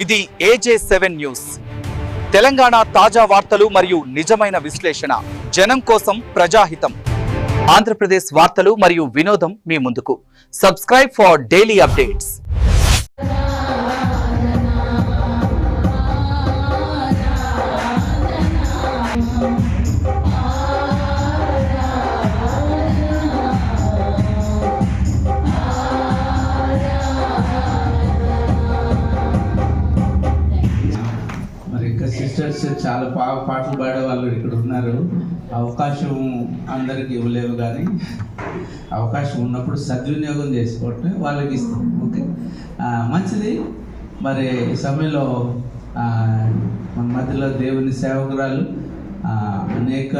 ఇది AJ7 news. Telangana తాజా వార్తలు మరియు నిజమైన విశ్లేషణ. జనం కోసం ప్రజాహితం. ఆంధ్రప్రదేశ్ వార్తలు మరియు వినోదం మీ ముందుకు. Subscribe for daily updates. Sisters చాలా పాటలు పాడే వాళ్ళు ఇక్కడ ఉన్నారు. అవకాశం అందరికి ఇవ్వలేవు, కానీ అవకాశం ఉన్నప్పుడు సద్వినియోగం చేసుకోవటం వాళ్ళకి ఇస్తాం. ఓకే, మంచిది. మరి ఈ సమయంలో మన మధ్యలో దేవుని సేవకురాలు, అనేక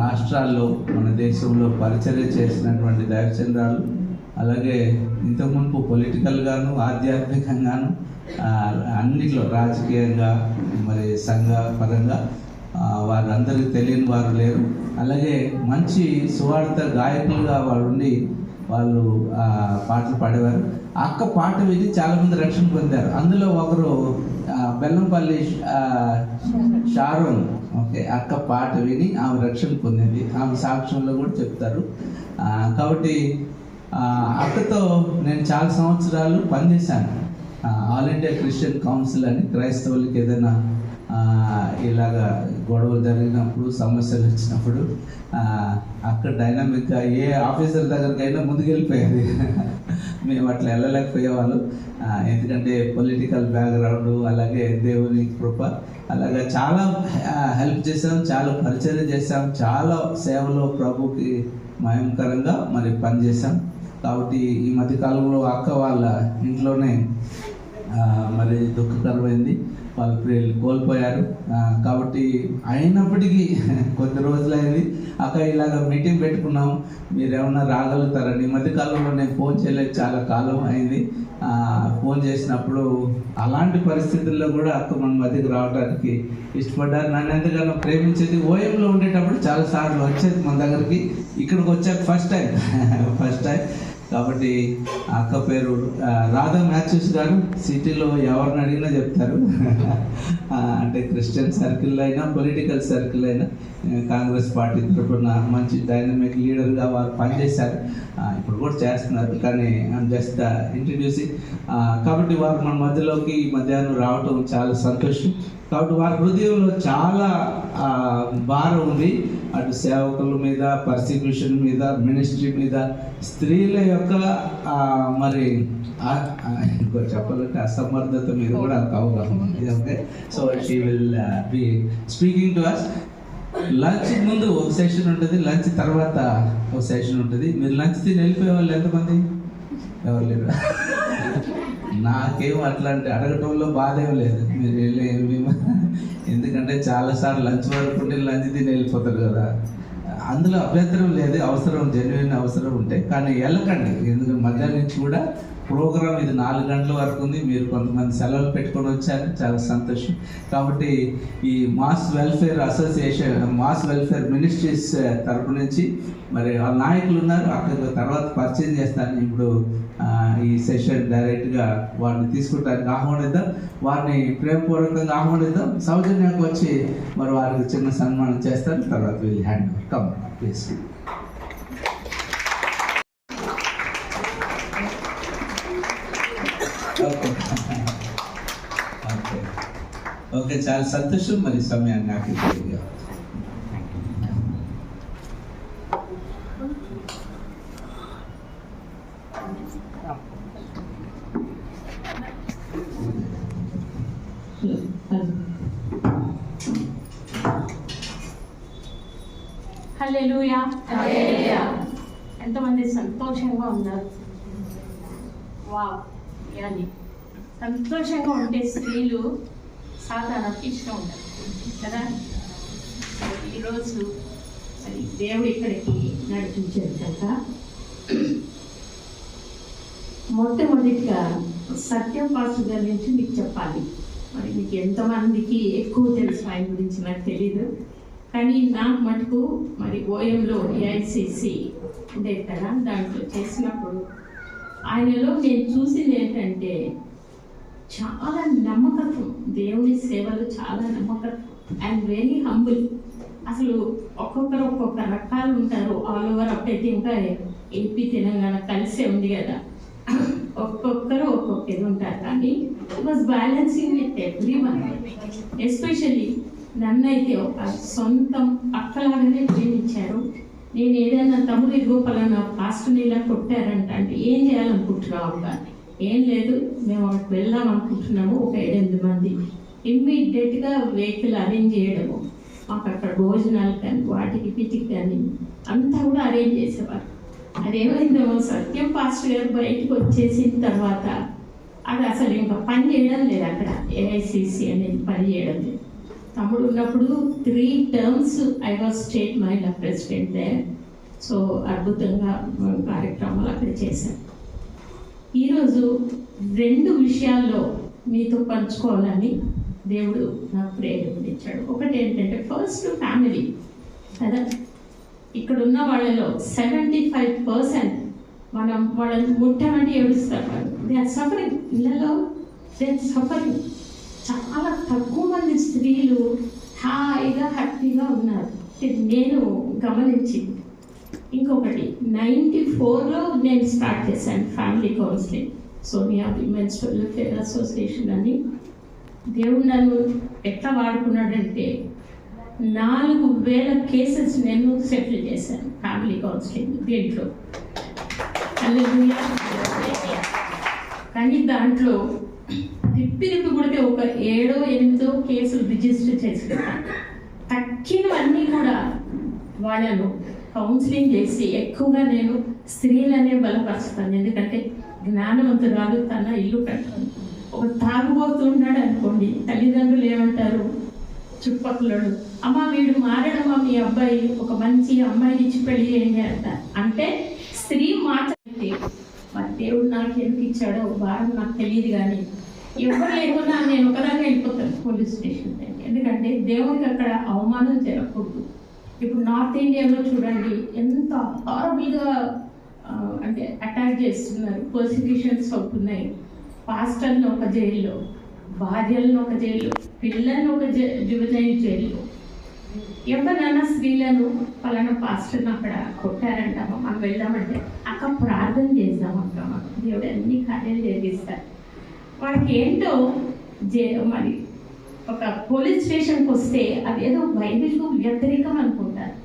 రాష్ట్రాల్లో మన దేశంలో పరిచర్య చేసినటువంటి దైవచంద్రాలు, అలాగే ఇంతకుముందు పొలిటికల్గాను ఆధ్యాత్మికంగాను అన్నిట్లో రాజకీయంగా మరి సంఘ పరంగా వారందరికీ తెలియని వారు లేరు. అలాగే మంచి సువార్త గాయకులుగా వారు ఉండి వాళ్ళు పాటలు పాడేవారు. అక్క పాట విని చాలామంది రక్షణ పొందారు. అందులో ఒకరు బెల్లంపల్లి షారోన్. ఓకే, అక్క పాట విని ఆమె రక్షణ పొందింది. ఆమె సాక్ష్యంలో కూడా చెప్తారు. కాబట్టి అక్కతో నేను చాలా సంవత్సరాలు పనిచేశాను. ఆల్ ఇండియా క్రిస్టియన్ కౌన్సిల్ అని క్రైస్తవులకి ఏదైనా ఇలాగా గొడవలు జరిగినప్పుడు, సమస్యలు వచ్చినప్పుడు అక్కడ డైనామిక్గా ఏ ఆఫీసర్ దగ్గరికైనా ముందుకెళ్ళిపోయేది. మేము అట్లా వెళ్ళలేకపోయేవాళ్ళు, ఎందుకంటే పొలిటికల్ బ్యాక్గ్రౌండ్, అలాగే దేవుని కృప, అలాగే చాలా హెల్ప్ చేసాం, చాలా పరిచయం చేసాం, చాలా సేవలో ప్రభుకి మహిమకరంగా మరి పనిచేసాం. కాబట్టి ఈ మధ్యకాలంలో అక్క వాళ్ళ ఇంట్లోనే మరి దుఃఖకరమైంది, వాళ్ళ ప్రియులు కోల్పోయారు. కాబట్టి అయినప్పటికీ కొద్ది రోజులైంది, అక్క ఇలాగ మీటింగ్ పెట్టుకున్నాం, మీరు ఏమన్నా రాగలుగుతారని. ఈ మధ్యకాలంలో నేను ఫోన్ చేయలేదు, చాలా కాలం అయింది. ఫోన్ చేసినప్పుడు అలాంటి పరిస్థితుల్లో కూడా అక్క మన మధ్యకి రావడానికి ఇష్టపడ్డారు. నన్ను ఎంతగానో ప్రేమించేది. ఓఎంలో ఉండేటప్పుడు చాలాసార్లు వచ్చేది మన దగ్గరికి, ఇక్కడికి వచ్చాక ఫస్ట్ టైం. కాబట్టి అక్క పేరు రాధా మ్యాథ్యూస్ గారు. సిటీలో ఎవరిని అడిగినా చెప్తారు. అంటే క్రిస్టియన్ సర్కిల్ అయినా, పొలిటికల్ సర్కిల్ అయినా కాంగ్రెస్ పార్టీ తరఫున మంచి డైనమిక్ లీడర్గా వారు పనిచేశారు. ఇప్పుడు కూడా చేస్తున్నారు, కానీ జస్ట్ ఇంట్రడ్యూసింగ్. కాబట్టి వారు మన మధ్యలోకి మధ్యాహ్నం రావటం చాలా సంతోషం. కాబట్టి వారి హృదయంలో చాలా భారం ఉంది, అటు సేవకుల మీద, పర్సిక్యూషన్ మీద, మినిస్ట్రీ మీద, స్త్రీల యొక్క మరి ఇంకో చెప్పాలంటే అసమర్థత మీద కూడా అంత అవగాహన ఉంది. Okay, so she will be speaking to us. Lunch ముందు ఒక సెషన్ ఉంటుంది, లంచ్ తర్వాత ఒక సెషన్ ఉంటుంది. మీరు లంచ్ తిని వెళ్ళిపోయే వాళ్ళు ఎంతమంది? ఎవరు లేరు. నాకేం అట్లాంటి అడగటంలో బాధ ఏం లేదు, మీరు వెళ్ళి ఎందుకంటే చాలాసార్లు లంచ్ వరకు ఉంటే లంచ్ తిని వెళ్ళిపోతారు కదా, అందులో అభ్యంతరం లేదు. అవసరం, జెన్యున్ అవసరం ఉంటే, కానీ వెళ్ళకండి. ఎందుకంటే మధ్యాహ్నం నుంచి కూడా ప్రోగ్రామ్ ఇది 4 గంటల వరకు ఉంది. మీరు కొంతమంది సెలవులు పెట్టుకొని వచ్చారు, చాలా సంతోషం. కాబట్టి ఈ mass welfare association, mass welfare ministries తరపు నుంచి మరి వాళ్ళ నాయకులు ఉన్నారు, అక్కడ తర్వాత పరిచయం చేస్తాను. ఇప్పుడు ఈ సెషన్ డైరెక్ట్గా వారిని తీసుకుంటానికి ఆహ్వానిద్దాం, వారిని ప్రేమపూర్వకంగా ఆహ్వానిద్దాం. సౌజన్యానికి వచ్చి మరి వారికి చిన్న సన్మానం చేస్తారు. తర్వాత వీళ్ళు hand over. Come please. Okay, చాలా సంతోషం. మరి సమయాన్ని నాకు హల్లెలూయా. ఎంతమంది సంతోషంగా ఉన్నారు? వావ్, అది సంతోషంగా ఉంటే స్త్రీలు సాధారణకి ఇష్టం ఉండదు కదా. ఈరోజు మరి దేవుడు ఇక్కడికి నడిపించారు కదా. మొట్టమొదటిగా సత్యం పాస్టర్ గారి నుంచి మీకు చెప్పాలి. మరి మీకు ఎంతమందికి ఎక్కువ తెలుసు ఆయన గురించి నాకు తెలీదు, కానీ నాకు మటుకు మరి ఓఎంలో ఏఐసిసి ఉండేది కదా, దాంట్లో చేసినప్పుడు ఆయనలో నేను చూసింది ఏంటంటే చాలా నమ్మకత్వం, దేవుని సేవలు చాలా నమ్మకత్వం అండ్ వెరీ హంబుల్. అసలు ఒక్కొక్కరు ఒక్కొక్క రకాలు ఉంటారు ఆల్ ఓవర్. అప్పుడైతే ఇంకా ఏపీ తెలంగాణ కలిసే ఉంది కదా, ఒక్కొక్కరు ఒక్కొక్కరు ఉంటారు. కానీ it was balancing with every one. Especially నన్నైతే ఒక సొంతం అక్కలాగానే ప్రేమించారు. నేను ఏదైనా తమ్ముడు ఇదిగో పలానా పాస్టర్ని ఇలా కొట్టారంట అంటే ఏం చేయాలనుకుంటున్నావు అక్క? ఏం లేదు, మేము అక్కడికి వెళ్దాం అనుకుంటున్నాము, ఒక 7-8 మంది. ఇమ్మీడియట్గా వెహికల్ అరేంజ్ చేయడము, మాకు అక్కడ భోజనాలు కానీ వాటికి వీటికి కానీ అంతా కూడా అరేంజ్ చేసేవారు. అదేమైందేమో సత్యం పాస్టర్ గారు బయటకు వచ్చేసిన తర్వాత అది అసలు ఇంకా పని చేయడం లేదు. అక్కడ ఏఐసిసి అనేది పని చేయడం లేదు. తమ్ముడు ఉన్నప్పుడు 3 terms ఐ వాజ్ స్టేట్ మహిళా ప్రెసిడెంట్ దే. సో అద్భుతంగా కార్యక్రమాలు అక్కడ చేశాను. ఈరోజు 2 విషయాల్లో మీతో పంచుకోవాలని దేవుడు నాకు ప్రేరేపించాడు. ఒకటి ఏంటంటే ఫస్ట్ ఫ్యామిలీ కదా. ఇక్కడ ఉన్న వాళ్ళలో 75% మనం వాళ్ళని ముట్టామంటే ఏడుస్తారు. వాళ్ళు దే ఆర్ సఫరింగ్, ఇళ్ళలో దే ఆర్ సఫరింగ్. చాలా తక్కువ మంది స్త్రీలు హాయిగా హ్యాపీగా ఉన్నారు. నేను గమనించింది. ఇంకొకటి 94లో నేను స్టార్ట్ చేశాను family counselling, Sonia women's welfare association అని. దేవుడు నన్ను ఎట్లా వాడుకున్నాడంటే 4000 కేసెస్ నేను సెటిల్ చేశాను ఫ్యామిలీ కౌన్సిలింగ్ దీంట్లో. కానీ దాంట్లో తిప్పి కొడితే ఒక 7-8 కేసులు రిజిస్టర్ చేసుకుంటాను. తక్కినవన్నీ కూడా వాళ్ళను కౌన్సిలింగ్ చేసి ఎక్కువగా నేను స్త్రీలనే బలపరుస్తాను. ఎందుకంటే జ్ఞానవంతురాలు తన ఇల్లు కట్టాను. ఒక తాగుబోతున్నాడు అనుకోండి, తల్లిదండ్రులు ఏమంటారు, చుట్టుపక్కల అమ్మ వీడు మారడమా మీ అబ్బాయి, ఒక మంచి అమ్మాయిని ఇచ్చి పెళ్లి చేయండి అంట. అంటే స్త్రీ మాట్లాడితే మరి దేవుడు నాకు ఎందుకు ఇచ్చాడో వారం నాకు తెలియదు. కానీ ఎవరు లేకున్నా నేను ఒకదాన్ని వెళ్ళిపోతాను పోలీస్ స్టేషన్. ఎందుకంటే దేవుడికి అక్కడ అవమానం జరగకూడదు. ఇప్పుడు నార్త్ ఇండియాలో చూడండి ఎంత హారబుల్గా అంటే అటాక్ చేస్తున్నారు, పర్సిక్యూషన్స్ అవుతున్నాయి. పాస్టర్ని ఒక జైల్లో, భార్యలను ఒక జైల్లో, పిల్లలను ఒక జువెనైల్ జైల్లో. ఎవరైనా స్త్రీలను పలానా పాస్టర్ని అక్కడ కొట్టారంటామా, మనం వెళ్దామంటే అక్కడ ప్రార్థన చేద్దామంటామా, దేవుడు అన్ని కార్యాలు జరిగిస్తారు. వాడికి ఏంటో మరి ఒక పోలీస్ స్టేషన్కి వస్తే అదేదో బైబిల్కు వ్యతిరేకం అనుకుంటారు.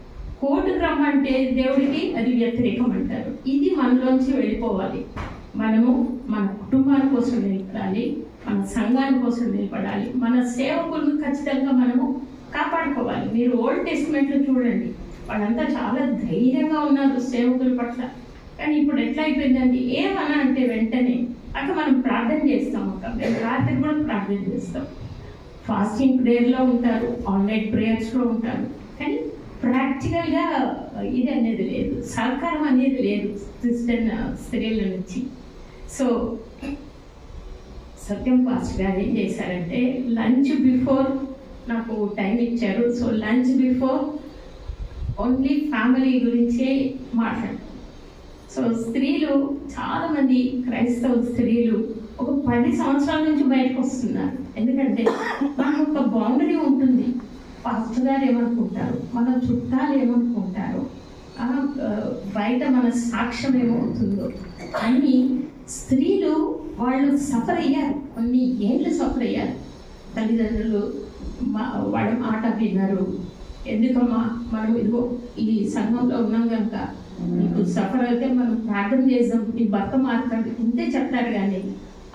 కోర్టుకు రమ్మంటే దేవుడికి అది వ్యతిరేకం అంటారు. ఇది మనలోంచి వెళ్ళిపోవాలి. మనము మన కుటుంబాల కోసం నిలబడాలి, మన సంఘాల కోసం నిలబడాలి, మన సేవకులను ఖచ్చితంగా మనము కాపాడుకోవాలి. మీరు ఓల్డ్ టెస్టిమెంట్లో చూడండి, వాళ్ళంతా చాలా ధైర్యంగా ఉన్నారు సేవకుల పట్ల. కానీ ఇప్పుడు ఎట్లా అయిపోయిందండి, ఏమన్నా అంటే వెంటనే అక్కడ మనం ప్రార్థన చేస్తాం. మేము రాత్రి కూడా ప్రార్థన చేస్తాం, ఫాస్టింగ్ ప్రేయర్లో ఉంటారు, ఆన్లైన్ ప్రేయర్స్లో ఉంటారు. కానీ ప్రాక్టికల్గా ఇది అనేది లేదు, సహకారం అనేది లేదు క్రిస్టియన్ స్త్రీల నుంచి. సో సత్యం పాస్టర్ గారు ఏం చేశారంటే లంచ్ బిఫోర్ నాకు టైం ఇచ్చారు. So lunch before only family గురించే మాట్లాడారు. సో స్త్రీలు చాలామంది క్రైస్తవ స్త్రీలు ఒక 10 సంవత్సరాల నుంచి బయటకు వస్తున్నారు. ఎందుకంటే మనకు ఒక బౌండరీ ఉంటుంది. పాస్టర్ గారు ఏమనుకుంటారు, మన చుట్టాలు ఏమనుకుంటారు, బయట మన సాక్ష్యం ఏమవుతుందో అని స్త్రీలు వాళ్ళు సఫర్ అయ్యారు. కొన్ని ఏళ్ళు సఫర్ అయ్యారు. తల్లిదండ్రులు వాళ్ళ మాట విన్నారు. ఎందుకమ్మా మనం ఇదిగో ఈ సంఘంలో ఉన్నాం కనుక నీకు సఫర్ అయితే మనం ప్రార్థన చేద్దాం, నీ భర్త మాట్లాడు, ఇంతే చెప్తారు. కానీ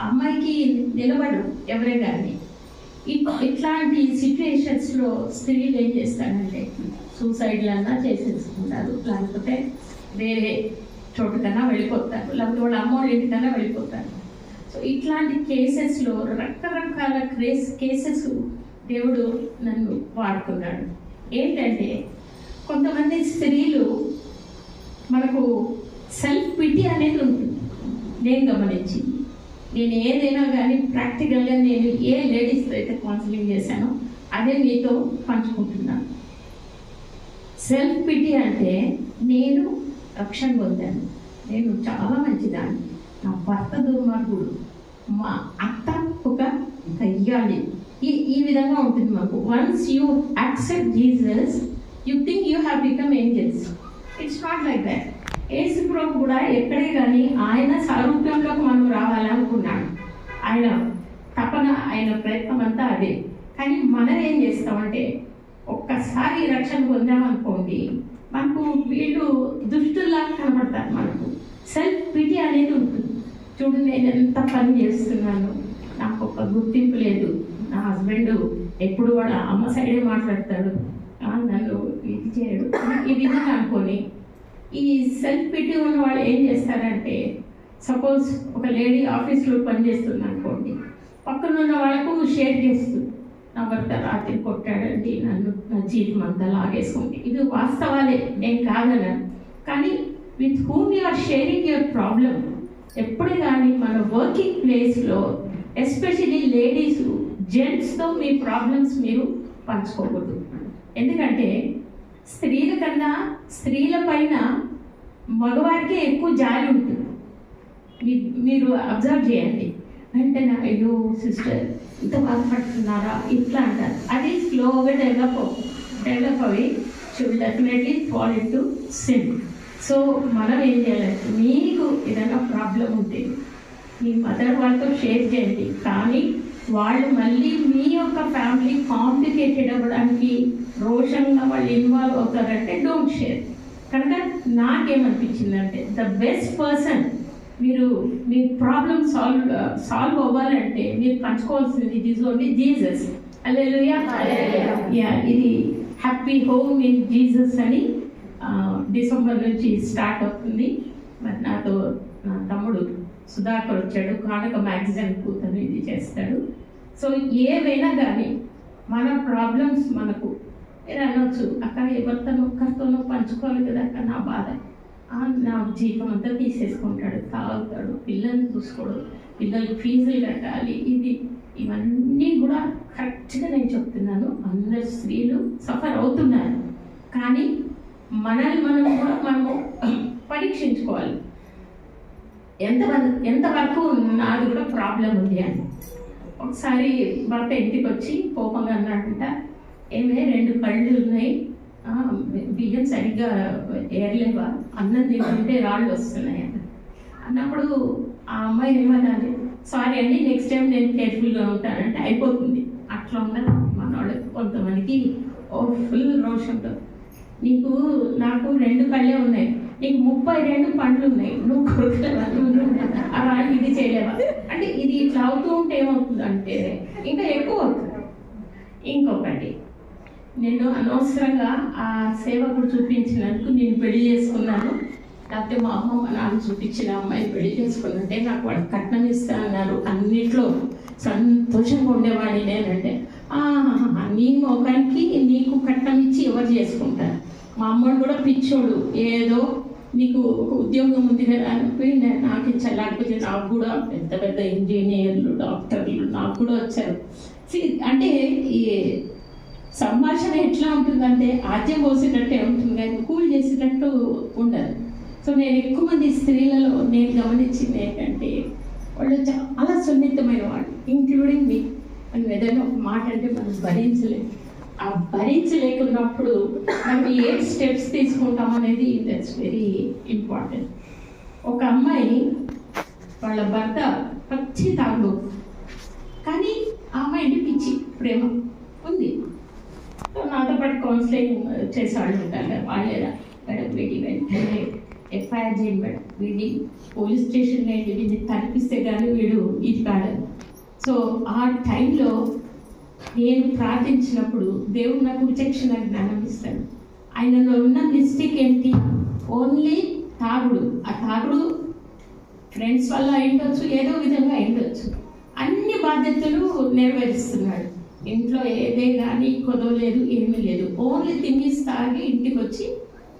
అమ్మాయికి నిలబడు ఎవరే. కానీ ఇట్లాంటి సిచ్యువేషన్స్లో స్త్రీలు ఏం చేస్తారంటే సూసైడ్లన్నా చేసేసుకుంటారు, లేకపోతే వేరే చోటుకన్నా వెళ్ళిపోతారు, లేకపోతే వాళ్ళ అమ్మ వాళ్ళ ఇంటికన్నా వెళ్ళిపోతారు. సో ఇట్లాంటి కేసెస్లో రకరకాల కేసెస్ దేవుడు నన్ను వాడుకున్నాడు. ఏంటంటే కొంతమంది స్త్రీలు మనకు సెల్ఫ్ పిటీ అనేది ఉంటుంది. నేను గమనించింది, నేను ఏదైనా కానీ ప్రాక్టికల్గా నేను ఏ లేడీస్తో అయితే కౌన్సిలింగ్ చేశానో అదే మీతో పంచుకుంటున్నాను. సెల్ఫ్ పిటీ అంటే నేను రక్షణ పొందాను, నేను చాలా మంచిదాన్ని, నా భర్త దుర్మార్గుడు, మా అత్త ఒక కయ్యాలి. ఈ విధంగా ఉంటుంది మాకు. Once you accept Jesus, you think you have become angels. It's not like that. Yesu Prabhu కూడా ఎక్కడే కానీ ఆయన సారూప్యంలోకి మనం రావాలనుకున్నాడు. ఆయన తపన, ఆయన ప్రయత్నం అంతా అదే. కానీ మనం ఏం చేస్తామంటే, ఒక్కసారి రక్షణ పొందామనుకోండి, మనకు వీళ్ళు దుష్టుల్లా కనబడతారు. మనకు సెల్ఫ్ పిటి అనేది ఉంటుంది. చూడు, నేను ఎంత పని చేస్తున్నాను, నాకు ఒక గుర్తింపు లేదు, నా హస్బెండ్ ఎప్పుడు కూడా అమ్మ సైడే మాట్లాడతాడు, నన్ను ఇది చేయడు, ఈ విధంగా అనుకొని ఈ సెల్ఫ్ పిటి ఉన్న వాళ్ళు ఏం చేస్తారంటే, సపోజ్ ఒక లేడీ ఆఫీస్లో పనిచేస్తుంది అనుకోండి, పక్కన ఉన్న వాళ్ళకు షేర్ చేస్తుంది, నా భర్త రాత్రి కొట్టాడండి, నన్ను నా జీవితం అంతా లాగేసుకుంది. ఇది వాస్తవాలే, నేను కాదన్నాను. కానీ with whom you are sharing your problem. ఎప్పుడే కానీ మన వర్కింగ్ ప్లేస్లో ఎస్పెషలీ లేడీస్, జెంట్స్తో మీ ప్రాబ్లమ్స్ మీరు పంచుకోకూడదు. ఎందుకంటే స్త్రీల కన్నా స్త్రీల పైన మగవారికే ఎక్కువ జాలి ఉంటుంది. మీరు అబ్జర్వ్ చేయండి. వెంటనే అయ్యో సిస్టర్ ఇంత బాధపడుతున్నారా ఇట్లా అంటారు. అది స్లోగా డెవలప్ అవి should definitely fall in to sin. So మనం ఏం చేయాలంటే, మీకు ఏదైనా ప్రాబ్లం ఉంటే మీ మదర్ వాళ్ళతో షేర్ చేయండి. కానీ వాళ్ళు మళ్ళీ మీ యొక్క ఫ్యామిలీ కాంప్లికేటెడ్ అవ్వడానికి, రోషంగా వాళ్ళు ఇన్వాల్వ్ అవుతారంటే డోంట్ షేర్. కనుక నాకేమనిపించిందంటే, ద బెస్ట్ పర్సన్, మీరు మీ ప్రాబ్లం సాల్వ్ అవ్వాలంటే మీరు పంచుకోవాల్సింది ఇట్ ఈజ్ ఓన్లీ జీసస్. హల్లెలూయా. ఇది హ్యాపీ హోమ్ ఇన్ జీసస్ అని డిసెంబర్ నుంచి స్టార్ట్ అవుతుంది. మరి నాతో నా తమ్ముడు సుధాకర్ వచ్చాడు, కానక మ్యాగజైన్ కూతను ఇది చేస్తాడు. సో ఏవైనా కానీ మన ప్రాబ్లమ్స్ మనకు మీరు అనొచ్చు, అక్క ఎవరితోనో ఒక్కరితోనో పంచుకోవాలి కదా అక్క నా బాధ. నా జీవితం అంతా తీసేసుకుంటాడు, తాగుతాడు, పిల్లల్ని చూసుకోడు, పిల్లలకి ఫీజులు కట్టాలి, ఇవన్నీ కూడా కరెక్ట్గా నేను చెప్తున్నాను. అందరు స్త్రీలు సఫర్ అవుతున్నారు. కానీ మనము పరీక్షించుకోవాలి, ఎంతవరకు నాది కూడా ప్రాబ్లం ఉంది అని. ఒకసారి భర్త ఇంటికి వచ్చి కోపంగా అన్నాడంట, ఏమే 2 కళ్ళు ఉన్నాయి, బియ్యం సరిగ్గా ఏరలేవా, అన్నం తింటుంటే రాళ్ళు వస్తున్నాయి అన్నప్పుడు ఆ అమ్మాయి ఏమన్నాను, సారీ అండి నెక్స్ట్ టైం నేను కేర్ఫుల్గా ఉంటానంటే అయిపోతుంది. అట్లా ఉన్నది మన వాళ్ళకి. కొంతమందికి ఫుల్ రోషంతో, నాకు 2 కళ్ళే ఉన్నాయి, నీకు 32 పండ్లు ఉన్నాయి, నువ్వు కొడుకులేవా, అలా ఇది చేయలేవా అంటే, ఇది ఇట్లా అవుతూ ఉంటే ఏమవుతుందంటే ఇంకా ఎక్కువ అవుతుంది. ఇంకొకటి, నేను అనవసరంగా ఆ సేవకుడు చూపించినందుకు నేను పెళ్లి చేసుకున్నాను, లేకపోతే మా అమ్మ మా నాన్న చూపించిన అమ్మాయిని పెళ్లి చేసుకున్నంటే నాకు వాడు కట్నం ఇస్తా అన్నారు, అన్నిట్లో సంతోషంగా ఉండేవాడిని నేనంటే, నీ మొఖానికి నీకు కట్నం ఇచ్చి ఎవరు చేసుకుంటారు. మా అమ్మడు కూడా పిచ్చోడు, ఏదో నీకు ఒక ఉద్యోగం ఉంది కదా అని నాకు ఇచ్చారు. లేకపోతే నాకు కూడా పెద్ద పెద్ద ఇంజనీర్లు, డాక్టర్లు నాకు కూడా వచ్చారు. అంటే ఈ సంభాషణ ఎట్లా ఉంటుందంటే ఆద్యం పోసేటట్టే ఉంటుంది, కానీ కూల్ చేసేటట్టు ఉండదు. సో నేను ఎక్కువ మంది స్త్రీలలో నేను గమనించింది ఏంటంటే, వాళ్ళు చాలా సున్నితమైన వాళ్ళు, ఇంక్లూడింగ్ మీ. మనం ఏదైనా ఒక మాట అంటే మనం భరించలేము. ఆ భరించలేకున్నప్పుడు మనం ఏ స్టెప్స్ తీసుకుంటాం అనేది దట్స్ వెరీ ఇంపార్టెంట్. ఒక అమ్మాయి వాళ్ళ భర్త పచ్చి తాగుడు, కానీ ఆ అమ్మాయికి పిచ్చి ప్రేమ ఉంది. నాతో పాటు కౌన్సిలింగ్ చేసేవాళ్ళు ఉంటారు కదా, వాళ్ళేదా మేడం వీడి వెంటనే ఎఫ్ఐఆర్ చేయండి మేడం, వీడి పోలీస్ స్టేషన్లో ఏంటి, వీడిని కనిపిస్తే కానీ వీడు ఇది కాడదు. సో ఆ టైంలో నేను ప్రార్థించినప్పుడు దేవుడు నాకు విచక్షణ జ్ఞానం ఇస్తాడు. ఆయనలో ఉన్న మిస్టేక్ ఏంటి, ఓన్లీ తాగుడు. ఆ తాగుడు ఫ్రెండ్స్ వల్ల అయిండొచ్చు, ఏదో విధంగా అయిండొచ్చు, అన్ని బాధ్యతలు నెరవేరుస్తున్నాడు. ఇంట్లో ఏదే కానీ కొదవలేదు, ఏమీ లేదు, ఓన్లీ తినేసి తాగి ఇంటికి వచ్చి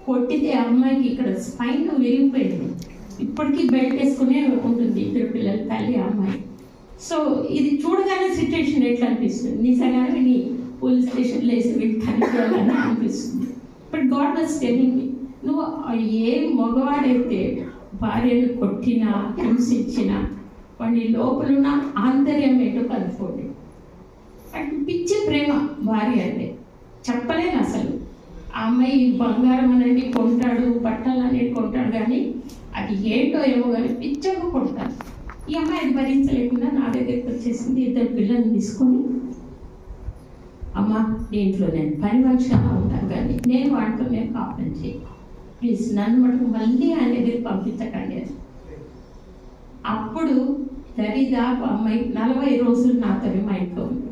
కొట్టితే అమ్మాయికి ఇక్కడ స్పైన్ విరిగిపోయింది. ఇప్పటికీ బెల్ట్ వేసుకునే ఉంటుంది, 2 పిల్లలు, తల్లి అమ్మాయి. సో ఇది చూడగానే సిచ్యువేషన్ ఎట్లా అనిపిస్తుంది, నిజంగానే నీ పోలీస్ స్టేషన్లో వేసి వీళ్ళు కనిపించాలని అనిపిస్తుంది. But God was telling me, నువ్వు ఏ మగవాడైతే భార్యను కొట్టినా హింసించినా వాడి లోపలున్న ఆంతర్యం ఏంటో కనుక్కోండి. అటు పిచ్చి ప్రేమ భార్య అంటే చెప్పలేను అసలు. ఆ అమ్మాయి బంగారం అనేది కొంటాడు, బట్టలు అనేది కొంటాడు, కానీ అది ఏంటో ఏమో కానీ పిచ్చగా కొంటాడు. ఈ అమ్మాయి అది భరించలేకుండా నా దగ్గరికి వచ్చేసింది. 2 పిల్లల్ని తీసుకొని, అమ్మ దీంట్లో నేను పని మనిషిగా ఉంటాను, కానీ నేను వాటితో నేను కాపురం చేయి, ప్లీజ్ నన్ను మటుకు మళ్ళీ ఆయన దగ్గరికి పంపించకండి అని. అప్పుడు దరిదాపు అమ్మాయి 40 రోజులు నాతో మా ఇంట్లో ఉంది.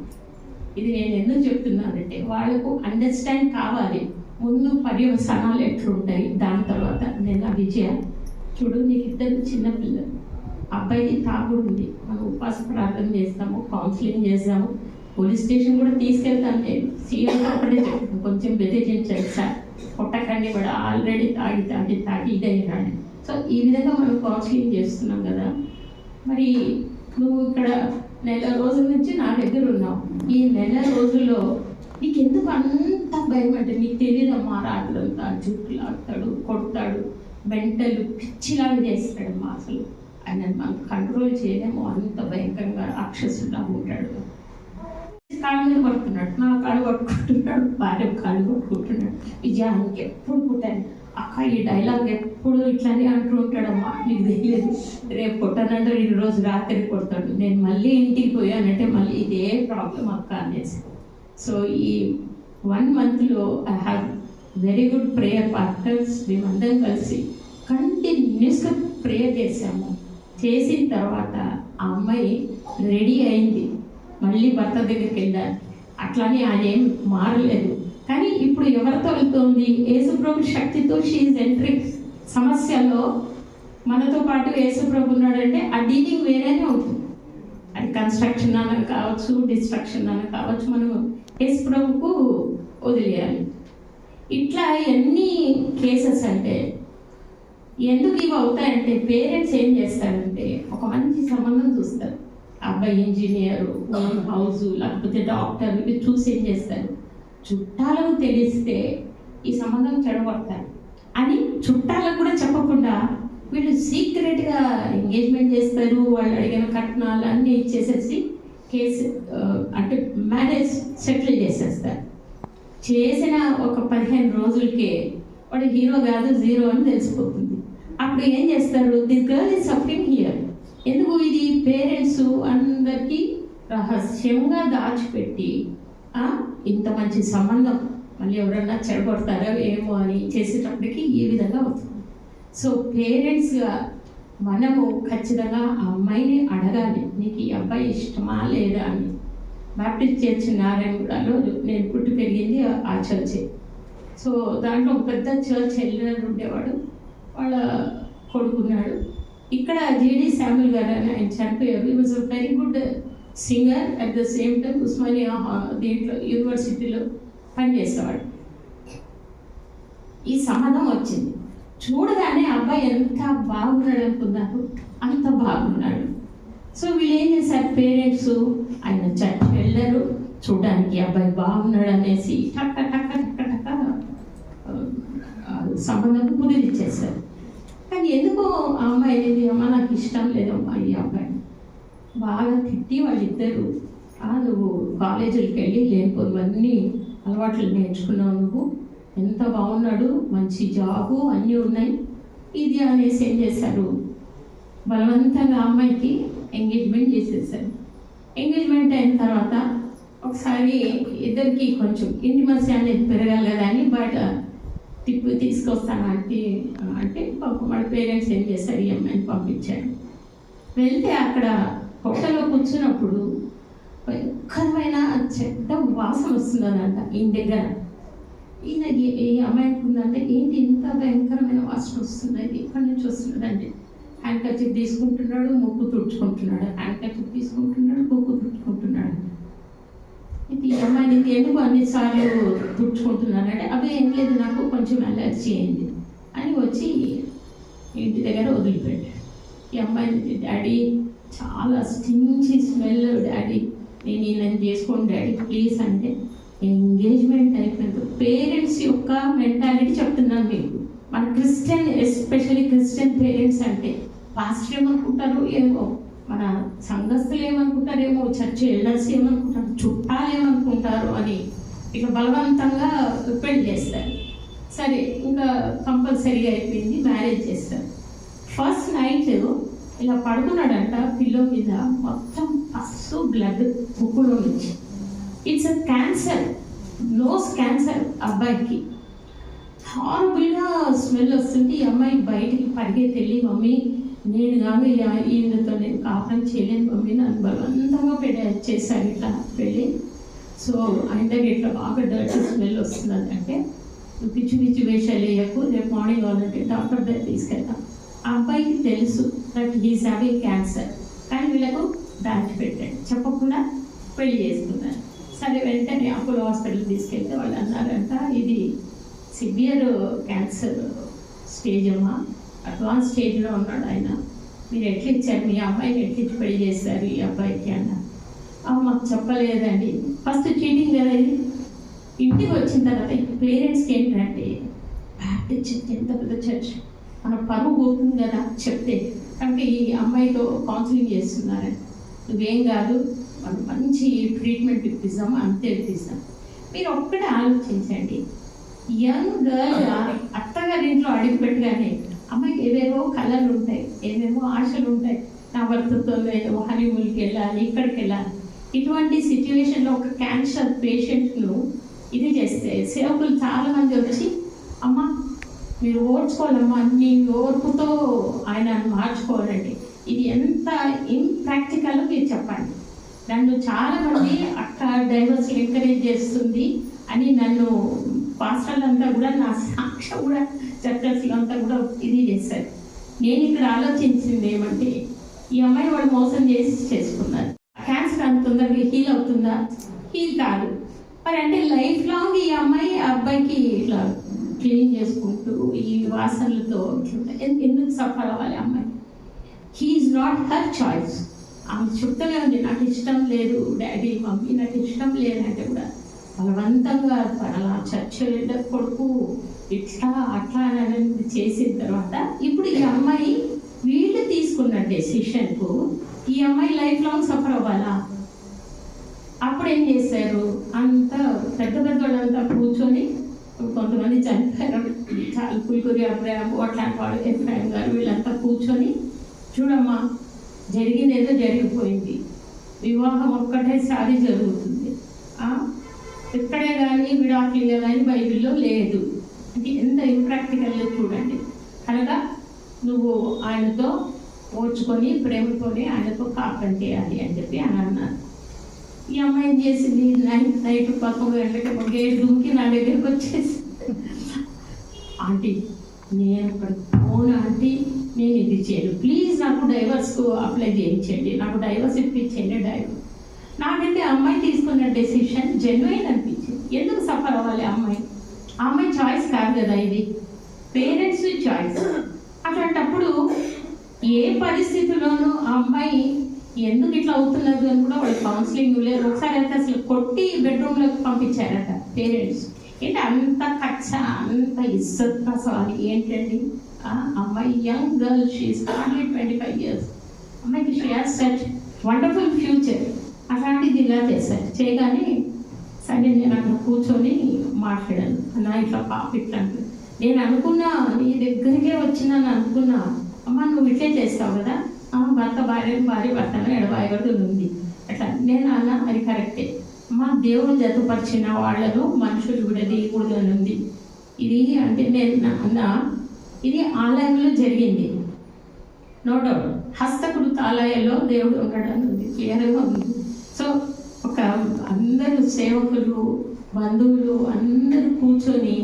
ఇది నేను ఎందుకు చెప్తున్నానంటే వాళ్ళకు అండర్స్టాండ్ కావాలి, ముందు పర్యవసానాలు ఎట్లుంటాయి, దాని తర్వాత నేను విజయ చూడు, నీకు 2 చిన్న పిల్లలు, అబ్బాయికి తాగుడు ఉంది, మనం ఉపవాస ప్రార్థన చేస్తాము, కౌన్సిలింగ్ చేస్తాము, పోలీస్ స్టేషన్ కూడా తీసుకెళ్తాను. నేను సీఎంగా అక్కడే చెప్తాను, కొంచెం బెదిరించాను సార్, కొట్టకండి, వాడు ఆల్రెడీ తాగి ఇదైనాడు. సో ఈ విధంగా మనం కౌన్సిలింగ్ చేస్తున్నాం కదా. మరి నువ్వు ఇక్కడ 1 రోజుల నుంచి నా దగ్గర ఉన్నావు. ఈ 1 రోజుల్లో నీకు ఎందుకు అంత భయం అంటే నీకు తెలియదమ్మా, రాత్రంతా జుట్టు లాగుతాడు, కొడతాడు, మెంటలు పిచ్చిలాగా చేస్తాడమ్మా, అసలు ఆయన మనం కంట్రోల్ చేయలేమో, అంత భయంకరంగా రాక్షసులా ఉంటాడు. కాళ్ళ మీద పడుతున్నాడు, నా కాళ్ళు పట్టుకుంటున్నాడు, భార్య కాళ్ళు పట్టుకుంటున్నాడు. విజయానికి ఎప్పుడు పుట్టాను అక్క, ఈ డైలాగ్ ఎప్పుడు ఇట్లానే అంటూ ఉంటాడమ్మా, నీకు తెలియదు, రేపు కొట్టానంటే 2 రోజు రాత్రి కొడతాడు, నేను మళ్ళీ ఇంటికి పోయానంటే మళ్ళీ ఇదే ప్రాబ్లం అక్క అనేసి. సో ఈ 1 monthలో I have very good prayer partners. మేమందరం కలిసి కంటిన్యూస్గా ప్రేయర్ చేసాము. చేసిన తర్వాత ఆ అమ్మాయి రెడీ అయింది, మళ్ళీ భర్త దగ్గరికి వెళ్ళాను. అట్లానే ఆయన ఏం మారలేదు. కానీ ఇప్పుడు ఎవరితో వెళ్తుంది? యేసుప్రభు శక్తితో షీఈ్ ఎంట్రింగ్. సమస్యలో మనతో పాటు యేసుప్రభు ఉన్నాడంటే ఆ డీలింగ్ వేరేనే ఉంటుంది. అది కన్స్ట్రక్షన్ అన్న కావచ్చు, డిస్ట్రక్షన్ అన్న కావచ్చు, మనం యేసుప్రభుకు వదిలేయాలి. ఇట్లా ఎన్ని కేసెస్ అంటే ఎందుకు ఇవి అవుతాయంటే పేరెంట్స్ ఏం చేస్తారంటే ఒక మంచి సంబంధం చూస్తారు, అబ్బాయి ఇంజనీరు, ఓన్ హౌస్, లేకపోతే డాక్టర్, ఇవి చూసి ఏం చేస్తారు, చుట్టాలకు తెలిస్తే ఈ సంబంధం చెడగొడతారు అని చుట్టాలకు కూడా చెప్పకుండా వీళ్ళు సీక్రెట్గా ఎంగేజ్మెంట్ చేస్తారు. వాళ్ళు అడిగిన కట్నాలు అన్నీ ఇచ్చేసేసి కేసు అంటే మ్యారేజ్ సెటిల్ చేసేస్తారు. చేసిన ఒక 15 రోజులకే వాడు హీరో కాదు, జీరో అని తెలిసిపోతుంది. అప్పుడు ఏం చేస్తారు, this girl is suffering here. ఎందుకు ఇది పేరెంట్స్ అందరికీ రహస్యంగా దాచిపెట్టి ఇంత మంచి సంబంధం మళ్ళీ ఎవరన్నా చెడగొడతారో ఏమో అని చేసేటప్పటికి ఈ విధంగా అవుతుంది. సో పేరెంట్స్గా మనము ఖచ్చితంగా ఆ అమ్మాయిని అడగాలి, నీకు ఈ అబ్బాయి ఇష్టమా లేదా అని. బాప్టిస్ట్ చర్చ్ నారాయణగూడలో నేను పుట్టి పెరిగింది ఆ చర్చే. సో దాంట్లో ఒక పెద్ద చర్చ్ ఎల్డర్ ఉండేవాడు, వాళ్ళ కొడుకున్నాడు. ఇక్కడ జీడి శామ్యుల్ గారు అని ఆయన చనిపోయారు. ఈ was a very good singer, at the same time Osmania దీంట్లో యూనివర్సిటీలో పనిచేసేవాడు. ఈ సంబంధం వచ్చింది, చూడగానే అబ్బాయి ఎంత బాగున్నాడు అనుకున్నారు, అంత బాగున్నాడు. సో వీళ్ళు ఏం చేశారు, పేరెంట్స్ ఆయన చర్చ్ వెళ్ళారు, చూడడానికి అబ్బాయి బాగున్నాడు అనేసి టక్క టక్క టక్క టక్క సంబంధం కుదిరిచ్చేశారు. కానీ ఎందుకో ఆ అమ్మాయి అనేది, అమ్మ నాకు ఇష్టం లేదమ్మా ఈ అబ్బాయి. బాగా తిట్టి వాళ్ళిద్దరు, నువ్వు కాలేజీలకు వెళ్ళి లేనిపోవన్నీ అలవాట్లు నేర్చుకున్నావు, నువ్వు ఎంత బాగున్నాడు, మంచి జాబు అన్నీ ఉన్నాయి, ఇది అనేసి ఏం చేశారు, బలవంతంగా అమ్మాయికి ఎంగేజ్మెంట్ చేసేసారు. ఎంగేజ్మెంట్ అయిన తర్వాత ఒకసారి ఇద్దరికి కొంచెం ఇంటిమసీ అనేది పెరగాలి కదా అని బయట తీసుకొస్తాను అంటే పాపం వాళ్ళ పేరెంట్స్ ఏం చేశారు, ఈ అమ్మాయిని పంపించారు. వెళ్తే అక్కడ హోటల్లో కూర్చున్నప్పుడు భయంకరమైన చెడ్డ వాసన వస్తుందనంట ఈయన దగ్గర. ఈయన ఈ అమ్మాయి అనుకుందంటే ఏంటి ఇంత భయంకరమైన వాసన వస్తున్నది, ఎక్కడి నుంచి వస్తున్నదంటే హ్యాండ్ కర్చీఫ్ తీసుకుంటున్నాడు, ముక్కు తుడుచుకుంటున్నాడు, హ్యాండ్ కర్చీఫ్ తీసుకుంటున్నాడు, ముక్కు తుడుచుకుంటున్నాడు. ఇది ఈ అమ్మాయిని ఎందుకు అన్నిసార్లు తుడుచుకుంటున్నానంటే అవి ఏం లేదు, నాకు కొంచెం అలర్జీ అయింది అని వచ్చి ఇంటి దగ్గర వదిలిపెట్టాడు. ఈ అమ్మాయిని డాడీ చాలా స్టించి స్మెల్, డాడీ నేను ఈయన చేసుకోండి డాడీ ప్లీజ్ అంటే ఎంగేజ్మెంట్ అయిపోయింది. పేరెంట్స్ యొక్క మెంటాలిటీ చెప్తున్నాను మీకు, మన క్రిస్టియన్, ఎస్పెషల్లీ క్రిస్టియన్ పేరెంట్స్ అంటే పాస్టర్ ఏమనుకుంటారు ఏమో, మన సంఘస్థులు ఏమనుకుంటారేమో, చర్చ్ ఎల్డర్స్ ఏమనుకుంటారు, చుట్టాలు ఏమనుకుంటారు అని ఇక బలవంతంగా పెళ్లి చేస్తారు. సరే, ఇంకా కంపల్సరీగా అయిపోయింది, మ్యారేజ్ చేస్తారు. ఫస్ట్ నైట్ ఇలా పడుకున్నాడంట పిల్లో మీద, మొత్తం పస్సు బ్లడ్ ముక్కులో నుంచి. It's a cancer, nose cancer అబ్బాయికి. హారబుల్గా స్మెల్ వస్తుంది. ఈ అమ్మాయి బయటికి పరిగెత్తి, మమ్మీ నేను కానీ ఈయనతో నేను కాపురం చేయలేను మమ్మీ, నన్ను బలవంతంగా చేశాను ఇట్లా పెళ్ళి. సో ఆయన ఇట్లా బాగా డర్టీ స్మెల్ వస్తుంది అంటే, పిచ్చి పిచ్చి వేషాలు వేయకు, రేపు మార్నింగ్ వాళ్ళంటే డాక్టర్ దగ్గర తీసుకెళ్తాం. ఆ అబ్బాయికి తెలుసు దట్ హీస్ హ్యావింగ్ క్యాన్సర్, కానీ వీళ్ళకు దాచిపెట్టాడు, చెప్పకుండా పెళ్లి చేసుకున్నారు. సరే, వెంటనే అపోలో హాస్పిటల్ తీసుకెళ్తే వాళ్ళు అన్నారంట, ఇది సివియర్ క్యాన్సర్ స్టేజ్ అమ్మా, అడ్వాన్స్ స్టేజ్లో ఉన్నాడు ఆయన, మీరు ఎట్లా ఇచ్చారు, మీ అమ్మాయిని ఎట్లిచ్చి పెళ్లి చేశారు ఈ అబ్బాయికి అన్నారు. మాకు చెప్పలేదండి. ఫస్ట్ చీటింగ్ కదా ఇది. ఇంటికి వచ్చిన తర్వాత పేరెంట్స్కి ఏంటంటే, బ్యాప్టిస్ట్ చర్చ్ ఎంత పెద్ద చర్చ్, మన పరువు పోతుంది కదా చెప్తే, అంటే ఈ అమ్మాయితో కౌన్సిలింగ్ చేస్తున్నారని, నువ్వేం కాదు మనం మంచి ట్రీట్మెంట్ ఇప్పిస్తాము, అంతే ఇప్పిస్తాం. మీరు ఒక్కడే ఆలోచించండి, యంగ్ గర్ల్ అత్తగారింట్లో అడుగు పెట్టగానే అమ్మాయికి ఏవేవో కళలు ఉంటాయి, ఏవేవో ఆశలు ఉంటాయి, నా భర్తతో ఏదో హనీమూన్కి వెళ్ళాలి, ఇక్కడికి వెళ్ళాలి. ఇటువంటి సిచ్యువేషన్లో ఒక క్యాన్సర్ పేషెంట్ను ఇది చేస్తే సేవకులు చాలామంది వచ్చి, అమ్మ మీరు ఓర్చుకోవాలమ్మా, నీ ఓర్పుతో ఆయన మార్చుకోవాలండి. ఇది ఎంత ఇంప్రాక్టికల్ మీరు చెప్పండి. నన్ను చాలామంది అక్క డైవర్స్ ఎంకరేజ్ చేస్తుంది అని నన్ను పాస్టర్లంతా కూడా, నా సాక్ష్యం కూడా చర్చస్లో అంతా కూడా ఇది చేశారు. నేను ఇక్కడ ఆలోచించింది ఏమంటే, ఈ అమ్మాయి వాళ్ళు మోసం చేసి చేసుకున్నారు. క్యాన్సర్ అంత తొందరగా హీల్ అవుతుందా? హీల్ కాదు. మరి అంటే లైఫ్ లాంగ్ ఈ అమ్మాయి ఆ అబ్బాయికి ఇట్లా క్లీన్ చేసుకుంటూ ఈ వాసనలతో ఎందుకు సఫర్ అవ్వాలి అమ్మాయి? He's not her choice. ఆమె చెప్తూనే ఉంది, నాకు ఇష్టం లేదు డాడీ మమ్మీ, నాకు ఇష్టం లేదంటే కూడా బలవంతంగా అలా చర్చ కొడుకు ఇట్లా అట్లా అనేది చేసిన తర్వాత ఇప్పుడు ఈ అమ్మాయి వీళ్ళు తీసుకున్న డెసిషన్కు ఈ అమ్మాయి లైఫ్ లాంగ్ సఫర్ అవ్వాలా? అప్పుడు ఏం చేశారు, అంతా పెద్ద వాళ్ళంతా కూర్చొని, కొంతమంది చనిపోయారు, చాలా పుల్కూరి అబ్రాహం అట్లాంటి వాళ్ళు, ఎఫ్రాయిం గారు, వీళ్ళంతా కూర్చొని, చూడమ్మా జరిగింది ఏదో జరిగిపోయింది, వివాహం ఒక్కటేసారి జరుగుతుంది, ఎక్కడే కానీ విడాకులు కానీ బైబిల్లో లేదు. అంటే ఎంత ఇంప్రాక్టికల్గా చూడండి. అనగా నువ్వు ఆయనతో ఓర్చుకొని ప్రేమతోనే ఆయనతో కాపురం చేయాలి అని చెప్పి అని అన్నారు. ఈ అమ్మాయి ఏం చేసింది, నైట్ 11 గంటలకి గేట్ దుంకి నా దగ్గరికి వచ్చేసి, ఆంటీ నేను ఇక్కడ అవును ఆంటీ, నేను ఇది చేయను, ప్లీజ్ నాకు డైవర్స్కు అప్లై చేయించండి, నాకు డైవర్స్ ఇప్పించండి డైవర్స్. నాకైతే అమ్మాయి తీసుకున్న డెసిషన్ జెన్యున్ అనిపించింది. ఎందుకు సఫర్ అవ్వాలి అమ్మాయి? ఆ అమ్మాయి చాయిస్ కాదు కదా ఇది, పేరెంట్స్ చాయిస్. అట్లాంటప్పుడు ఏ పరిస్థితుల్లోనూ ఆ అమ్మాయి ఎందుకు ఇట్లా అవుతున్నది అని కూడా వాళ్ళు కౌన్సిలింగ్ లేదు. ఒకసారి అయితే అసలు కొట్టి బెడ్రూమ్లోకి పంపించారట పేరెంట్స్. ఏంటి అంత కచ్చ, అంత ఇజ్జత్ అసలు ఏంటండి? అమ్మాయి young girl, she is hardly 25 years. అమ్మాయికి she has such wonderful future. అట్లాంటిది ఇలా చేశారు. చేయగానే సరే నేను అక్కడ కూర్చొని మాట్లాడాను, నా ఇట్లా పాప ఇట్లా అంటే, నేను అనుకున్నా నీ దగ్గరికే వచ్చినాను అనుకున్నా, అమ్మ నువ్వు ఇట్లే చేస్తావు కదా, భర్త భార్య భర్తను ఎడబాయగడు ఉంది అట్లా. నేను అన్నా అది కరెక్టే అమ్మ, దేవుడు జతపరిచిన వాళ్ళను మనుషులు విడదీయకూడదు అని ఉంది. ఇది అంటే నేను అన్నా, ఇది ఆలయంలో జరిగింది, నో డౌట్. హస్తకృత ఆలయంలో దేవుడు ఉండడం ఉంది, క్లియర్గా ఉంది. సో ఒక అందరూ సేవకులు, బంధువులు అందరూ కూర్చొని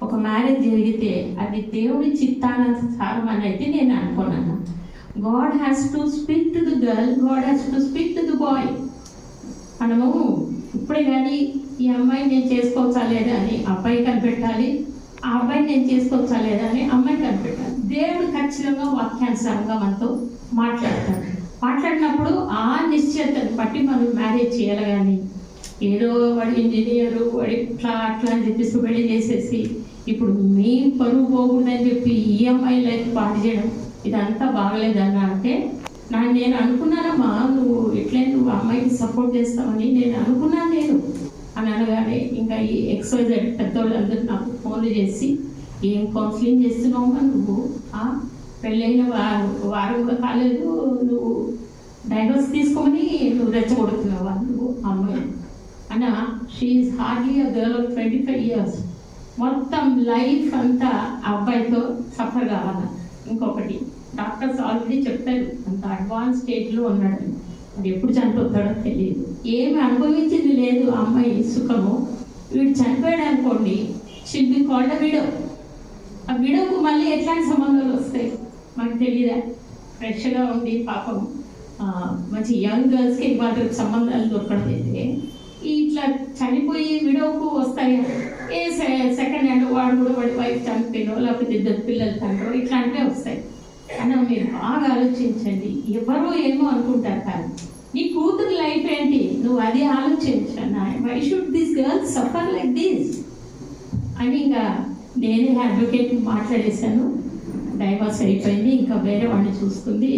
ఒక మ్యారేజ్ జరిగితే అది దేవుడి చిత్తానుసారం అని అయితే నేను అనుకున్నాను. God has to speak to the girl, God has to speak to the bye. మనము ఇప్పుడే కానీ ఈ అమ్మాయిని నేను చేసుకోవచ్చా లేదా అని అబ్బాయి కనిపెట్టాలి, ఆ అబ్బాయిని నేను చేసుకోవచ్చా లేదా అని అమ్మాయి కనిపెట్టాలి. దేవుడు ఖచ్చితంగా వాక్యానుసారంగా మనతో మాట్లాడతాడు. మాట్లాడినప్పుడు ఆ నిశ్చయతను బట్టి మనం మ్యారేజ్ చేయాలి. కానీ ఏదో వాడు ఇంజనీరు, వాడు ఇట్లా అట్లా అని చెప్పేసి పెళ్లి చేసేసి ఇప్పుడు మీ పరువు పోకూడదని చెప్పి ఈఎంఐ లైఫ్ పాటు చేయడం ఇదంతా బాగలేదన్నా అంటే నేను అనుకున్నానమ్మా, నువ్వు నువ్వు అమ్మాయికి సపోర్ట్ చేస్తావని నేను అనుకున్నాను అని అనగానే ఇంకా ఈ ఎక్స్వైజెడ్ పెద్దవాళ్ళందరూ నాకు ఫోన్లు చేసి ఏం కౌన్సిలింగ్ చేస్తున్నావమ్మా నువ్వు, పెళ్ళైన వారం కూడా కాలేదు, నువ్వు డైవర్స్ తీసుకోమని నువ్వు రెచ్చగొడుతున్నావా నువ్వు అమ్మాయి అన్న. She is hardly a girl of 25 years. మొత్తం లైఫ్ అంతా అబ్బాయితో సఫర్ కావాలా. ఇంకొకటి డాక్టర్స్ ఆల్రెడీ చెప్పారు అంత అడ్వాన్స్ స్టేజ్లో ఉన్నాడు, అది ఎప్పుడు చనిపోతాడో తెలియదు, ఏమి అనుభవించింది లేదు అమ్మాయి సుఖము. వీడు చనిపోయాడు అనుకోండి, షిల్ బి కాల్డ్ అ విడో. ఆ విడోకు మళ్ళీ ఎట్లాంటి సంబంధాలు వస్తాయి మనకు తెలియదా? ఫ్రెష్గా ఉండి పాపం మంచి యంగ్ గర్ల్స్కి వాళ్ళకి సంబంధాలు దొరకడం అయితే ఇట్లా చనిపోయి విడోకు వస్తాయి. ఏ సెకండ్ హ్యాండ్ వాడు కూడా వాడి వైఫ్ చనిపోయినో లేకపోతే ఇద్దరు పిల్లలు తండ్రో ఇట్లాంటివే వస్తాయి. అన్న మీరు బాగా ఆలోచించండి, ఎవరో ఏమో అనుకుంటారు కానీ నీ కూతురు లైఫ్ ఏంటి నువ్వు అది ఆలోచించన్నా. Why should this girls suffer like this అని ఇంకా నేనే అడ్వకేట్ మాట్లాడేశాను. డైవర్స్ అయిపోయింది, ఇంకా వేరే వాడిని చూస్తుంది,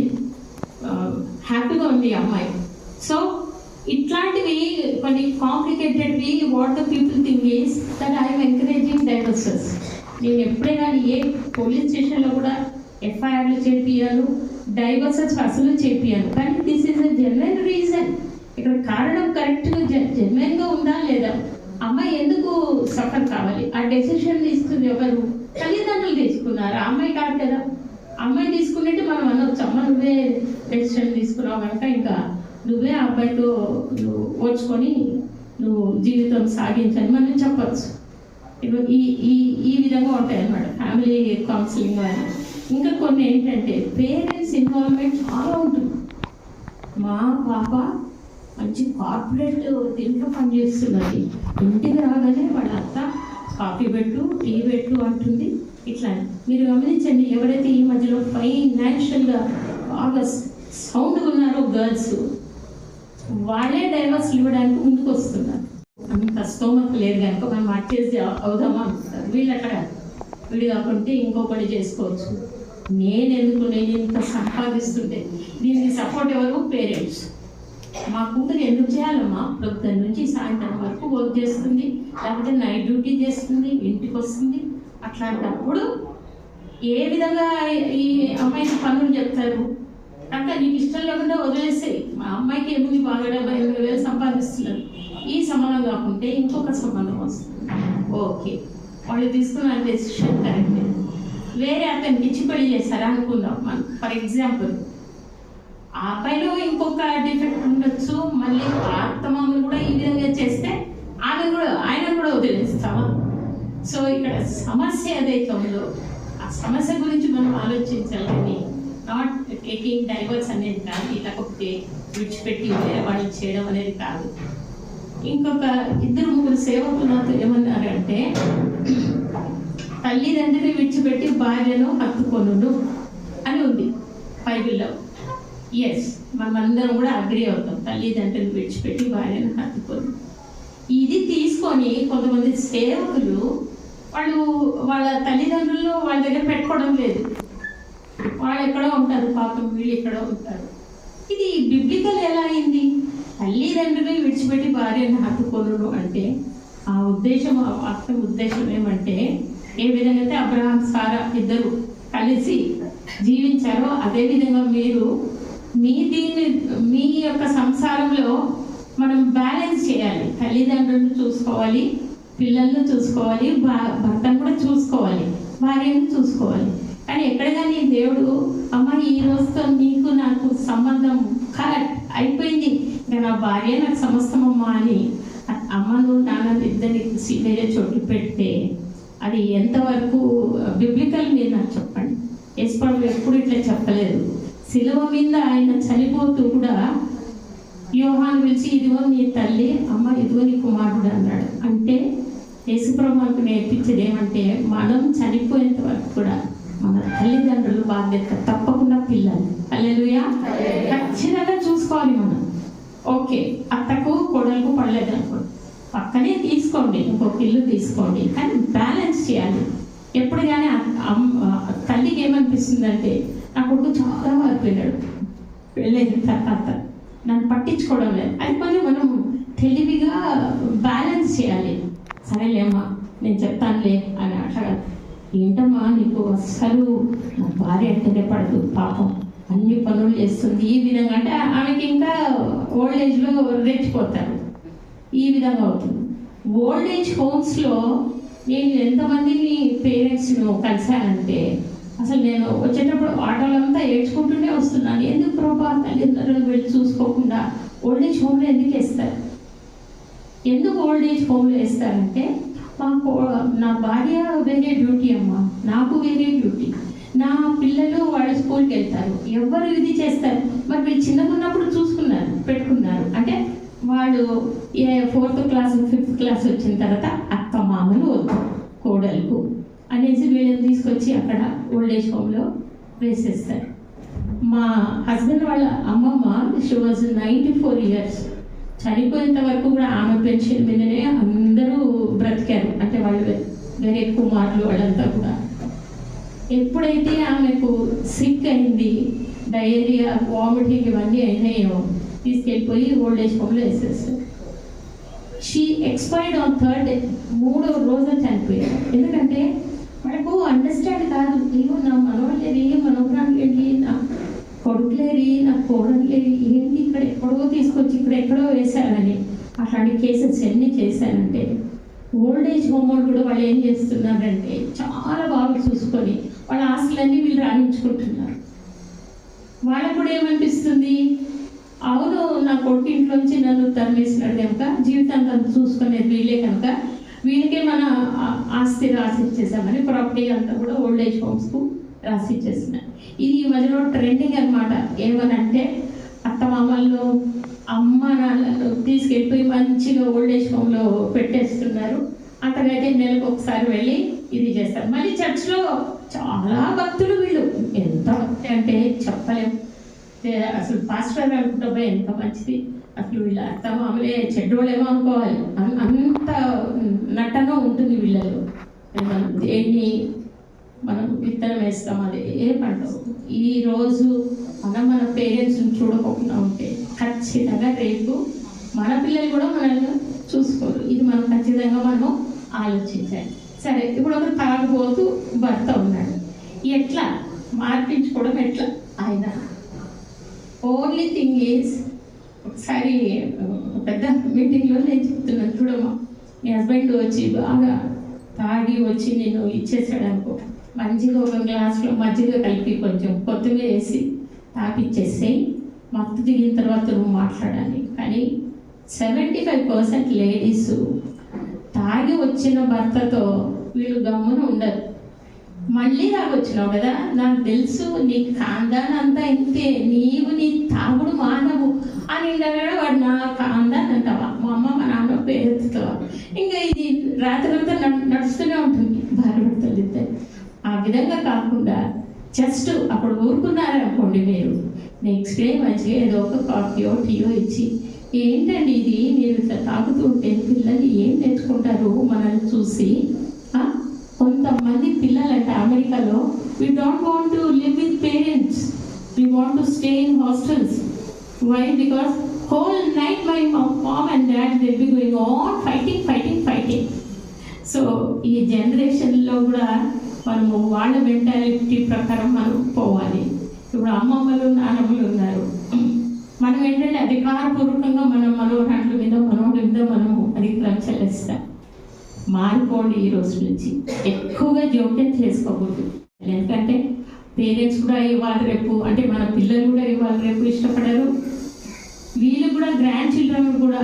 హ్యాపీగా ఉంది అమ్మాయి. సో ఇట్లాంటివి కొన్ని కాంప్లికేటెడ్వి what the people think is that I'm encouraging divorces. నేను ఎప్పుడైనా ఏ పోలీస్ స్టేషన్లో కూడా ఎఫ్ఐఆర్లు చేపియాను, డైవర్సెస్ అసలు చేపియాను. కానీ this is a genuine reason. ఇక్కడ కారణం కరెక్ట్గా జెన్యున్గా ఉందా లేదా, అమ్మాయి ఎందుకు సఫర్ కావాలి, ఆ డెసిషన్ తీసుకుంది ఎవరు, తల్లిదండ్రులు తీసుకున్నారు, ఆ అమ్మాయి కాదు కదా. అమ్మాయి తీసుకున్నట్టు మనం అనొచ్చు, అమ్మ నువ్వే డెసిషన్ తీసుకున్నావు కనుక ఇంకా నువ్వే ఆ అబ్బాయితో నువ్వు ఓడ్చుకొని నువ్వు జీవితం సాగించని మనం చెప్పచ్చు. ఇప్పుడు ఈ విధంగా ఉంటాయి అన్నమాట ఫ్యామిలీ కౌన్సిలింగ్ అని. ఇంకా కొన్ని ఏంటంటే పేరెంట్స్ ఇన్వాల్వ్మెంట్ చాలా ఉంటుంది. మా పాప మంచి కార్పొరేట్ దీంట్లో పనిచేస్తున్నది, ఇంటికి రాగానే వాళ్ళ అత్త కాఫీ పెట్టు టీ పెట్టు అంటుంది. ఇట్లా మీరు గమనించండి, ఎవరైతే ఈ మధ్యలో ఫైనాన్షియల్గా బాగా సౌండ్గా ఉన్నారో గర్ల్స్, వాళ్ళే డైవర్స్ ఇవ్వడానికి ముందుకు వస్తున్నారు. అంత స్తోమత లేదు కనుక మనం అడ్జస్ట్ అవుదామా అనుకుంటారు. వీళ్ళు అక్కడ వీడు కాకుంటే ఇంకొకటి చేసుకోవచ్చు. నేను ఇంత సంపాదిస్తుంటే దీనికి సపోర్ట్ ఎవరు? పేరెంట్స్. మా కూతురు ఎందుకు చేయాలమ్మా, పొద్దున్న నుంచి సాయంత్రం వరకు వర్క్ చేస్తుంది, లేకపోతే నైట్ డ్యూటీ చేస్తుంది, ఇంటికి వస్తుంది. అట్లాంటప్పుడు ఏ విధంగా ఈ అమ్మాయికి పనులు చెప్తారు? కనుక నీకు ఇష్టం లేకుండా వదిలేస్తాయి. మా అమ్మాయికి ఏముంది, బాగా 70,000 సంపాదిస్తున్నారు, ఈ సంబంధం కాకుంటే ఇంకొక సంబంధం వస్తుంది. ఓకే, వాళ్ళు తీసుకున్న డెసిషన్ కరెక్ట్. వేరే అతనికి ఇచ్చి పెళ్లి చేస్తారా అనుకుందాం మనం. ఫర్ ఎగ్జాంపుల్ ఆ అబ్బాయిలో ఇంకొక డిఫెక్ట్ ఉండొచ్చు, మళ్ళీ అత్తమామలు కూడా ఈ విధంగా చేస్తే ఆయన కూడా వదిలేస్తామా? సో ఇక్కడ సమస్య ఏదైతే ఉందో ఆ సమస్య గురించి మనం ఆలోచించాలని, నాట్ టేకింగ్ డైవర్స్ అనేది కాదు, లేకపోతే విడిచిపెట్టి వేరే వాళ్ళు చేయడం అనేది కాదు. ఇంకొక 2-3 సేవకులు నాతో ఏమన్నారంటే, తల్లిదండ్రులు విడిచిపెట్టి భార్యను హత్తుకొనును అని ఉంది బైబిల్లో. ఎస్, మనమందరం కూడా అగ్రి అవుతాం, తల్లిదండ్రులు విడిచిపెట్టి భార్యను హత్తుకొను. ఇది తీసుకొని కొంతమంది సేవకులు వాళ్ళ తల్లిదండ్రులు వాళ్ళ దగ్గర పెట్టుకోవడం లేదు, వాళ్ళు ఎక్కడో ఉంటారు, పాపం వీళ్ళు ఎక్కడో ఉంటారు. ఇది బిబ్లికల్ ఎలా అయింది? తల్లిదండ్రులు విడిచిపెట్టి భార్యను హత్తుకొను అంటే ఆ ఉద్దేశం, ఆ వాక్యం ఉద్దేశం ఏమంటే, ఏ విధంగా అయితే అబ్రహాం సారా ఇద్దరు కలిసి జీవించారో అదేవిధంగా మీరు మీ యొక్క సంసారంలో మనం బ్యాలెన్స్ చేయాలి. తల్లిదండ్రులను చూసుకోవాలి, పిల్లలను చూసుకోవాలి, భర్తను కూడా చూసుకోవాలి, భార్యను చూసుకోవాలి. కానీ ఎక్కడ కానీ దేవుడు అమ్మ ఈ రోజుతో నీకు నాకు సంబంధం కరెక్ట్ అయిపోయింది, ఇంకా నా భార్య నాకు సమస్తమమ్మా అని అమ్మను నాన్న ఇద్దరిని వేరే చోటు పెడితే అది ఎంతవరకు బిబ్లికల్? మీరు నాకు చెప్పండి. యేసుప్రభు ఎప్పుడు ఇట్లా చెప్పలేదు. శిలువ మీద ఆయన చనిపోతూ కూడా యోహాను పిలిచి ఇదిగో నీ తల్లి, అమ్మ ఇదిగో నీ కుమారుడు అన్నాడు. అంటే యేసుప్రభు మనకు నేర్పించేది ఏమంటే, మనం చనిపోయేంత వరకు కూడా మన తల్లిదండ్రులు బాధ్యత తప్పకుండా పిల్లలు. హల్లెలూయా, ఖచ్చితంగా చూసుకోవాలి మనం. ఓకే, అత్తకు కోడలకు పడలేదు అనుకోండి, పక్కనే తీసుకోండి, ఇంకొక ఇల్లు తీసుకోండి, కానీ బ్యాలెన్స్ చేయాలి. ఎప్పుడు కానీ తల్లికి ఏమనిపిస్తుందంటే నా కొడుకు చాలా మారిపోయినాడు, వెళ్ళేది తర్వాత నన్ను పట్టించుకోవడం లేదు. అది కొంచెం మనం తెలివిగా బ్యాలెన్స్ చేయాలి. సరేలేమ్మా నేను చెప్తానులే అని అట్లా ఏంటమ్మా నీకు అస్సలు నా భార్య అంటేనే పడదు, పాపం అన్ని పనులు చేస్తుంది ఈ విధంగా అంటే ఆమెకి ఇంకా ఓల్డ్ ఏజ్లో రెచ్చిపోతారు. ఈ విధంగా అవుతుంది. ఓల్డ్ ఏజ్ హోమ్స్లో నేను ఎంతమందిని పేరెంట్స్ను కలిశానంటే అసలు నేను వచ్చేటప్పుడు ఆటోలంతా ఏడ్చుకుంటూనే వస్తున్నాను. ఎందుకు ప్రభా తల్లిదండ్రులు వెళ్ళి చూసుకోకుండా ఓల్డ్ ఏజ్ హోమ్లో ఎందుకు వేస్తారు? ఎందుకు ఓల్డ్ ఏజ్ హోమ్లో వేస్తారంటే నా భార్య వేరే డ్యూటీ అమ్మా, నాకు వేరే డ్యూటీ, నా పిల్లలు వాళ్ళ స్కూల్కి వెళ్తారు, ఎవరు ఇది చేస్తారు. మరి వీళ్ళు చిన్నగా ఉన్నప్పుడు చూసుకున్నారు పెట్టుకున్నారు అంటే వాడు 4th క్లాస్ 5th క్లాస్ వచ్చిన తర్వాత అక్క మామలు వద్దు కోడలకు అనేసి వీళ్ళని తీసుకొచ్చి అక్కడ ఓల్డ్ ఏజ్ హోమ్లో వేసేస్తారు. మా హస్బెండ్ వాళ్ళ అమ్మమ్మ షీ వాజ్ 94 years. చనిపోయేంత వరకు కూడా ఆమె పెన్షన్ మీదనే అందరూ బ్రతికారు. అంటే వాళ్ళు వేరే కుమారులు వాళ్ళంతా కూడా. ఎప్పుడైతే ఆమెకు సిక్ అయింది, డయేరియా, వామిటింగ్ ఇవన్నీ అయినాయో తీసుకెళ్ళిపోయి ఓల్డ్ ఏజ్ హోమ్లో వేసేస్తారు. She expired on 3rd day, 3వ రోజు చనిపోయారు. ఎందుకంటే మనకు అండర్స్టాండ్ కాదు, ఏమో నా మనవలేరి మనవరాలేరి నా కొడుకులేరి నా కోడలేరి ఏంటి ఇక్కడ ఎక్కడో తీసుకొచ్చి ఇక్కడ ఎక్కడో వేశారని అట్లాంటి కేసెస్ ఎన్ని చేశారంటే ఓల్డ్ ఏజ్ హోమ్ కూడా వాళ్ళు ఏం చేస్తున్నారంటే చాలా బాగా చూసుకొని వాళ్ళ ఆస్తులన్నీ వీళ్ళు రాణించుకుంటున్నారు. వాళ్ళకు కూడా ఏమనిపిస్తుంది, అవును నా కొడుకు ఇంట్లోంచి నన్ను తరిమేసినాడు కనుక జీవితాంతం చూసుకునేది వీళ్ళే కనుక వీళ్ళకే మన ఆస్తి రాసి ఇచ్చేసామని ప్రాపర్టీ అంతా కూడా ఓల్డ్ ఏజ్ హోమ్స్కు రాసి ఇచ్చేస్తున్నారు. ఇది ఈ మధ్యలో ట్రెండింగ్ అనమాట. ఏమనంటే అత్తమామల్లో అమ్మ నాన్నలు తీసుకెళ్ళిపోయి మంచిగా ఓల్డ్ ఏజ్ హోమ్లో పెట్టేస్తున్నారు. అక్కడికైతే నెలకు ఒకసారి వెళ్ళి ఇది చేస్తారు. మళ్ళీ చర్చ్లో చాలా భక్తులు వీళ్ళు, ఎంత భక్తి అంటే చెప్పలేము. అసలు పాస్టర్ అనుకుంటా ఎంత మంచిది, అసలు వీళ్ళ అత్తమామలే చెడ్డోళ్ళేమో అనుకోవాలి, అంత నటన ఉంటుంది వీళ్ళలో. దేన్ని మనం విత్తనం వేస్తాం అది ఏ పంట. ఈరోజు మన పేరెంట్స్ని చూడకుండా ఉంటే ఖచ్చితంగా రేపు మన పిల్లలు కూడా మనల్ని చూసుకోరు. ఇది మనం ఖచ్చితంగా మనం ఆలోచించాలి. సరే, ఇప్పుడు ఒక తాగుబోతూ భర్త ఉన్నాడు, ఎట్లా మార్పించుకోవడం ఎట్లా? ఆయన ఓన్లీ థింగ్ ఈజ్, ఒకసారి పెద్ద మీటింగ్లో నేను చెప్తున్నాను, చూడమ్మా మీ హస్బెండ్ వచ్చి బాగా తాగి వచ్చి నేను ఇచ్చేసాడు అనుకో, మంచిగా ఒక గ్లాస్లో మజ్జిగ కలిపి కొంచెం కొత్తిమీర వేసి తాపిచ్చేసేయి, మత్తు దిగిన తర్వాత నువ్వు మాట్లాడాలి. కానీ 75% లేడీస్ తాగి వచ్చిన భర్తతో వీళ్ళు గమ్మున ఉండరు. మళ్ళీ తాగొచ్చినావు కదా, నాకు తెలుసు నీ కాందాన్ అంతా ఇంతే, నీవు నీ తాగుడు మానవు అని వాడు నా కాందాన్ అంటావా, మా అమ్మ మా నాన్న పేరెత్తుతావా, ఇంకా ఇది రాత్రంతా నడుస్తూనే ఉంటుంది భార్యభర్తలు ఇద్దరు. ఆ విధంగా కాకుండా జస్ట్ అప్పుడు ఊరుకున్నారనుకోండి, మీరు నెక్స్ట్ డే మంచిగా ఏదో ఒక కాఫీయో టీయో ఇచ్చి, ఏంటండి ఇది మీరు ఇట్లా తాగుతూ ఉంటే పిల్లలు ఏం నేర్చుకుంటారు మనల్ని చూసి. కొంతమంది పిల్లలంటే అమెరికాలో we don't want to live with parents, we want to stay in hostels. Why? Because whole night my mom and dad they be going on fighting. So ఈ జనరేషన్లో కూడా మనము వాళ్ళ మెంటాలిటీ ప్రకారం మనం పోవాలి. ఇప్పుడు అమ్మమ్మలు నాన్నమ్మలు ఉన్నారు, మనం ఏంటంటే అధికారపూర్వకంగా మనం మనోరాండ్ల మీద మనోడి మీద మనము అధికారం చెల్లిస్తాం. మారిపోండి ఈ రోజు నుంచి, ఎక్కువగా జోక్యం చేసుకోకూడదు. ఎందుకంటే పేరెంట్స్ కూడా ఇవాళ రేపు అంటే మన పిల్లలు కూడా ఇవాళ రేపు ఇష్టపడరు. వీళ్ళు కూడా గ్రాండ్ చిల్డ్రన్ కూడా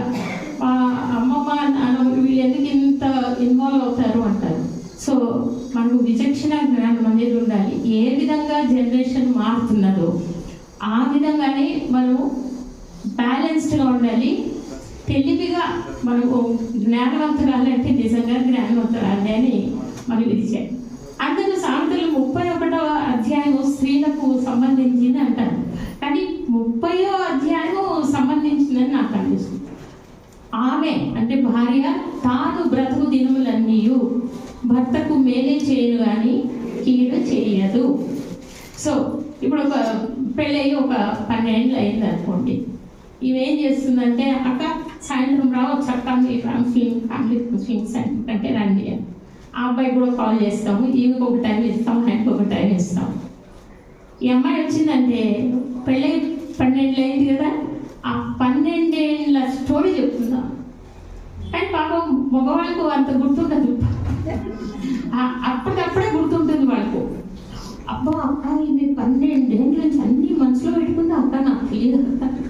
అమ్మమ్మ నాన్నమ్మ వీళ్ళు ఎందుకు ఇంత ఇన్వాల్వ్ అవుతారు అంటారు. సో మనకు విచక్షణ జ్ఞానం అనేది ఉండాలి. ఏ విధంగా జనరేషన్ మారుతున్నదో ఆ విధంగానే మనం బ్యాలెన్స్డ్గా ఉండాలి. తెలివిగా మనకు జ్ఞానవంతురాలు అంటే నిజంగా జ్ఞానవంతురాలి అని మనం ఇది చేయాలి. అందులో సామెతలు 31వ అధ్యాయం స్త్రీలకు సంబంధించింది అంటారు, కానీ 30వ అధ్యాయం సంబంధించిందని నాకు అనిపిస్తుంది. ఆమె అంటే భార్య భార్య తాను బ్రతుకు దినములన్నీయు భర్తకు మేలే చేయను కానీ కీడు చేయదు. సో ఇప్పుడు ఒక పెళ్ళయి ఒక 12 ఏళ్ళు అయింది అనుకోండి, ఇవేం చేస్తుందంటే అక్క సాయంత్రం రావచ్చు అక్క మీ ఫ్యామిలీ ఫంక్షన్స్ అంటే రండి అని. ఆ అబ్బాయి కూడా కాల్ చేస్తాము, ఈమెకు ఒక టైం ఇస్తాం, ఆయనకు ఒక టైం ఇస్తాం. ఈ అమ్మాయి వచ్చిందంటే పెళ్ళి 12 ఏళ్ళు అయింది కదా, ఆ 12 ఏళ్ళ స్టోరీ చెప్తున్నాం. కానీ పాపం మగవాళ్ళకు అంత గుర్తుండదు, అప్పటికప్పుడే గుర్తుంటుంది వాళ్ళకు. అబ్బా అక్క ఇది 12 ఏళ్ళ నుంచి అన్ని మనసులో పెట్టుకుంది అక్క, నాకు తెలియదు అక్క.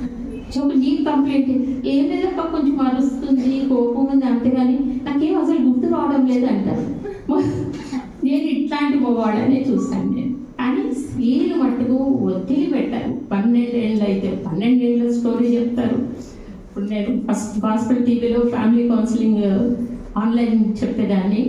చెప్పు నీకు కంప్లైంట్ ఏం లేదక్క, కొంచెం అరుస్తుంది, కోపం ఉంది, అంతేగాని నాకేం అసలు గుర్తు రావడం లేదు అంటారు. నేను ఇట్లాంటి మగవాళ్ళనే చూస్తాను నేను. కానీ స్త్రీలు మట్టుకు ఒత్తిడి పెట్టారు. 12 ఏళ్ళు అయితే 12 ఏళ్ళ స్టోరీ చెప్తారు. ఇప్పుడు నేను ఫస్ట్ గాస్పెల్ టీవీలో ఫ్యామిలీ కౌన్సిలింగ్ ఆన్లైన్ చెప్పేదాన్ని.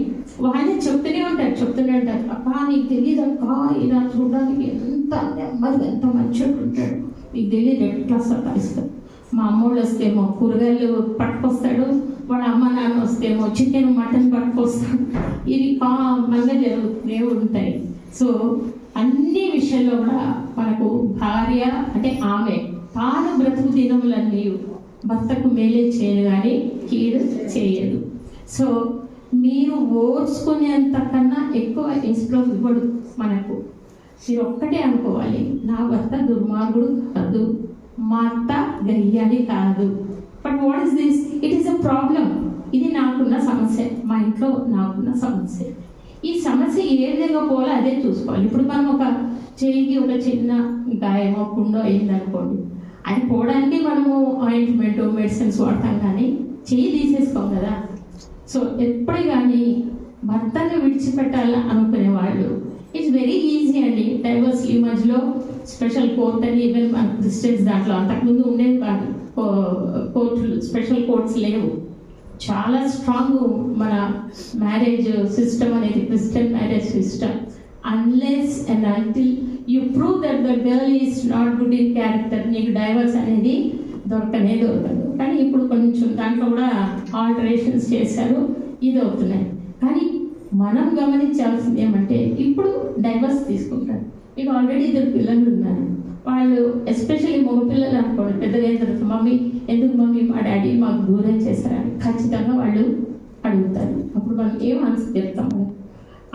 వాళ్ళే చెప్తూనే ఉంటారు అక్క నీకు తెలియదు అక్క, ఇలా చూడడానికి ఎంత నెమ్మది ఎంత మంచిగా ఉంటాడు, నీకు తెలియదు ఎట్లా సతాయిస్తాడు. మా అమ్మోళ్ళు వస్తేమో కూరగాయలు పట్టుకొస్తాడు, వాళ్ళ అమ్మ నాన్న వస్తేమో చికెన్ మటన్ పట్టుకొస్తాడు. ఇది కామన్గా జరుగుతూనే ఉంటాయి. సో అన్ని విషయాల్లో కూడా మనకు భార్య అంటే ఆమె తాను బ్రతుకు దినములన్నీ భర్తకు మేలే చేయను కానీ కీడు చేయదు. సో మీరు ఓర్చుకునేంత కన్నా ఎక్కువ ఇన్స్లో ఇవ్వడు మనకు. మీరు ఒక్కటే అనుకోవాలి, నా భర్త దుర్మార్గుడు కాదు, మా అత్త గయ్యాలి కాదు. But what is this? It is a problem. ఇది నాకున్న సమస్య, మా ఇంట్లో నాకున్న సమస్య. ఈ సమస్య ఏ విధంగా పోవాలో అదే చూసుకోవాలి. ఇప్పుడు మనం ఒక చేయికి ఒక చిన్న గాయమో పుండో అయిందనుకోండి, అది పోవడానికి మనము ఆయింట్మెంట్ మెడిసిన్స్ వాడతాం, కానీ చేయి తీసేసుకోం కదా. సో ఎప్పుడు కానీ భర్తను విడిచిపెట్టాలని అనుకునే వాళ్ళు ఇట్స్ వెరీ ఈజీ అండి. డైవర్స్ ఈ మధ్యలో స్పెషల్ కోర్ట్ అని ఈవెన్ మన క్రిస్టియన్స్ దాంట్లో అంతకుముందు ఉండేది కాదు కోర్టులు, స్పెషల్ కోర్ట్స్ లేవు. చాలా స్ట్రాంగ్ మన మ్యారేజ్ సిస్టమ్ అనేది Christian marriage system. Unless and until you prove that the girl is not good in character, నీకు డైవర్స్ అనేది దొరకనే దొరకదు. కానీ ఇప్పుడు కొంచెం దాంట్లో కూడా ఆల్టరేషన్స్ చేశారు, ఇది అవుతున్నాయి. కానీ మనం గమనించాల్సింది ఏమంటే ఇప్పుడు డైవర్స్ తీసుకుంటారు. మీకు ఆల్రెడీ 2 పిల్లలు ఉన్నారు. వాళ్ళు ఎస్పెషల్లీ మగపిల్లలు అనుకోండి, పెద్దగా అయిన తర్వాత మమ్మీ ఎందుకు మమ్మీ మా డాడీ మాకు దూరం చేశారని ఖచ్చితంగా వాళ్ళు అడుగుతారు. అప్పుడు మనం ఏం ఆన్సర్ చెప్తాము?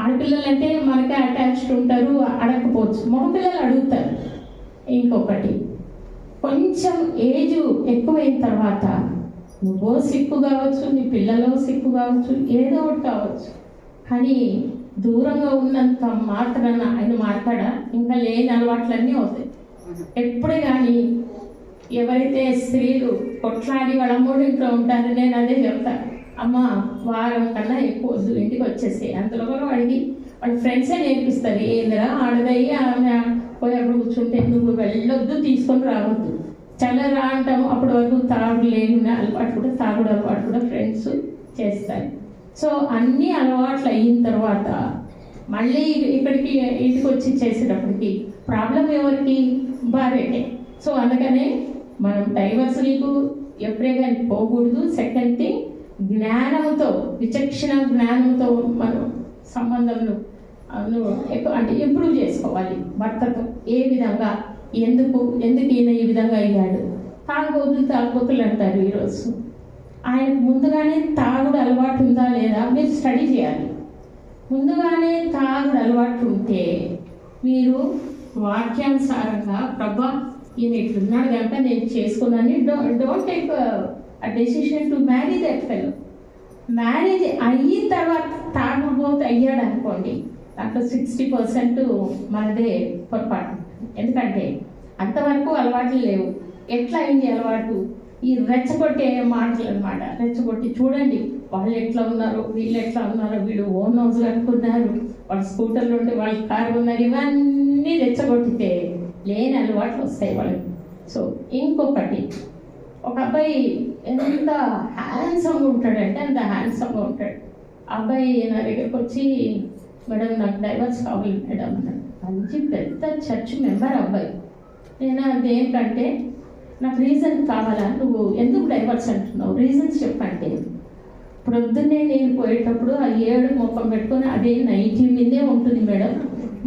ఆడపిల్లలు అంటే మనకే అటాచ్డ్ ఉంటారు, అడగకపోవచ్చు. మగపిల్లలు అడుగుతారు. ఇంకొకటి, కొంచెం ఏజ్ ఎక్కువైన తర్వాత నువ్వో సిక్కు కావచ్చు, నీ పిల్లలో సిక్కు కావచ్చు, ఏదో ఒకటి కావచ్చు, కానీ దూరంగా ఉన్నంత మాత్రాన ఆయన మాట్లాడ ఇంకా లేని అలవాట్లన్నీ అవుతాయి. ఎప్పుడే కానీ ఎవరైతే స్త్రీలు కొట్లాడి వాళ్ళ అమ్మోడింట్లో ఉంటారో నేను అదే చెప్తాను, అమ్మ వారం కన్నా ఎక్కువ వద్దు, ఇంటికి వచ్చేసి. అంతలో కూడా వాడికి వాళ్ళ ఫ్రెండ్సే నేర్పిస్తారు, ఏందిరా ఆడదయ్యి ఆమె పోయేప్పుడు కూర్చుంటే నువ్వు వెళ్ళొద్దు, తీసుకొని రావద్దు, చల్లరా అంటాము. అప్పటి వరకు తాగుడు లేని అలవాటు కూడా తాగుడు అలవాటు కూడా ఫ్రెండ్స్ చేస్తారు. సో అన్ని అలవాట్లు అయిన తర్వాత మళ్ళీ ఇక్కడికి ఇంటికి వచ్చి చేసేటప్పటికి ప్రాబ్లం ఎవరికి? భార్యకే. సో అందుకనే మనం డైవర్సులకు ఎప్పుడే కానీ పోకూడదు. సెకండ్ థింగ్, జ్ఞానంతో విచక్షణ జ్ఞానంతో మనం సంబంధంలో ఎక్కువ అంటే ఇంప్రూవ్ చేసుకోవాలి. భర్తతో ఏ విధంగా ఎందుకు ఈయన ఈ విధంగా అయ్యాడు. తాగుబోతులు అంటారు ఈరోజు. ఆయనకు ముందుగానే తాగుడు అలవాటు ఉందా లేదా మీరు స్టడీ చేయాలి. ముందుగానే తాగుడు అలవాటు ఉంటే మీరు వాక్యానుసారంగా ప్రభా ఈయన ఇట్లున్నాడు కనుక నేను చేసుకున్నాను, don't take a decision to marry that fellow. Marriage అయిన తర్వాత తాగుబోతు అయ్యాడు అనుకోండి, దాంట్లో 60% మనదే పొరపాటు. ఎందుకంటే అంతవరకు అలవాట్లు లేవు. ఎట్లా అయింది అలవాటు? ఈ రెచ్చగొట్టే మాటలు అనమాట. రెచ్చగొట్టి చూడండి వాళ్ళు ఎట్లా ఉన్నారో, వీళ్ళు ఎట్లా ఉన్నారో, వీళ్ళు ఓన్ హౌస్ కట్టుకున్నారు, వాళ్ళ స్కూటర్లు ఉంటే వాళ్ళ కారు ఉన్నారు, ఇవన్నీ రెచ్చగొట్టితే లేని అలవాట్లు వస్తాయి వాళ్ళకి. సో ఇంకొకటి, ఒక అబ్బాయి ఎంత హ్యాండ్సమ్గా ఉంటాడంటే అంత హ్యాండ్సమ్గా ఉంటాడు. అబ్బాయి నా దగ్గరకు వచ్చి, మేడం నాకు డైవర్స్ కావాలి మేడం అన్నాడు. మంచి పెద్ద చర్చ్ మెంబర్ అబ్బాయి. నేను అదేంటంటే నాకు రీజన్ కావాలా, నువ్వు ఎందుకు డైవర్స్ అంటున్నావు, రీజన్స్ చెప్పంటే ప్రొద్దున్నే నేను పోయేటప్పుడు ఆ 7 ముఖం పెట్టుకొని అదే నైటీ మీదే ఉంటుంది మేడం.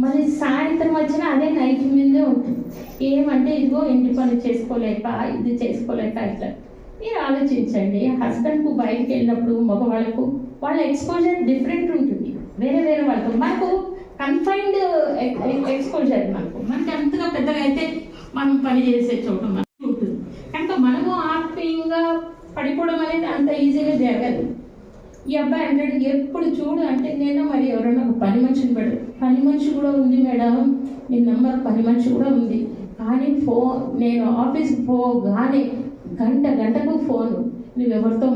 మళ్ళీ సాయంత్రం వచ్చినా అదే నైటీ మీదే ఉంటుంది. ఏమంటే ఇదిగో ఇంటి పని చేసుకోలేక, ఇది చేసుకోలేక ఇట్లా. మీరు ఆలోచించండి, హస్బెండ్కు బయటకు వెళ్ళినప్పుడు మగవాళ్ళకు వాళ్ళ ఎక్స్పోజర్ డిఫరెంట్ ఉంటుంది వేరే వేరే వాళ్ళతో. మనకు కన్ఫైన్డ్ ఎక్స్పోజర్, మనకి అంతగా పెద్దగా అయితే మనం పని చేసే చోట మనకు ఉంటుంది. కనుక మనము ఆత్మీయంగా పడిపోవడం అనేది అంత ఈజీగా జరగదు. ఈ అబ్బాయి అంటాడు ఎప్పుడు చూడు అంటే, నేను మరి ఎవరైనా ఒక పని మనిషిని పెడు, పని మనిషి కూడా ఉంది మేడం, మీ నెంబర్ పని మనిషి కూడా ఉంది, కానీ నేను ఆఫీస్కి పోగానే గంటకు ఫోను, నువ్వెవరితో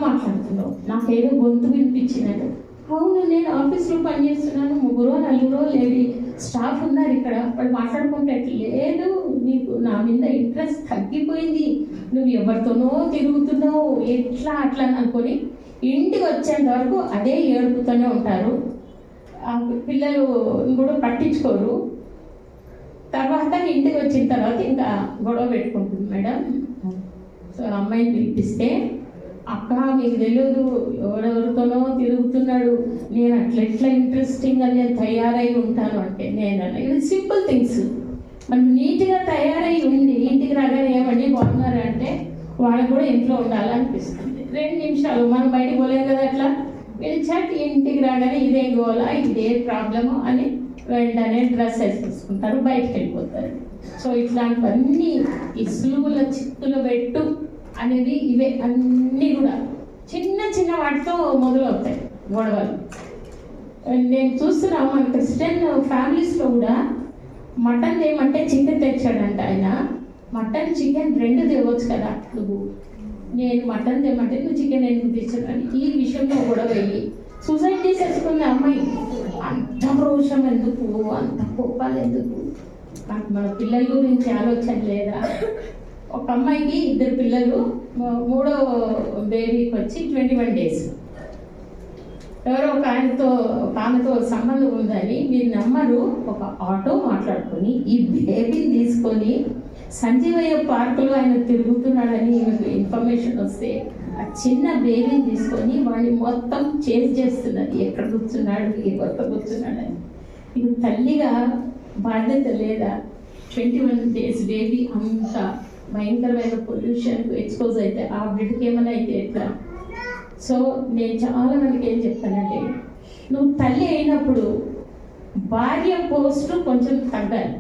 మాట్లాడుతున్నావు, నాకేదో గొంతు వినిపించినాడు. అవును, నేను ఆఫీస్లో పనిచేస్తున్నాను, 3-4 లేడీ స్టాఫ్ ఉన్నారు ఇక్కడ, వాళ్ళు మాట్లాడుకుంటే లేదు, నీకు నా మీద ఇంట్రెస్ట్ తగ్గిపోయింది, నువ్వు ఎవరితోనో తిరుగుతున్నావు, ఎట్లా అట్లా అనుకొని ఇంటికి వచ్చేంత వరకు అదే ఏడుపుతూనే ఉంటారు. పిల్లలు కూడా పట్టించుకోరు. తర్వాత ఇంటికి వచ్చిన తర్వాత ఇంకా గొడవ పెట్టుకుంటుంది మేడం. సో అమ్మాయిని పిలిపిస్తే, అక్క మీకు తెలియదు ఎవరెవరితోనో తిరుగుతున్నాడు, నేను అట్లా ఇంట్రెస్టింగ్గా నేను తయారై ఉంటాను అంటే, నేను ఇది సింపుల్ థింగ్స్. మనం నీట్గా తయారై ఉండి ఇంటికి రాగానే ఏమండి బాగున్నారు అంటే వాళ్ళకు కూడా ఇంట్లో ఉండాలనిపిస్తుంది. 2 నిమిషాలు మనం బయటకు పోలేం కదా, అట్లా పిలిచాక ఇంటికి రాగానే ఇదే గోలా, ఇదే ప్రాబ్లము అని వెంటనే డ్రెస్ వేసుకుంటారు, బయటకు వెళ్ళిపోతారు. సో ఇట్లాంటివన్నీ ఈ సులువుల చిత్తులు పెట్టు అనేది ఇవే అన్నీ కూడా చిన్న చిన్న వాటితో మొదలవుతాయి గొడవలు. నేను చూస్తున్నా మన క్రిస్టియన్ ఫ్యామిలీస్లో కూడా మటన్ ఏమంటే చికెన్ తెచ్చాడంట ఆయన, మటన్ చికెన్ 2 తేవచ్చు కదా, నువ్వు నేను మటన్ తెమ్మంటే నువ్వు చికెన్ ఎందుకు తెచ్చాడని ఈ విషయంలో గొడవ అయ్యి సూసైడ్ చేసేసుకున్న అమ్మాయి. అంత రోషం ఎందుకు, అంత కోపాలు ఎందుకు? మన పిల్లల గురించి ఆలోచన లేదా? ఒక అమ్మాయికి 2 పిల్లలు, 3వ బేబీకి వచ్చి 21 days. ఎవరో ఒక ఆమెతో సంబంధం ఉందని మీరు నమ్మరు, ఒక ఆటో మాట్లాడుకొని ఈ బేబీని తీసుకొని సంజీవయ్య పార్కులో ఆయన తిరుగుతున్నాడని ఇన్ఫర్మేషన్ వస్తే ఆ చిన్న బేబీని తీసుకొని వాడిని మొత్తం చేస్తున్నది, ఎక్కడ కూర్చున్నాడు, ఎవరితో కూర్చున్నాడని. ఇది తల్లిగా బాధ్యత లేదా? 21 days బేబీ అంత భయంకరమైన పొల్యూషన్కు ఎక్స్పోజ్ అయితే ఆ బిడ్డకి ఏమైనా అయితే ఎట్లా? సో నేను చాలా మందికి ఏం చెప్తానంటే, నువ్వు తల్లి అయినప్పుడు భార్య పోస్టు కొంచెం తగ్గాలి.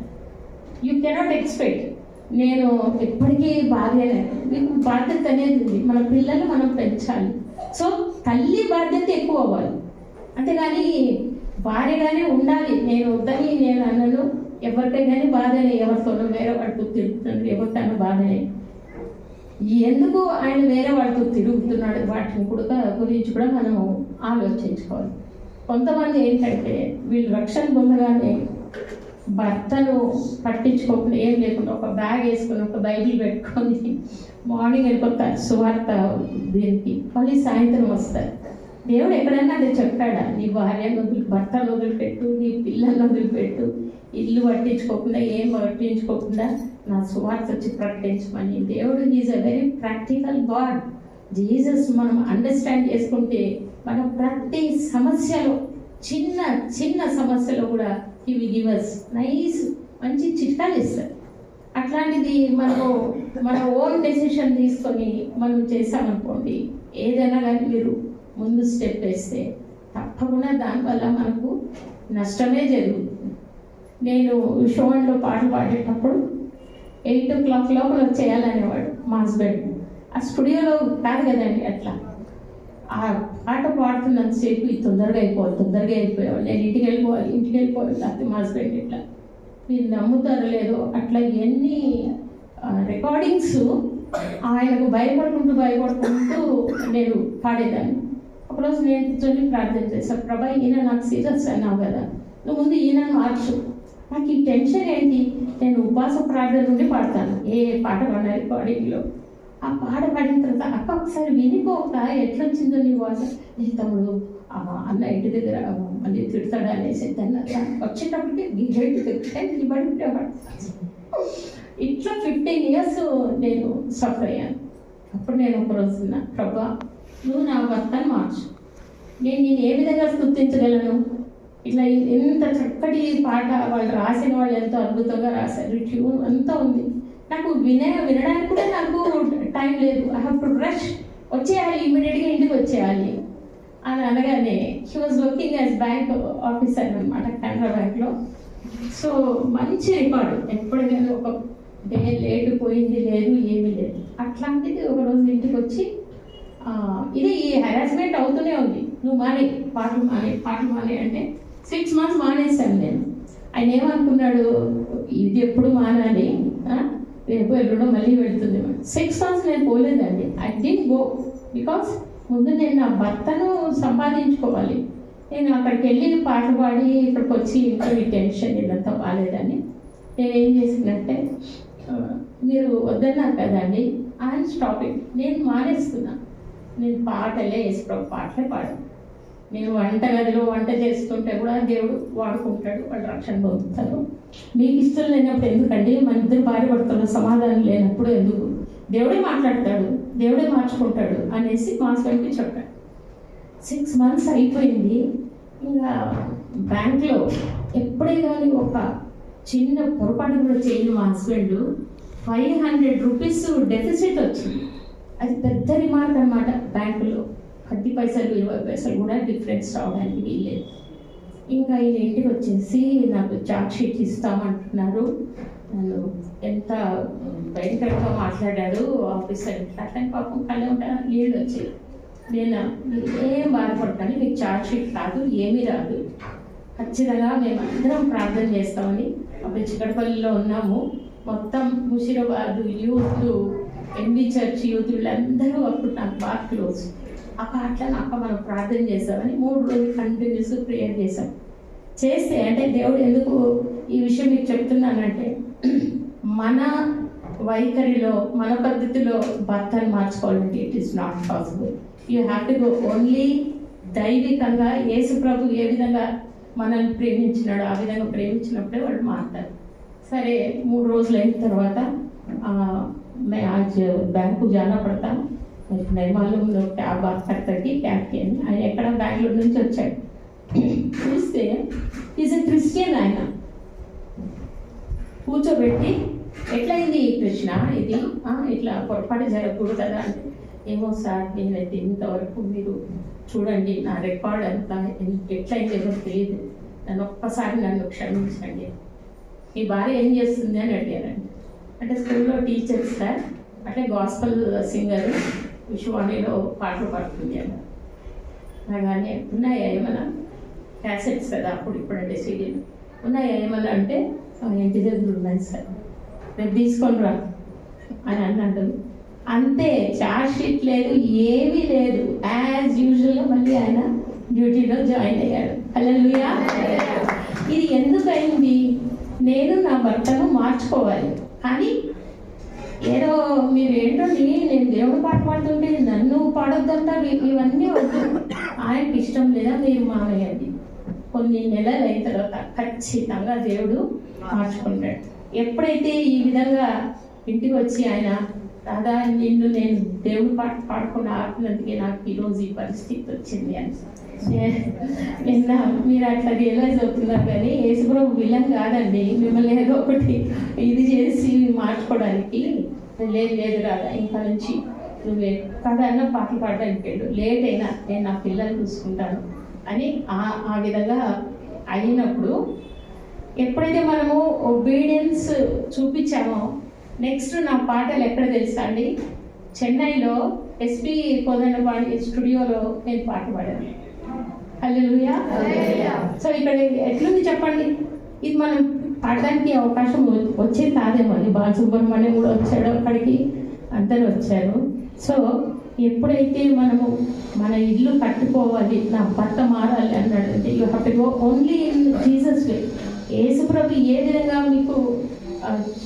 యూ కెనాట్ ఎక్స్పెక్ట్ నేను ఎప్పటికీ భార్యనే, మీకు బాధ్యత అనేది ఉంది, మన పిల్లలు మనం పెంచాలి. సో తల్లి బాధ్యత ఎక్కువ అవ్వాలి, అంతేగాని భార్యగానే ఉండాలి నేను వద్దని నేను అన్నను. ఎవరికైనా బాధనే, ఎవరితోనో వేరే వాడితో తిరుగుతున్నాడు, ఎవరికైనా బాధనే. ఎందుకు ఆయన వేరే వాడితో తిరుగుతున్నాడు వాటిని కూడా గురించి కూడా మనం ఆలోచించుకోవాలి. కొంతమంది ఏంటంటే వీళ్ళు రక్షణ పొందగానే భర్తను పట్టించుకోకుండా ఏం లేకుండా ఒక బ్యాగ్ వేసుకొని ఒక బైబిల్ పెట్టుకొని మార్నింగ్ వెళ్ళిపోతారు సువార్త దీనికి, మళ్ళీ సాయంత్రం వస్తారు. దేవుడు ఎక్కడైనా అది చెప్పాడా? నీ భార్యను భర్తను వదిలిపెట్టు, నీ పిల్లలను వదిలిపెట్టు, ఇల్లు పట్టించుకోకుండా ఏం పట్టించుకోకుండా నా సువార్త వచ్చి ప్రకటించమని. దేవుడు is a very practical God. Jesus మనం అండర్స్టాండ్ చేసుకుంటే మనం ప్రతి సమస్యలో చిన్న చిన్న సమస్యలో కూడా హి విల్ గివ్ us నైస్ మంచి చిట్కాలు ఇస్తారు. అట్లాంటిది మనము మన ఓన్ డెసిషన్ తీసుకొని మనం చేసామనుకోండి, ఏదైనా కానీ మీరు ముందు స్టెప్ వేస్తే తప్పకుండా దానివల్ల మనకు నష్టమే జరుగుతుంది. నేను షోన్లో పాటలు పాడేటప్పుడు 8 o'clock లోపల చేయాలనేవాడు మా హస్బెండ్. ఆ స్టూడియోలో కాదు కదండి, అట్లా ఆ పాట పాడుతున్నంతసేపు ఇది తొందరగా అయిపోయేవాడు. నేను ఇంటికి వెళ్ళిపోవాలి లేకపోతే మా హస్బెండ్ ఇట్లా. మీరు నమ్ముతారో లేదో అట్లా ఎన్ని రికార్డింగ్స్ ఆయనకు భయపడుకుంటూ నేను పాడేదాన్ని. ఒకరోజు నేను కూర్చొని ప్రార్థన చేశాను, ప్రభా ఈయన నాకు సీరియస్ అయినావు కదా, నువ్వు ముందు ఈయనను మార్చు, నాకు ఈ టెన్షన్ ఏంటి, నేను ఉపవాస ప్రార్థన నుండి పాడతాను ఏ పాట పాడిన రికార్డింగ్లో. ఆ పాట పాడిన తర్వాత అక్క ఒకసారి వినిపోక ఎట్లా వచ్చిందో నీ వాస, నీ తమ్ముడు అన్న ఇంటి దగ్గర మళ్ళీ తిడతాడు అనేసి దాన్ని వచ్చేటప్పటికి గేట్ తిరుగుతాడు. ఇట్లా 15 years నేను సఫర్ అయ్యాను. అప్పుడు నేను ఒకరోజు ఉన్నా, ప్రభా నువ్వు నా భర్తను మార్చు, నేను ఏ విధంగా స్తుతించగలను? ఇట్లా ఎంత చక్కటి పాట వాళ్ళు రాసిన వాళ్ళు ఎంతో అద్భుతంగా రాశారు, ట్యూన్ అంతా ఉంది, నాకు వినడానికి కూడా నాకు టైం లేదు. ఐ హ్యావ్ టు రష్, వచ్చేయాలి, ఇమీడియట్గా ఇంటికి వచ్చేయాలి అని అనగానే he was working as bank officer అనమాట, కెనరా బ్యాంక్లో. సో మంచి రికార్డు, ఎప్పుడైనా ఒక డే లేటు పోయింది లేదు, ఏమీ లేదు. అట్లాంటిది ఒకరోజు ఇంటికి వచ్చి ఇది ఈ హెరాస్మెంట్ అవుతూనే ఉంది, నువ్వు పాటలు మానే అంటే 6 months మానేశాను నేను. ఆయన ఏమనుకున్నాడు, ఇది ఎప్పుడు మానాలి, రేపు ఎల్లుండో మళ్ళీ వెళ్తుంది. 6 months నేను పోలేదండి. ఐ డిడ్ గో బికాస్ ముందు నేను నా భర్తను సంపాదించుకోవాలి. నేను అక్కడికి వెళ్ళి పాటలు పాడి ఇక్కడికి వచ్చి ఇంట్లో ఈ టెన్షన్ ఇదంతా బాగాలేదని నేనేం చేసిందంటే, మీరు వద్దన్నారు కదండి, ఐఎమ్ స్టాపింగ్, నేను మానేస్తున్నా, నేను పాటలే పాటలే పాడాను. నేను వంటగదిలో వంట చేస్తుంటే కూడా దేవుడు వాడుకుంటాడు, వాళ్ళు రక్షణ పొందుతారు. మీకు ఇష్టం లేనప్పుడు ఎందుకండి, మన ఇద్దరు భార్య భర్తలు సమాధానం లేనప్పుడు ఎందుకు? దేవుడే మాట్లాడతాడు, దేవుడే మార్చుకుంటాడు అనేసి మా హస్బెండ్కి చెప్పాడు. 6 months అయిపోయింది. ఇంకా బ్యాంక్లో ఎప్పుడే కానీ ఒక చిన్న పొరపాటు కూడా చేయని మా హస్బెండ్ 500 rupees డెఫిసిట్ వచ్చింది. అది పెద్ద రిమార్క్ అనమాట. బ్యాంకులో 10 పైసలు 20 పైసలు కూడా డిఫరెన్స్ రావడానికి వీల్లేదు. ఇంకా ఈయన ఇంటికి వచ్చేసి నాకు చార్జ్ షీట్ ఇస్తామంటున్నారు, నన్ను ఎంత భయంకరంగా మాట్లాడాడు ఆఫీసర్. అట్లా పాపం కళ్ళ నీళ్ళు వచ్చాయి. నేను ఏం బాధపడతాను, మీకు చార్జ్ షీట్ రాదు, ఏమీ రాదు, ఖచ్చితంగా మేము అందరం ప్రార్థన చేస్తామని. అప్పుడు చిక్కడపల్లిలో ఉన్నాము, మొత్తం Musheerabad youth, MB church youth వీళ్ళందరూ అప్పుడు నాకు బాగా క్లోజ్. అట్లా మనం ప్రార్థన చేస్తామని 3 రోజులు కంటిన్యూస్ ప్రేయర్ చేస్తే అంటే దేవుడు ఎందుకు ఈ విషయం మీకు చెప్తున్నానంటే, మన వైఖరిలో మన పద్ధతిలో భర్తను మార్చుకోవాలంటే it is not possible. You have to go only దైవికంగా. యేసు ప్రభు ఏ విధంగా మనల్ని ప్రేమించినాడు ఆ విధంగా ప్రేమించినప్పుడే వాళ్ళు మారుతారు. సరే 3 రోజులు అయిన తర్వాత मैं आज बैंक जाना पड़ता, नहीं मालूम लोग क्या बात करते कि क्या किया. ఆయన ఎక్కడ బెంగళూరు నుంచి వచ్చాడు. చూస్తే ఈజ్ ఎ క్రిస్టియన్. ఆయన కూర్చోబెట్టి ఎట్లయింది కృష్ణ ఇది ఇట్లా పొరపాటు జరగకూడదు కదా అంటే, ఏమో సార్ నేనైతే ఇంతవరకు మీరు చూడండి నా రికార్డ్ అంతా ఎట్లయింది ఏమో తెలియదు, నన్ను క్షమించండి. మీ భార్య ఏం చేస్తుంది అని అడిగారండి. అంటే స్కూల్లో టీచర్స్ సార్, అట్లే గాస్పల్ సింగర్, విశ్వవాణిలో పాటలు పాడుతుంది అన్న. అలాగానే ఉన్నాయా ఏమన్నా క్యాసెట్స్ కదా అప్పుడు ఇప్పుడంటే సీడీలు ఉన్నాయా ఏమన్నా అంటే, ఇంటి దగ్గర ఉన్నాయి సార్, రేపు తీసుకొని రా అని అన్నాడు. అంతే, చార్జ్ షీట్ లేదు, ఏమీ లేదు, యాజ్ యూజువల్గా మళ్ళీ ఆయన డ్యూటీలో జాయిన్ అయ్యాడు. హల్లెలూయా. ఇది ఎందుకు అయింది? నేను నా భర్తను మార్చుకోవాలి, కానీ ఏదో మీరు ఏంటండి నేను దేవుడు పాట పాడుతుంటే నన్ను పాడొద్దంటారు, ఇవన్నీ వద్దు, ఆయనకి ఇష్టం లేదా మీరు మానేయండి. కొన్ని నెలలు అయిన తర్వాత ఖచ్చితంగా దేవుడు మార్చుకుంటాడు. ఎప్పుడైతే ఈ విధంగా ఇంటికి వచ్చి ఆయన రాధా నిన్ను నేను దేవుడు పాట పాడుకుని ఆపినందుకే నాకు ఈరోజు ఈ పరిస్థితి వచ్చింది అని నిన్న మీరు అట్లా రియలైజ్ అవుతున్నారు. కానీ యేసుప్రభు విలన్ కాదండి, మిమ్మల్ని ఏదో ఒకటి ఇది చేసి మార్చుకోవడానికి. లేదు రాదా ఇంకా నుంచి నువ్వే కదన్నా పాటలు పాడడానికి వెళ్ళు, లేట్ అయినా నేను నా పిల్లల్ని చూసుకుంటాను అని ఆ విధంగా అయినప్పుడు, ఎప్పుడైతే మనము ఒబీడియన్స్ చూపించామో, నెక్స్ట్ నా పాటలు ఎక్కడ తెలుసా అండి, చెన్నైలో ఎస్పి కోదండపాణి స్టూడియోలో నేను పాట పాడాను. హల్లెలూయా. సో ఇక్కడ ఎట్లుంది చెప్పండి, ఇది మనం పాడడానికి అవకాశం వచ్చేది కాదేమో. అది బాలసుబ్రహ్మణ్యం కూడా వచ్చాడు అక్కడికి, అందరూ వచ్చారు. సో ఎప్పుడైతే మనము మన ఇల్లు కట్టుకోవాలి, నా భర్త మారాలి అన్నాడు అంటే, you have to go only in Jesus way. Yesuprabhu ఏ విధంగా మీకు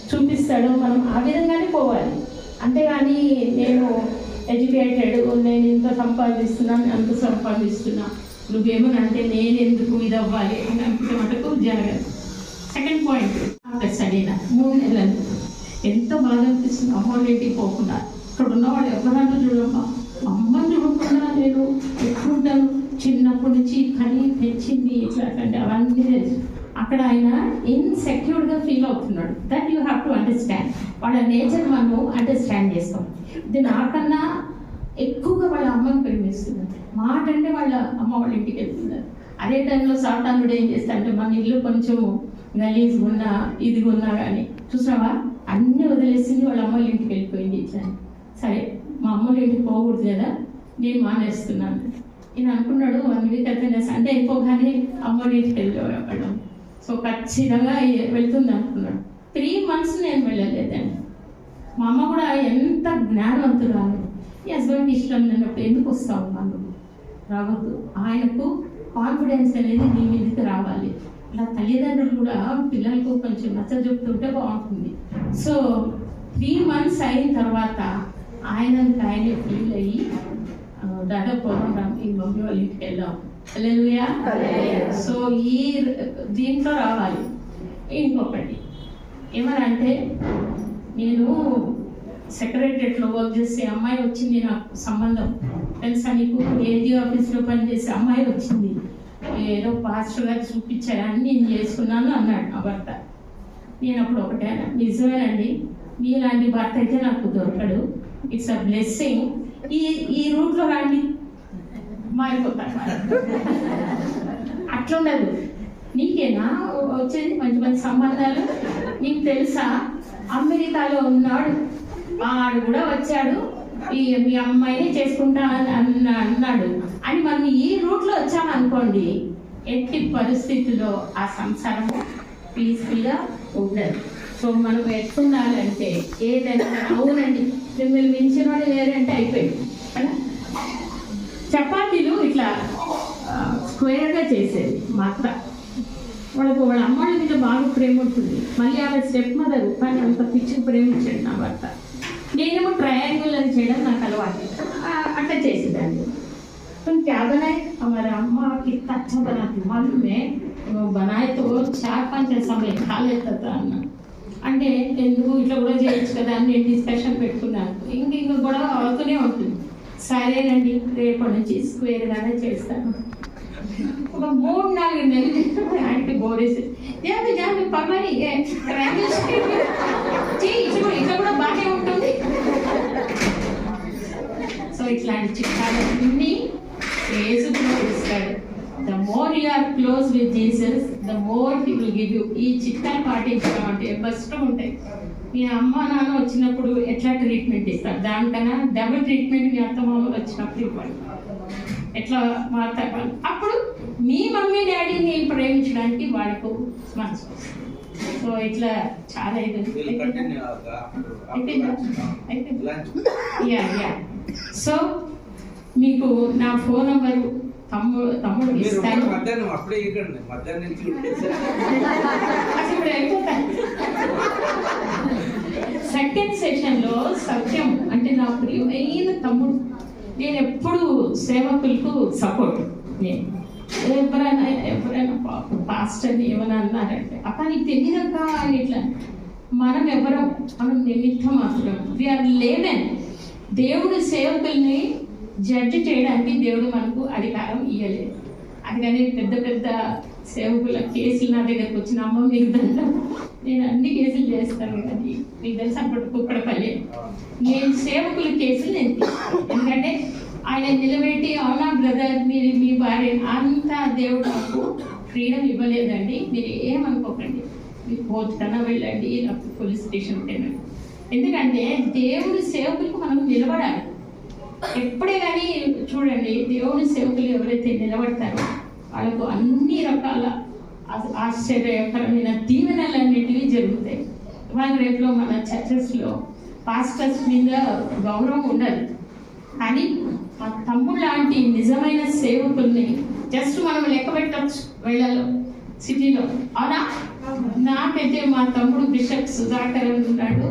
చూపిస్తాడో మనం ఆ విధంగానే పోవాలి. అంతేగాని నేను ఎడ్యుకేటెడ్, నేను ఇంత సంపాదిస్తున్నాను అంత సంపాదిస్తున్నా, నువ్వేమని అంటే నేను ఎందుకు ఇది అవ్వాలి అని అనుకుంటే మటుకు జరగదు. సెకండ్ పాయింట్, స్టడీనా 3 నెలలు ఎంతో బాధ అనిపిస్తుంది, అమ్మోళ్ళ ఇంటికి పోకుండా ఇక్కడ ఉన్న వాళ్ళు ఎవరన్నా చూడమ్మా, అమ్మని చూడకుండా నేను ఎట్లుంటాను, చిన్నప్పటి నుంచి కనీ పెంచింది ఇట్లా అంటే అవన్నీ తెలుసు. అక్కడ ఆయన ఇన్సెక్యూర్డ్గా ఫీల్ అవుతున్నాడు. That you have to understand. వాళ్ళ నేచర్ మనం అండర్స్టాండ్ చేస్తాం. ఇది నాకన్నా ఎక్కువగా వాళ్ళ అమ్మని ప్రేమిస్తున్నారు. మాట అంటే వాళ్ళ అమ్మ వాళ్ళ ఇంటికి వెళ్తున్నారు. అదే టైంలో సాతానుడు ఏం చేస్తాడంటే మన ఇల్లు కొంచెం గలీజ్గా ఉన్నా ఇదిగా ఉన్నా కానీ చూసావా అన్నీ వదిలేసింది వాళ్ళ అమ్మ వాళ్ళ ఇంటికి వెళ్ళిపోయింది ఇట్లా. సరే మా అమ్మ వాళ్ళ ఇంటికి పోకూడదు కదా, నేను మానేస్తున్నాను. నేను అనుకున్నాడు 1 వీక్ అయితే సండే అయిపోగానే అమ్మ వాళ్ళ ఇంటికి వెళ్ళేవాళ్ళం. సో ఖచ్చితంగా వెళ్తుంది అనుకున్నాడు. 3 months నేను వెళ్ళలేదండి. మా అమ్మ కూడా ఎంత జ్ఞానవంతురాలు. ఈ హస్బెండ్కి ఇష్టం లేనప్పుడు ఎందుకు వస్తావు మనం రావద్దు. ఆయనకు కాన్ఫిడెన్స్ అనేది నీ మీదకి రావాలి. ఇలా తల్లిదండ్రులు కూడా పిల్లలకు కొంచెం నచ్చ చెప్తుంటే బాగుంటుంది. సో 3 months అయిన తర్వాత ఆయనే ఫీల్ అయ్యి దాదాపు పోదాం ఈ మమ్మీ వాళ్ళ ఇంటికి వెళ్ళాం. హల్లెలూయా. సో ఈ దీంట్లో రావాలి. ఇంకొకటి ఏమనంటే నేను సెక్రటరియట్లో వర్క్ చేసే అమ్మాయి వచ్చింది, నాకు సంబంధం తెలుసా నీకు, ఏజీ ఆఫీస్లో పనిచేసే అమ్మాయి వచ్చింది. ఏదో పాస్టర్ గారు చూపించారని నేను చేసుకున్నాను అన్నాడు నా భర్త. నేను అప్పుడు ఒకటే నిజమేనండి, మీలాంటి భర్త అయితే నాకు దొరకడు, ఇట్స్ అ బ్లెస్సింగ్. ఈ రూట్లో రండి మారిపోతాను. అట్లుండదు. నీకేనా వచ్చేది మంచి మంచి సంబంధాలు? నీకు తెలుసా అమెరికాలో ఉన్నాడు, వాడు కూడా వచ్చాడు మీ అమ్మాయిని చేసుకుంటా అన్నాడు అని మనం ఈ రూట్లో వచ్చామనుకోండి, ఎట్టి పరిస్థితుల్లో ఆ సంసారం పీస్ఫుల్గా ఉండదు. సో మనం ఎట్లుండాలంటే ఏదైనా అవునండి మిమ్మల్ని మించిన వాడు వేరంటే అయిపోయింది కదా. చపాతీలు ఇట్లా స్క్వేర్గా చేసేది మా అత్త. వాళ్ళ అమ్మాళ్ళ మీద బాగా ప్రేమ ఉంటుంది. మళ్ళీ ఆమె స్టెప్ మదర్, కానీ అంత పిచ్చి ప్రేమించాడు నా భర్త. నేనేమో ట్రయాంగిల్ అని చేయడం నాకు అలవాటు, అట్లా చేసేదాన్ని. क्या बनाए हमारे अम्मा कितना अच्छा बनाती, मालूम है वो बनाए तो 4-5 समय खा लेता था అన్న. అంటే ఎందుకు ఇట్లా కూడా చేయొచ్చు కదా అని నేను డిస్కషన్ పెట్టుకున్నాను. ఇంక గొడవ అవుతూనే ఉంటుంది. సరేనండి రేపటి నుంచి స్క్వేర్గానే చేస్తాను. ఒక 3-4 నెలలు ఆయనకి బోరేసి జాబి పర్వాని ఇట్లా కూడా బాగానే ఉంటుంది. సో ఇట్లాంటి చిట్కాలన్నీ యేసులో ఇస్తాడు. The more you are close with Jesus the more he will give you. ఈ చిట్కాలు పాటించడం అంటే బెస్ట్ ఉంటాయి. మీ అమ్మ నాన్న వచ్చినప్పుడు ఎట్లా ట్రీట్మెంట్ ఇస్తారు, దానికన్నా డబుల్ ట్రీట్మెంట్ మీ అత్తమామలు వచ్చినప్పుడు ఇవ్వాలి. ఎట్లా మాట్లాడాలి, అప్పుడు మీ మమ్మీ డాడీని ప్రేమించడానికి వాళ్ళకు మనసు. సో ఇట్లా చాలా సో మీకు నా ఫోన్ నంబర్ తమ్ముడు ఇస్తాను. సెకండ్ సెషన్లో సత్యం అంటే నా ప్రియమైన తమ్ముడు. నేను ఎప్పుడు సేవకులకు సపోర్ట్. నేను ఎవరైనా పాస్టర్ని ఏమైనా అన్నారంటే అక్క నీకు తెలియదక్క అని ఇట్లా. మనం ఎవరం, మనం నిమిత్తం మాత్రం. వీఆర్ లేవెన్. దేవుడు సేవకుల్ని జడ్జి చేయడానికి దేవుడు మనకు అధికారం ఇవ్వలేదు. అందుకని పెద్ద పెద్ద సేవకుల కేసులు నా దగ్గరకు వచ్చిన అమ్మ మీకు తెలుసు నేను అన్ని కేసులు చేస్తాను కానీ మీకు తెలుసు అప్పుడు కుక్కడపల్లి నేను సేవకుల కేసులు నేను తీస్తాను. ఎందుకంటే ఆయన నిలబెట్టి అవునా బ్రదర్ మీరు మీ భార్య అంతా దేవుడు నాకు ఫ్రీడమ్ ఇవ్వలేదండి, మీరు ఏమనుకోకండి, మీరు కోర్టు కన్నా వెళ్ళండి లేకపోతే పోలీస్ స్టేషన్కి వెళ్ళండి. ఎందుకంటే దేవుడి సేవకులకు మనం నిలబడాలి. ఎప్పుడే కానీ చూడండి, దేవుని సేవకులు ఎవరైతే నిలబడతారో వాళ్ళకు అన్ని రకాల ఆశ్చర్యకరమైన దీవెనలన్నిటివి జరుగుతాయి. ఇవాళ రేపులో మన చర్చెస్లో పాస్టర్స్ మీద గౌరవం ఉండదు, కానీ మా తమ్ముడు లాంటి నిజమైన సేవకుల్ని జస్ట్ మనం లెక్క పెట్టచ్చు వెళ్ళలో సిటీలో. అవునా? నాకైతే మా తమ్ముడు బిషప్ సుధాకర్ ఉన్నాడు,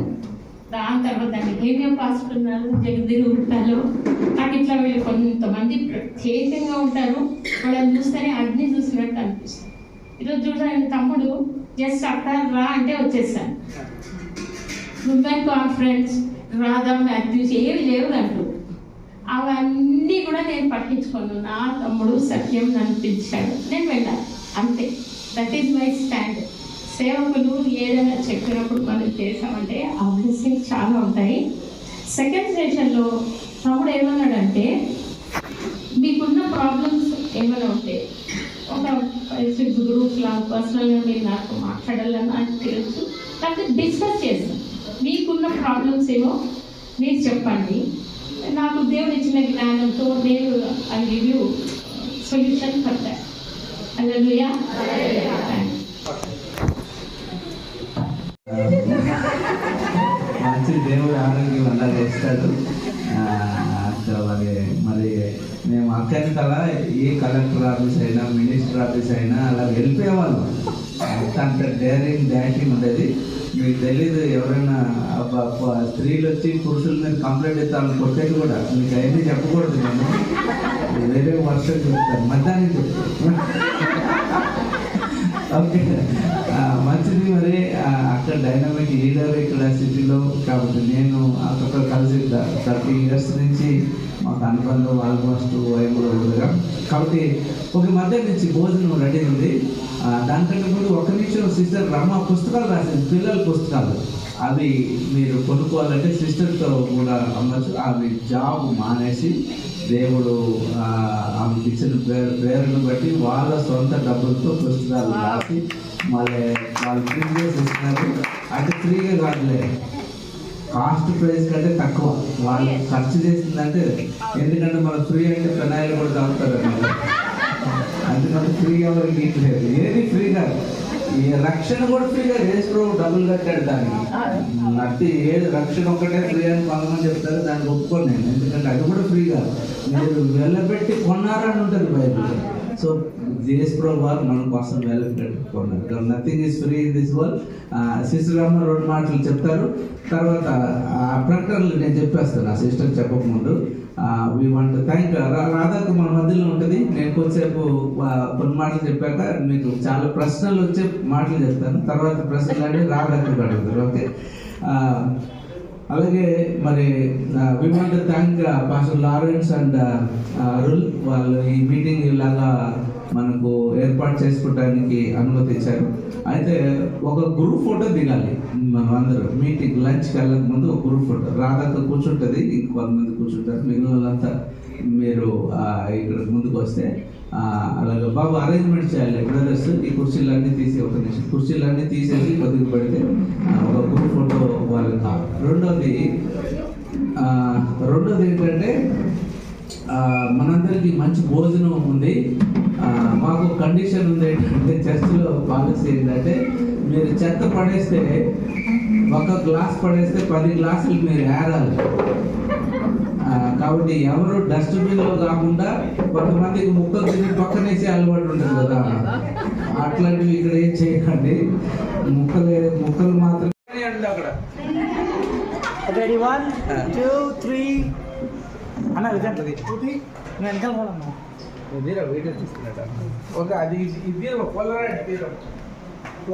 దాని తర్వాత దాన్ని హేమియో పాస్టర్ ఉన్నారు జగదిరి ఉంటాలో. నాకు ఇట్లా వీళ్ళు కొంతమంది ప్రత్యేకంగా ఉంటారు, వాళ్ళని చూస్తేనే అగ్ని చూసినట్టు అనిపిస్తుంది. ఈరోజు చూడండి తమ్ముడు జస్ట్ అక్కడ రా అంటే వచ్చేసాను. ఉమెన్ కాన్ఫరెన్స్ రాధా మాథ్యూస్ ఏవి లేవు దాంట్లో. అవన్నీ కూడా నేను పట్టించుకోను. నా తమ్ముడు సత్యం నన్ను పిలిచాడు, నేను వెళ్ళాను, అంతే. That is my stand. సేవకులు ఏదైనా చెప్పినప్పుడు మనం చేసామంటే ఆ బ్లెస్సింగ్స్ చాలా ఉంటాయి. సెకండ్ సెషన్లో తమ్ముడు ఏమన్నాడంటే, మీకున్న ప్రాబ్లమ్స్ ఏమైనా ఉంటే ఒక 5-6 గ్రూప్స్ లా పర్సనల్గా మీరు నాకు మాట్లాడాలని నాకు తెలుసు, లేకపోతే డిస్కస్ చేస్తాం. మీకున్న ప్రాబ్లమ్స్ ఏమో మీరు చెప్పండి, నాకు దేవుడు ఇచ్చిన జ్ఞానంతో నేను I give you solution for that. Hallelujah. మంచి దేవుడు ఆరోగ్యం అలా చేస్తాడు. మరి మేము అక్కడి కల ఏ కలెక్టర్ ఆఫీస్ అయినా మినిస్టర్ ఆఫీస్ అయినా అలా వెళ్ళిపోయేవాళ్ళం. అంత డేరింగ్ డాషింగ్ ఉండేది. మీకు తెలీదు, ఎవరైనా స్త్రీలు వచ్చి పురుషుల మీద కంప్లైంట్ ఇస్తాను కొట్టేది కూడా. మీకు అవన్నీ చెప్పకూడదు, నేను వేరే వర్షం చెప్తాను, మధ్యాహ్నం చెప్తాను. ఓకే, మంచిది. మరి అక్కడ డైనమిక్ లీడర్ ఇక్కడ సిటీలో, కాబట్టి నేను అక్కడ కలిసి 30 years నుంచి మాకు అనుబంధం ఆల్మోస్ట్ వైపులో ఉండగా, కాబట్టి ఒక మధ్య నుంచి భోజనం రెడీ ఉంది. దానికంటే ముందు ఒక నిమిషం సిస్టర్ రమ్మ పుస్తకాలు రాసింది, పిల్లల పుస్తకాలు. అవి మీరు కొనుక్కోవాలంటే సిస్టర్తో కూడా అమ్మచ్చు. అవి జాబ్ మానేసి దేవుడు ఆమెకి ఇచ్చిన పేరును బట్టి వాళ్ళ సొంత డబ్బులతో పుస్తకాలు రాసి మళ్ళీ వాళ్ళు ప్రింట్ చేసి ఇస్తున్నారు. అంటే ఫ్రీగా కాదులే, కాస్ట్ ప్రైస్ కంటే తక్కువ వాళ్ళు ఖర్చు చేసిందంటే. ఎందుకంటే మనం ఫ్రీ అంటే పెనాయిలు కూడా తాగుతారు అన్నమాట. అందుకంటే ఫ్రీ ఎవరికి ఇట్లేదు, ఏది ఫ్రీ కాదు. ఈ రక్షణ కూడా ఫ్రీగా యేసు డబ్బులు కట్టాడు దానికి. నట్టి ఏది రక్షణ ఒక్కటే ఫ్రీ అని కొంతమంది చెప్తారు, దాన్ని ఒప్పుకోను నేను. ఎందుకంటే అది కూడా ఫ్రీ కాదు, మీరు వెళ్ళబెట్టి కొన్నారని ఉంటుంది బైబిల్. సో యేసు వారు మన కోసం వెళ్ళబెట్టుకున్నారు. Nothing is free in this world. Sister అమ్మ 2 మాటలు చెప్తారు, తర్వాత ప్రకటనలు నేను చెప్పేస్తాను ఆ సిస్టర్ చెప్పకముందు. వీ వాంట్ థ్యాంక్ రాధాకు మన మధ్యలో ఉంటుంది. నేను కొద్దిసేపు కొన్ని మాటలు చెప్పాక మీకు చాలా ప్రశ్నలు వచ్చే మాటలు చెప్తాను. తర్వాత ప్రశ్నలు అంటే రాధాకు అడుగుతారు. ఓకే, అలాగే మరి we want thank pastor Lawrence and Arul. వాళ్ళు ఈ మీటింగ్ ఇలాగా మనకు ఏర్పాటు చేసుకోవడానికి అనుమతి ఇచ్చారు. అయితే ఒక గ్రూప్ ఫోటో దిగాలి మనం అందరూ. మీటింగ్ లంచ్కి వెళ్ళక ముందు ఒక గ్రూప్ ఫోటో రాధాతో కూర్చుంటుంది, ఇంక 10 మంది కూర్చుంటారు, మిగిలిన వాళ్ళంతా మీరు ఇక్కడ ముందుకు వస్తే అలాగే బాబు అరేంజ్మెంట్ చేయాలి. బ్రదర్స్ ఈ కుర్చీలన్నీ తీసి, ఒక నిమిషం కుర్చీలన్నీ తీసేసి కొద్దిగా పెడితే ఒక గ్రూప్ ఫోటో వాళ్ళకి కావాలి. రెండోది ఏంటంటే మనందరికీ మంచి భోజనం ఉంది. మాకు కండిషన్ ఉంది ఏంటంటే, చర్చ్లో పాలసీ ఏంటంటే, మీరు చెత్త పడేస్తే, ఒక గ్లాస్ పడేస్తే 10 గ్లాసులు మీరు ఏరాలి. కాబట్టి ఎవరు డస్ట్బిన్లో కాకుండా కొంతమందికి ముక్కలు తిని పక్కనేసి అలవాటు ఉంటుంది కదా, అట్లాంటివి ఇక్కడ ఏం చేయకండి. ముక్కలు మాత్రమే అండి అక్కడ. రెడీ 1 2 3 అన్న విజంటది 2 3 నేను వెనకాల పోవాలన్నా. వీడియో తీసుకున్నట్ట. ఓకే, అది ఇది పోలరైట్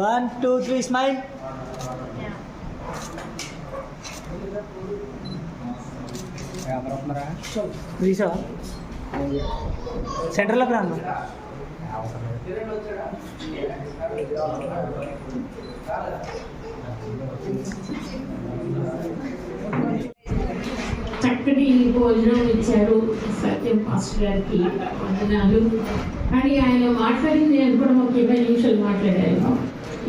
1 2 3 స్మైల్. తీసా సెంటర్లోకి రా అన్న. చక్కటి భోజనం ఇచ్చారు సత్యం పాస్టర్ గారికి వందనాలు. కానీ ఆయన మాట్లాడింది నేను కూడా ఒక 20 నిమిషాలు మాట్లాడాను.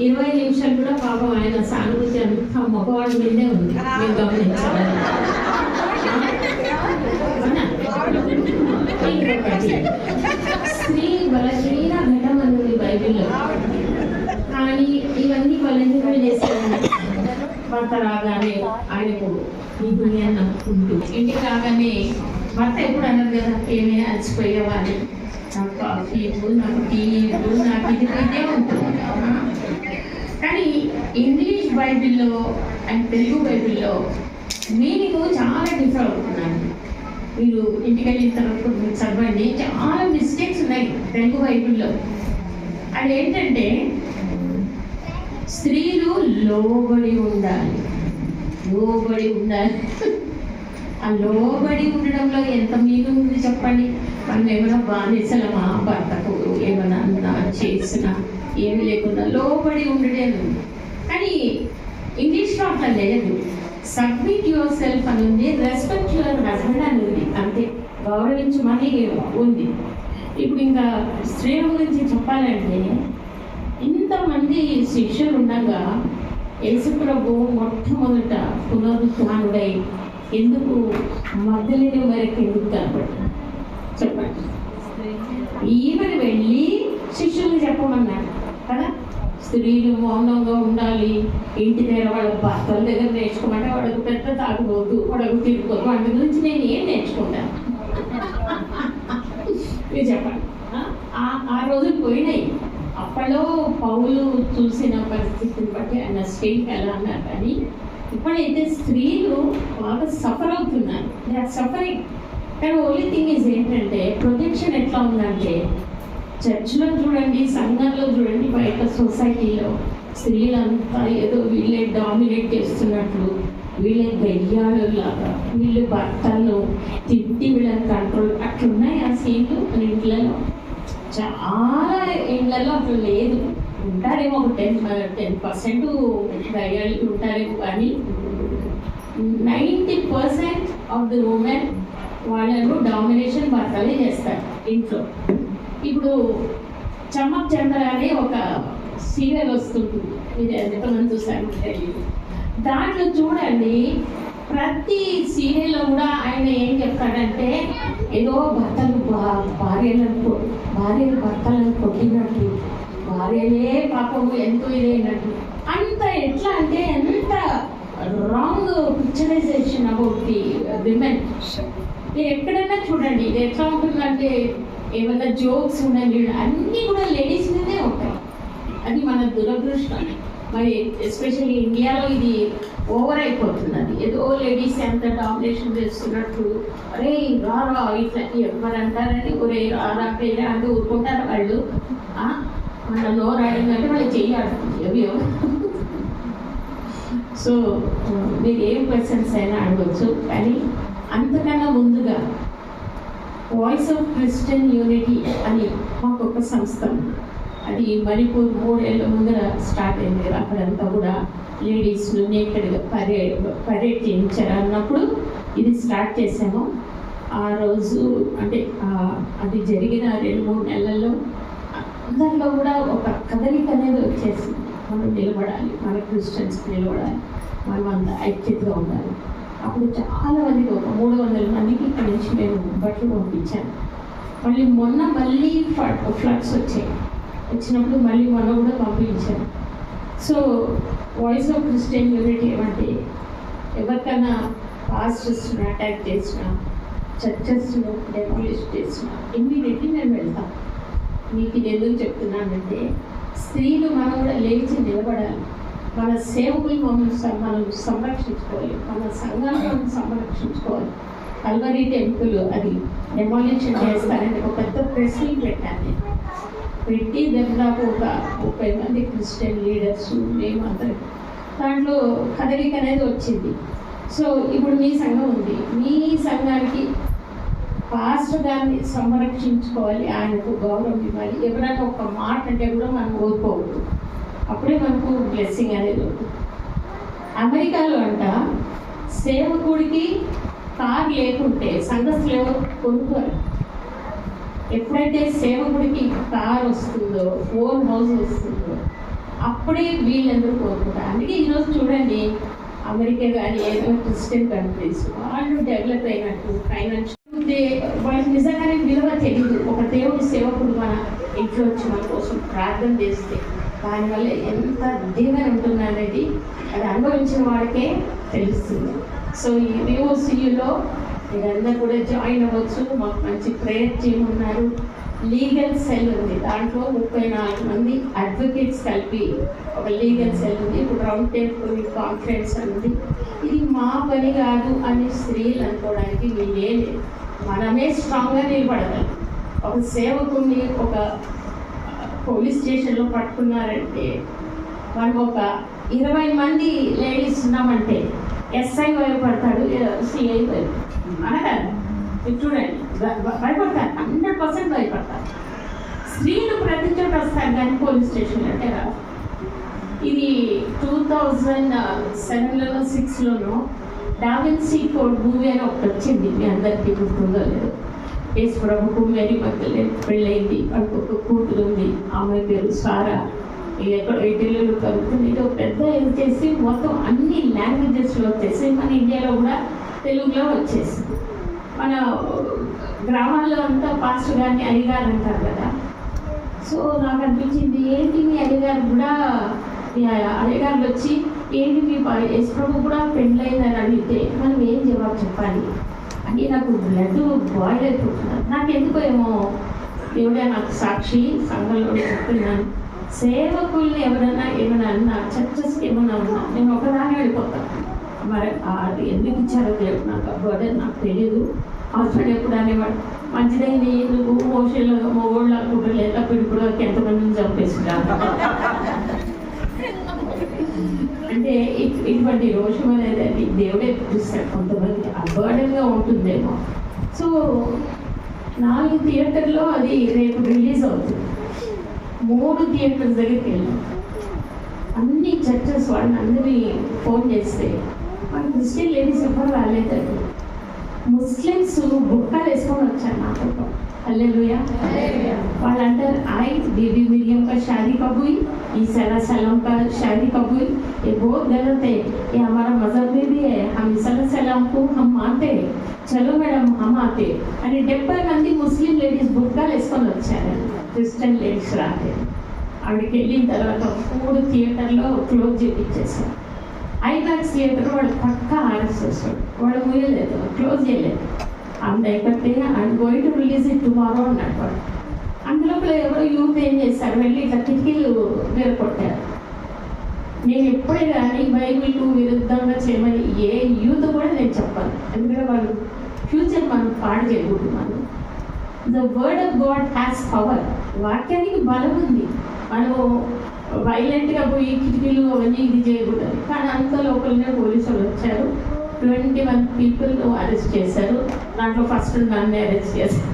20 నిమిషాలు కూడా పాపం ఆయన సానుభూతి అంతా మగవాడి మీదే ఉంది, మేము గమనించాలి. స్త్రీ బలహీన ఘటం అన్నది బైబిల్లో. కానీ ఇవన్నీ బలహీన చేసేవాళ్ళు. భర్త రాగానే ఆయనకు ఈ దునియా నమ్ముకుంటూ ఇంటికి రాగానే భర్త ఎప్పుడు అన్నారు కదా, ఏమే అలసిపోయేవాళ్ళు, నాకు కాఫీ నాకు టీ నాకు ఇది ఇదే ఉంటుంది. కానీ ఇంగ్లీష్ బైబిల్లో అండ్ తెలుగు బైబిల్లో మీనింగ్ చాలా డిఫర్ అవుతున్నాను. మీరు ఇంటికి వెళ్ళిన తర్వాత మీరు చదవండి, చాలా మిస్టేక్స్ ఉన్నాయి తెలుగు బైబిల్లో. అదేంటంటే స్త్రీలు లోబడి ఉండాలి, లోబడి ఉండాలి. ఆ లోబడి ఉండడంలో ఎంత మీరు ఉంది చెప్పండి. మనం ఏమైనా బానిసలమా భర్తకు ఏమైనా అన్నా చేసినా ఏమి లేకుండా లోబడి ఉండడం ఉంది. కానీ ఇంగ్లీష్లో అట్లా లేదు. సబ్మిట్ యువర్ సెల్ఫ్ అని ఉంది, రెస్పెక్ట్ యువర్ హస్బెండ్ అని ఉంది. అంతే, గౌరవించమని ఉంది. ఇప్పుడు ఇంకా స్త్రీల గురించి చెప్పాలంటే ఇంతమంది శిష్యులు ఉండగా యేసుప్రభు మొట్టమొదట పునరుత్థానుడై ఎందుకు మగ్దలేని వరకు ఎందుకు కనపడి చెప్పండి. ఈమెను వెళ్ళి శిష్యులు చెప్పమన్నారు కదా, స్త్రీలు మౌనంగా ఉండాలి, ఇంటి దగ్గర వాళ్ళ భర్తల దగ్గర నేర్చుకోమంటే వాడికి పెద్ద తాగుబోదు, వాడికి తిరిగిపోదు, వాటి గురించి నేను ఏం నేర్చుకుంటాను మీరు చెప్పండి. ఆ రోజులు పోయినాయి. అప్పట్లో పౌలు చూసిన పరిస్థితిని బట్టి ఆయన స్త్రీకి ఎలా అన్నారు. కానీ ఇప్పుడైతే స్త్రీలు బాగా సఫర్ అవుతున్నారు, దే ఆర్ సఫరింగ్. కానీ ఓన్లీ థింగ్ ఈజ్ ఏంటంటే ప్రొజెక్షన్ ఎట్లా ఉందంటే చర్చ్లో చూడండి, సంఘంలో చూడండి, బయట సొసైటీలో స్త్రీలంతా ఏదో వీళ్ళే డామినేట్ చేస్తున్నట్లు, వీళ్ళే గయ్యాలు లాగా, వీళ్ళు భర్తలను తిట్టి వీళ్ళని కంట్రోల్ అట్లున్నాయి ఆ సీన్లు మన ఇంట్లలో. చాలా ఇళ్లలో అట్లా లేదు. ఉంటారేమో ఒక 10% గయ్యాలు ఉంటారేమో, కానీ 90% ఆఫ్ ది ఉమెన్ వాళ్ళను డామినేషన్ భర్తలే చేస్తారు ఇంట్లో. ఇప్పుడు చమ్మక్ చంద్ర అనే ఒక సీరియల్ వస్తుంటుంది, ఇది ఎంతమంది చూసారు తెలియదు. దాంట్లో చూడండి, ప్రతి సీరియల్లో కూడా ఆయన ఏం చెప్తాడంటే ఏదో భార్యలు భర్తలను కొట్టినట్టు, భార్యలే పాపము ఎంతో ఇదైనట్టు, అంత ఎట్లా అంటే ఎంత wrong picturization about the women. మీరు ఎక్కడైనా చూడండి ఇది ఎట్లా ఉంటుందంటే ఏమైనా జోక్స్ ఉన్నాయి అన్నీ కూడా లేడీస్ మీదే ఉంటాయి. అది మన దురదృష్టం. మరి ఎస్పెషల్లీ ఇండియాలో ఇది ఓవర్ అయిపోతున్నది. ఏదో లేడీస్ ఎంత డామినేషన్ చేస్తున్నట్టు, అరే రారా ఇట్లా ఎవరంటారని ఒరే రారా పేరా అంటే ఊరుకుంటారు వాళ్ళు. మన నోరు ఆడిందంటే వాళ్ళు చెయ్యాడుతుంది అవియో. సో మీరు ఏం క్వశ్చన్స్ అయినా అడగచ్చు. కానీ అంతకన్నా ముందుగా వాయిస్ ఆఫ్ క్రిస్టియన్ యూనిటీ అని మాకు ఒక సంస్థ, అది మణిపూర్ 3 ఏళ్ళ ముందర స్టార్ట్ అయింది కదా. అక్కడంతా కూడా లేడీస్ను నేకెడ్గా పరేడ్ చేయించారు అన్నప్పుడు ఇది స్టార్ట్ చేసాము. ఆ రోజు అంటే అది జరిగిన 2-3 నెలల్లో అందరిలో కూడా ఒక కదలిక అనేది వచ్చేసింది. మనం నిలబడాలి, మన క్రిస్టియన్స్ నిలబడాలి, మనం అంత ఐక్యతగా ఉండాలి. అప్పుడు చాలా మందికి ఒక 300 మందికి ఇక్కడ నుంచి మేము బట్టలు పంపించాను. మళ్ళీ ఫ్లడ్స్ వచ్చినప్పుడు మొన్న కూడా పంపించాను. So voice of Christian unity ఏమంటే ఎవరికైనా పాస్టర్స్ను అటాక్ చేసినా, చర్చెస్ను డెమాలిష్ చేసినా ఇమ్మీడియట్లీ నేను వెళ్తాను. మీకు ఇది ఎందుకు చెప్తున్నానంటే స్త్రీలు మనం కూడా లేచి నిలబడాలి. మన సేవకులు మనం సంరక్షించుకోవాలి, మన సంఘాలను మనం సంరక్షించుకోవాలి. కల్వరీ టెంపుల్ అది డెమాలిషన్ చేస్తారని ఒక పెద్ద ప్రెస్ మీట్ పెట్టాను. పెట్టి దాదాపు ఒక 30 మంది క్రిస్టియన్ లీడర్స్ మేము అందరం దాంట్లో కదలిక అనేది వచ్చింది. సో ఇప్పుడు మీ సంఘం ఉంది, మీ సంఘానికి పాస్టర్ గారిని సంరక్షించుకోవాలి, ఆయనకు గౌరవం ఇవ్వాలి. ఎవరైనా ఒక మాట అంటే కూడా మనం ఊరుకోవద్దు, అప్పుడే మనకు బ్లెస్సింగ్ అనేది ఉంటుంది. అమెరికాలో అంట సేవకుడికి కార్ లేకుంటే సంఘస్థులు ఎవరు కొనుక్కోరు. ఎప్పుడైతే సేవకుడికి కార్ వస్తుందో, ఓన్ హౌస్ వస్తుందో అప్పుడే వీళ్ళందరూ కోరుకుంటారు. అందుకే ఈరోజు చూడండి అమెరికా కానీ ఏదో క్రిస్టియన్ కంట్రీస్ వాళ్ళు డెవలప్ అయినట్టు ఫైనాన్షియల్ వాళ్ళకి నిజంగానే విలువ తెలియదు. ఒక దేవుడి సేవకుడు మన ఇంట్లో వచ్చి మన కోసం ప్రార్థన చేస్తే దానివల్ల ఎంత దీవెన ఉంటుంది అనేది అది అనుభవించిన వాడికే తెలుస్తుంది. సో ఈ VOCUలో మీరందరూ కూడా జాయిన్ అవ్వచ్చు. మాకు మంచి ప్రేయర్ టీమ్ ఉన్నారు, లీగల్ సెల్ ఉంది, దాంట్లో 34 మంది అడ్వకేట్స్ కలిపి ఒక లీగల్ సెల్ ఉంది. ఇప్పుడు రౌండ్ టేబుల్ కాన్ఫరెన్స్ ఉంది. ఇది మా పని కాదు అని స్త్రీలు అనుకోవడానికి వీళ్ళే లేదు. మనమే స్ట్రాంగ్గా నిలబడగలం. ఒక సేవకుని ఒక పోలీస్ స్టేషన్లో పట్టుకున్నారంటే మనం ఒక 20 మంది లేడీస్ ఉన్నామంటే ఎస్ఐ భయపడతాడు, సిఐ భయపడతాడు. అనగా చూడండి, భయపడతారు, 100% భయపడతారు. స్త్రీలు ప్రతి చోట వస్తారు కానీ పోలీస్ స్టేషన్ అంటే రాదు. ఇది 2007లోనో 6లోనో డావిన్సీ కోడ్ మూవీ అని ఒకటి వచ్చింది, మీ అందరికీ గుర్తుందో లేదు. యేసు ప్రభుకు మేరీ మగ్దలేనే పెళ్ళయింది, వాళ్ళకి ఒక కూతురు ఉంది, ఆమె పేరు సారా. ఎక్కడో ఇటలీలో కలుగుతుంది. ఇది ఒక పెద్ద ఇది చేసి మొత్తం అన్ని లాంగ్వేజెస్లో వచ్చేసి మన ఇండియాలో కూడా తెలుగులో వచ్చేసింది. మన గ్రామాల్లో అంతా పాస్టర్ గారిని అయ్యగారు అంటారు కదా. సో నాకు అనిపించింది, ఏంటి మీ అయ్యగారు కూడా, అయ్యగారులు వచ్చి ఏంటి మీ యేసు ప్రభు కూడా పెళ్ళయిందని అడిగితే మనం ఏం జవాబు చెప్పాలి అని నాకు బ్లడ్ బాయిల్ అయిపోతున్నాను. నాకు ఎందుకో ఏమో దేవుడే నాకు సాక్షి, సంఘంలో చెప్తున్నాను, సేవకుల్ని ఎవరైనా ఏమైనా అన్నా, చర్చస్కి ఏమైనా ఉన్నా నేను ఒకదాన్ని వెళ్ళిపోతాను. మరి అది ఎందుకు ఇచ్చారో దేవుడు నాకు బర్డెన్ నాకు తెలియదు. హస్బెండ్ ఎప్పుడు అనేవాడు, మంచిదైంది నువ్వు మోషలో మొగోళ్ళ కుటుంబం ఎలా పిడుపుడు ఎంతమందిని చంపేస్తున్నారు అంటే ఇటువంటి రోషం అనేది అది దేవుడే చూస్తాడు. కొంతమంది అబర్డన్గా ఉంటుందేమో. సో 4 థియేటర్లో అది రేపు రిలీజ్ అవుతుంది. 3 థియేటర్స్ దగ్గరికి వెళ్ళాం. అన్ని చర్చెస్ వాళ్ళని అందరినీ ఫోన్ చేస్తే మన క్రిస్టియన్ లేడీస్ ఎవరు రాలేదండి. ముస్లిమ్స్ బుక్కలు వేసుకొని వచ్చారు నాతో. హల్లెలూయా. వాళ్ళు అంటారు, बीबी मरियम का शादी कब हुई, ईसा सलाम का शादी कब हुई, ये बहुत गलत है, ये हमारा मजहब में भी है, हम ईसा सलाम को हम मानते हैं, चलो मैडम हम आते అని 70 మంది ముస్లిం లేడీస్ బుక్కలు వేసుకొని వచ్చారు. క్రిస్టియన్ లేడీస్ రాలేదు. అక్కడికి వెళ్ళిన తర్వాత 3 థియేటర్లో క్లోజ్ చేయించేసారు. ఐమాక్స్ థియేటర్ వాళ్ళు పక్కా ఆర్ఎస్ఎస్ వాళ్ళు ముయ్యలేదు, క్లోజ్ చేయలేదు. అందుకైతే and going to release it tomorrow అన్నాడు వాడు. అందులో ఎవరో యూత్ ఏం చేస్తారు, వెళ్ళి ఇట్లా కిటికీలు కొట్టారు. నేను ఎప్పుడే కానీ బైబిల్కు విరుద్ధంగా చేయమని ఏ యూత్ కూడా నేను చెప్పాను. ఎందుకంటే వాళ్ళు ఫ్యూచర్ మనం పాడు చేయకూడదు. మనం the word of God has power. వాక్యానికి బలం ఉంది. మనము వైలెంట్గా పోయి కిటికీలు అవన్నీ ఇది చేయకూడదు. కానీ అంత లోపలనే పోలీసులు వచ్చారు. 21 పీపుల్ అరెస్ట్ చేశారు. దాంట్లో ఫస్ట్ నన్ను అరెస్ట్ చేశారు.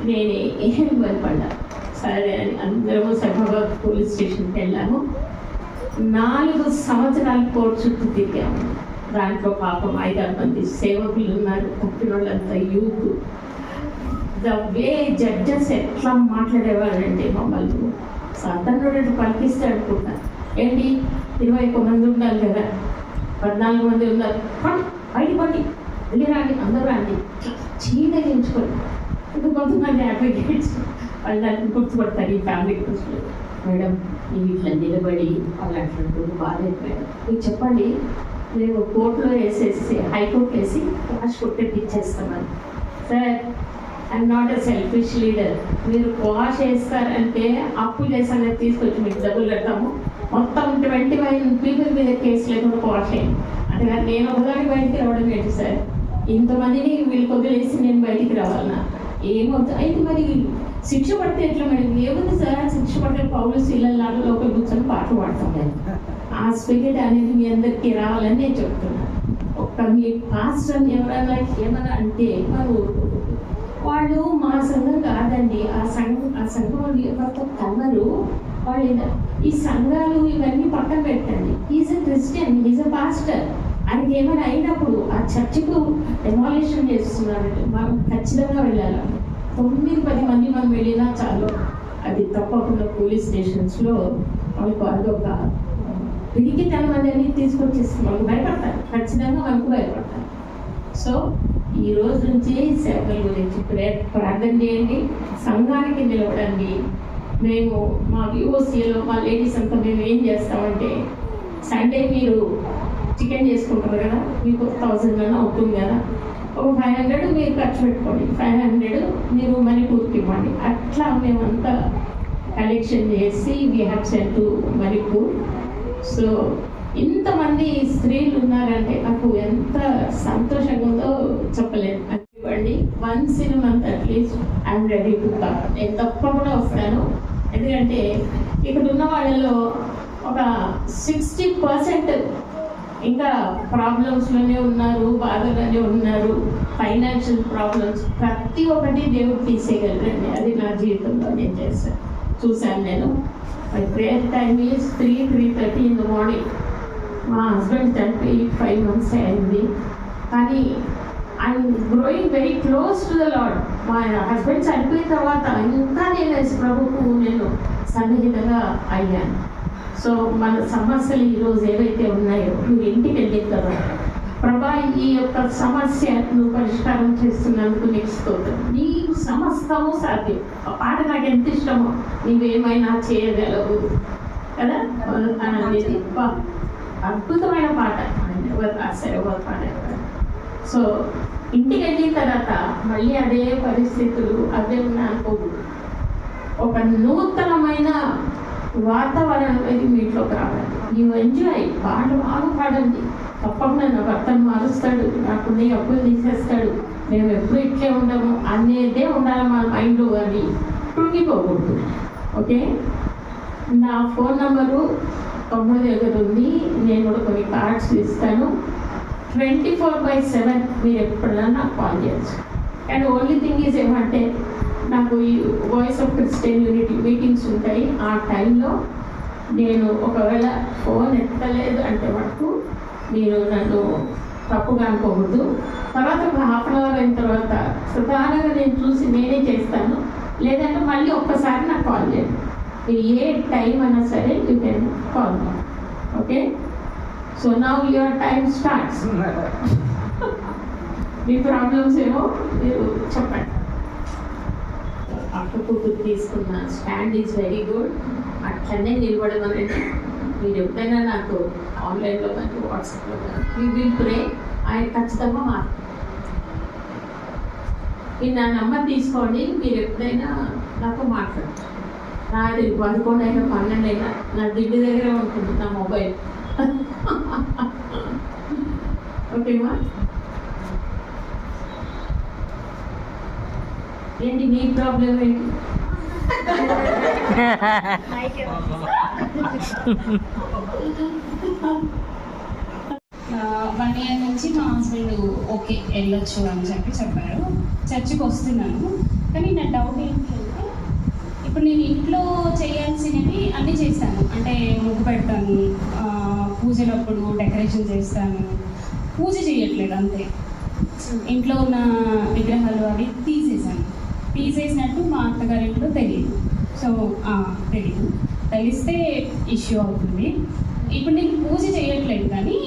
నేను ఏం భయపడ్డా. సరే అని అందరము సభాబాద్ పోలీస్ స్టేషన్కి వెళ్ళాము. 4 సంవత్సరాలు కోర్టు చుట్టూ తిరిగాము. దాంట్లో పాపం 5-6 మంది సేవకులు ఉన్నారు, తప్పిన వాళ్ళంతా యూత్. ద వే జడ్జెస్ ఎట్లా మాట్లాడేవాళ్ళంటే మమ్మల్ని సాధారణ పలికిస్తే అనుకుంటా, ఏంటి 21 మంది ఉండాలి కదా, 14 మంది ఉన్నారు, బయటపడి వెళ్ళి రాండి, అందరూ రాండి, చీదగా ఎంచుకోండి. ఇంకా కొంతమంది అడ్వకేట్స్ వాళ్ళు దాన్ని గుర్తుపడతారు. ఈ ఫ్యామిలీ గురించి, మేడం ನೀವು ఇట్లా నిలబడి వాళ్ళు అట్లంటుంది బాగాలేదు మేడం, మీకు చెప్పండి మేము కోర్టులో వేసేసి హైకోర్టు వేసి క్వాష్ కొట్టేపిచ్చేస్తామని. Sir I'm not a selfish leader. మీరు క్వాష్ వేస్తారంటే అప్పు చేసాక తీసుకొచ్చి మీకు డబ్బులు కడతాము, మొత్తం 21 పీపుల్ మీద కేసు లేకుండా క్వాష్ అయ్యింది. అంటే నేను ఒకదాన్ని బయటికి రావడం ఏంటి సార్, ఇంతమందిని వీళ్ళు వదిలేసి నేను బయటికి రావాలన్నా ఏమవుతుంది అయితే మరి శిక్ష పడితే ఎట్లా మేడం? ఏముంది సార్, శిక్ష పడితే పౌలు శీలలాగా లోపల కూర్చొని పాటలు పాడతాం కదా. ఆ స్పిరిట్ అనేది మీ అందరికీ రావాలని నేను చెప్తున్నాను. ఒక్క మీ పాస్టర్ ఎవరైనా ఏమన్నా అంటే వాళ్ళు మా సంఘం కాదండి, ఆ సంఘం ఎవరితో కలరు వాళ్ళు. ఈ సంఘాలు ఇవన్నీ పక్కన పెట్టండి. Is a Christian, is a pastor. ఆయనకి ఏమైనా అయినప్పుడు ఆ చర్చికు డెమాలిషన్ చేస్తున్నారండి, మనం ఖచ్చితంగా వెళ్ళాలి. 9-10 మంది మనం వెళ్ళినా చాలు. అది తప్పకుండా పోలీస్ స్టేషన్స్లో వాళ్ళకు అదొక పిడికితనం అనేది తీసుకొచ్చేస్తుంది. వాళ్ళకి భయపడతారు, ఖచ్చితంగా మనకు భయపడతారు. సో ఈ రోజు నుంచి సేవల గురించి ప్రార్థన చేయండి, సంఘానికి నిలబడండి. మేము మా VOCలో మా లేడీస్ అంతా మేము ఏం చేస్తామంటే, సండే మీరు చికెన్ చేసుకుంటారు కదా, మీకు 1000 అవుతుంది కదా, ఒక 500 మీరు ఖర్చు పెట్టుకోండి, 500 మీరు మణిపూర్కి ఇవ్వండి. అట్లా మేమంతా కలెక్షన్ చేసి we have sent to Manipur. So ఇంతమంది స్త్రీలు ఉన్నారంటే నాకు ఎంత సంతోషంగా ఉందో చెప్పలేదు. ఇవ్వండి, once in month at least I'm ready to come. నేను తప్పకుండా వస్తాను. ఎందుకంటే ఇక్కడ ఉన్న వాళ్ళలో ఒక 60% ఇంకా ప్రాబ్లమ్స్లోనే ఉన్నారు, బాధలోనే ఉన్నారు, ఫైనాన్షియల్ ప్రాబ్లమ్స్ ప్రతి ఒక్కటి దేవుడు తీసేయగలరండి. అది నా జీవితంలో నేను చూశాను నేను. My prayer time is 3:30 in the morning. మా హస్బెండ్ చనిపోయి 5 months అయింది, కానీ I'm growing very close to the lord. మా హస్బెండ్ చనిపోయిన తర్వాత ఇంకా నేను ప్రభువుకు నేను సన్నిహితంగా అయ్యాను. సో మన సమస్యలు ఈరోజు ఏవైతే ఉన్నాయో నువ్వు ఇంటికి వెళ్ళిన తర్వాత, ప్రభా ఈ యొక్క సమస్య నువ్వు పరిష్కారం చేస్తున్నందుకు నీకు స్తోత్రం, నీకు సమస్తము సాధ్యం. ఆ పాట నాకు ఎంత ఇష్టమో, నీవేమైనా చేయగలవు కదా అనేది అద్భుతమైన పాట. ఎవరు రాశారు, ఎవరు పాడారు. సో ఇంటికి వెళ్ళిన తర్వాత మళ్ళీ అదే పరిస్థితులు అదే అనుకోకూడదు. ఒక నూతనమైన వాతావరణం అనేది మీ ఇంట్లోకి రావాలి. నీవు ఎంజాయ్, బాగా పాడండి. తప్పకుండా నా భర్తను మారుస్తాడు, నాకు నీ అప్పులు తీసేస్తాడు, మేము ఎప్పుడు ఇట్లే ఉండము అనేదే ఉండాలి మన మైండ్లో, కానీ కృంగిపోకూడదు. ఓకే, నా ఫోన్ నంబరు తమ్ముడి దగ్గర ఉంది, నేను కూడా కొన్ని కార్డ్స్ ఇస్తాను. 24/7 మీరు ఎప్పుడైనా నాకు కాల్ చేయొచ్చు. అండ్ ఓన్లీ థింగ్ ఈజ్ ఏమంటే, నాకు ఈ voice of Christian unity meetings ఉంటాయి. ఆ టైంలో నేను ఒకవేళ ఫోన్ ఎత్తలేదు అంటే మటుకు మీరు నన్ను తప్పుగా అనుకోకూడదు. తర్వాత ఒక 1/2 hour అయిన తర్వాత సుధారణంగా నేను చూసి నేనే చేస్తాను, లేదంటే మళ్ళీ ఒక్కసారి నాకు కాల్ చేయండి. మీరు ఏ టైం అయినా సరే you can call me. Okay, so now your time starts. Me problems ఏమో మీరు చెప్పండి. అక్క కూతురు తీసుకున్న స్టాండ్ ఈజ్ వెరీ గుడ్. అట్లనే నిలబడమనండి. మీరు ఎప్పుడైనా నాకు ఆన్లైన్లో కానీ వాట్సాప్లో కానీ యూ విల్ ప్రే, ఆయన ఖచ్చితంగా మాట్లాడు. మీరు నా నంబర్ తీసుకోండి, మీరు ఎప్పుడైనా నాతో మాట్లాడండి. నాది 11 అయినా 12 అయినా నా దిడ్డు దగ్గరే ఉంటుంది నా మొబైల్. ఓకేమా? ఏంటి నీ ప్రాబ్లం ఏంటి? 1 year నుంచి మా హస్బెండ్ ఓకే వెళ్ళొచ్చు అని చెప్పారు. చర్చికి వస్తున్నాను, కానీ నా డౌట్ ఏంటి అంటే, ఇప్పుడు నేను ఇంట్లో చేయాల్సినవి అన్నీ చేస్తాను. అంటే ముగ్గు పెడతాను, పూజలప్పుడు డెకరేషన్ చేస్తాను, పూజ చేయట్లేదు అంతే. ఇంట్లో ఉన్న విగ్రహాలు అవి తీసేసినట్టు మా అత్తగారింట్లో తెలియదు. సో తెలిస్తే ఇష్యూ అవుతుంది. ఇప్పుడు నేను పూజ చేయట్లేదు, కానీ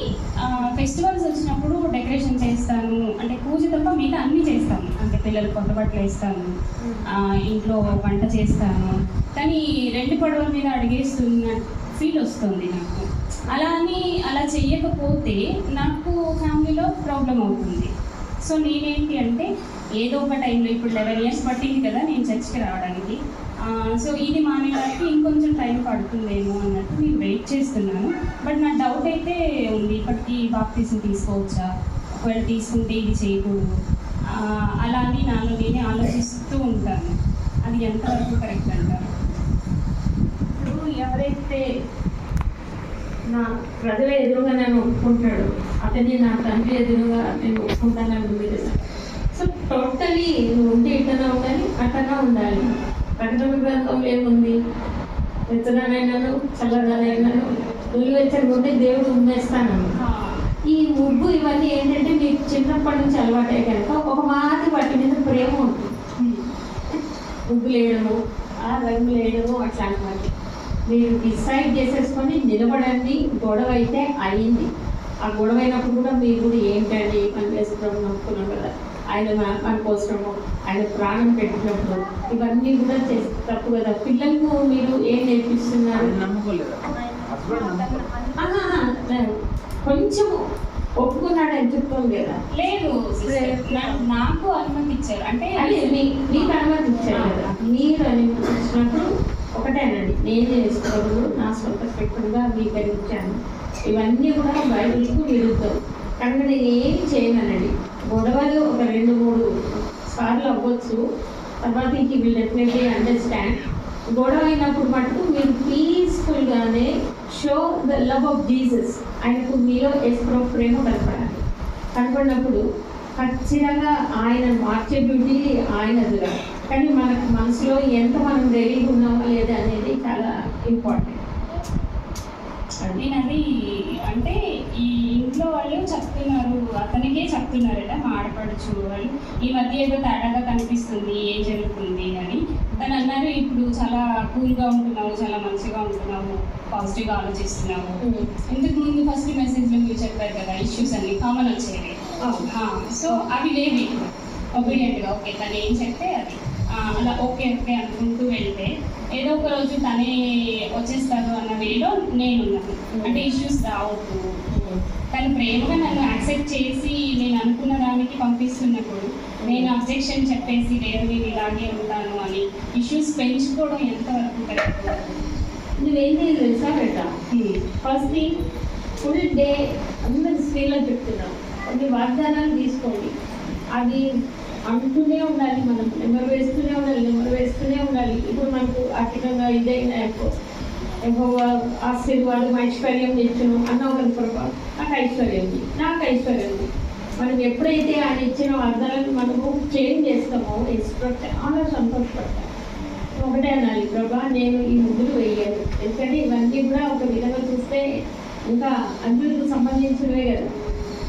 ఫెస్టివల్స్ వచ్చినప్పుడు డెకరేషన్ చేస్తాను. అంటే పూజ తప్ప మిగతా అన్నీ చేస్తాను. అంటే పిల్లలు కొత్త బట్టలు వేస్తాను, ఇంట్లో వంట చేస్తాను, కానీ 2 పడవల మీద అడిగేస్తున్న ఫీల్ వస్తుంది నాకు. అలా చెయ్యకపోతే నాకు ఫ్యామిలీలో ప్రాబ్లం అవుతుంది. సో నేనేంటి అంటే, ఏదో ఒక టైంలో ఇప్పుడు 11 years పట్టింది కదా నేను చర్చ్కి రావడానికి. సో ఇది మానేయడానికి ఇంకొంచెం టైం పడుతుందేమో అన్నట్టు నేను వెయిట్ చేస్తున్నాను. బట్ నా డౌట్ అయితే ఉంది, ఇప్పటికీ బాప్టిజం తీసుకోవచ్చా, ఒకవేళ తీసుకుంటే ఇది చేయకూడదు, అలా అని నాలో నేనే ఆలోచిస్తూ ఉంటాను. అది ఎంతవరకు కరెక్ట్ అంటారు? ఇప్పుడు ఎవరైతే నా ప్రజల ఎదురుగా నేను ఒప్పుకుంటాడు, అతన్ని నా తండ్రి ఎదురుగా నేను ఒప్పుకుంటానని ఉంది కదా. సో టోటలీ నువ్వు ఉంటే ఇటనా ఉండాలి, అటనా ఉండాలి. ప్రకటన గ్రంథంలో ఏముంది? వెచ్చగానైనాను చల్లగానైనాను నులివెచ్చగా ఉంటే దేవుడు ఉమ్మేస్తాను. ఈ ముగ్గు ఇవన్నీ ఏంటంటే మీకు చిన్నప్పటి నుంచి అలవాటే కనుక ఒక మాది వాటి మీద ప్రేమ ఉంటుంది. ముగ్గులు వేయడము, రంగులు వేయడము, అట్లాంటి వాటి మీరు డిసైడ్ చేసేసుకొని నిలబడండి. గొడవ అయితే అయింది, ఆ గొడవ అయినప్పుడు కూడా మీరు కూడా ఏంటండి పని చేసుకోవడం నమ్ముకున్నాం కదా, ఆయన మన కోసము ఆయన ప్రాణం పెట్టినప్పుడు ఇవన్నీ కూడా తప్పు కదా. పిల్లలకు మీరు ఏం నేర్పిస్తున్నారు? కొంచెం ఒప్పుకున్నాడు అని చెప్తుంది కదా. లేదు, నాకు అనుమతి ఇచ్చారు. అంటే అదే మీకు అనుమతి ఇచ్చారు కదా. మీరు అనిపించినప్పుడు ఒకటేనండి, నేను చేసుకోవద్దు, నా సొంత శక్తులుగా అంగీకరించాను. ఇవన్నీ కూడా బైబిల్కు విరుద్ధం కనుక నేను ఏమి చేయననండి. గొడవలు ఒక 2-3 సార్లు అవ్వచ్చు, తర్వాత ఇంక విల్ డెఫినెట్లీ అండర్స్టాండ్. గొడవ అయినప్పుడు మటుకు మీరు పీస్ఫుల్గానే show the love of Jesus. ఆయనకు మీలో యేసు ప్రేమ కనపడినప్పుడు ఖచ్చితంగా ఆయన మార్చే డ్యూటీ ఆయనదిగా. కానీ మనకు మనసులో ఎంత మనం రెడీగా ఉన్నామా లేదా అనేది చాలా ఇంపార్టెంట్. నేను అది అంటే ఈ ఇంట్లో వాళ్ళు చెప్తున్నారు, అతనికే చెప్తున్నారట మా ఆడపడుచు వాళ్ళు, ఈ మధ్య ఏదో తేడాగా కనిపిస్తుంది, ఏం జరుగుతుంది అని. తను అన్నారు, ఇప్పుడు చాలా కూల్గా ఉంటున్నావు, చాలా మంచిగా ఉంటున్నావు, పాజిటివ్గా ఆలోచిస్తున్నావు. ఇంతకు ముందు ఫస్ట్ మెసేజ్లో మీరు చెప్పారు కదా, ఇష్యూస్ అన్ని కామన్ వచ్చేవి. సో అవి లేవి ఒబీడియంట్గా. ఓకే, తను ఏం చెప్తే అది అలా ఓకే ఓకే అనుకుంటూ వెళ్తే ఏదో ఒక రోజు తనే వచ్చేస్తారు అన్న వేలో నేనున్నాను. అంటే ఇష్యూస్ రావద్దు, తను ప్రేమగా నన్ను యాక్సెప్ట్ చేసి నేను అనుకున్న దానికి పంపిస్తున్నప్పుడు నేను అబ్జెక్షన్ చెప్పేసి లేదు నేను ఇలాగే ఉంటాను అని ఇష్యూస్ పెంచుకోవడం ఎంతవరకు కరెక్ట్? నువ్వేం తెలుసా బెట, ఫస్ట్ థింగ్ ఫుల్ డే అందరు స్త్రీలకు చెప్తున్నాం, కొన్ని వాగ్దానాలు తీసుకోండి, అది అంటూనే ఉండాలి, మనం నెంబర్ వేస్తూనే ఉండాలి. ఇప్పుడు మనకు ఆర్థికంగా ఇదైనా ఎక్కువ ఆశీర్వాదం ఐశ్వర్యం ఇచ్చును అన్నావు కదా ప్రభా, నాకు ఐశ్వర్యం ఉంది. మనం ఎప్పుడైతే ఆయన ఇచ్చిన వాగ్దానాన్ని మనము చేంజ్ చేస్తామో చాలా సంతోషపడతాం. ఒకటే అనాలి, ప్రభా నేను ఈ ముగ్గులు వేయాలి. ఎందుకంటే ఇవన్నీ కూడా ఒక విధంగా చూస్తే ఇంకా అన్నిటికి సంబంధించినవే కదా.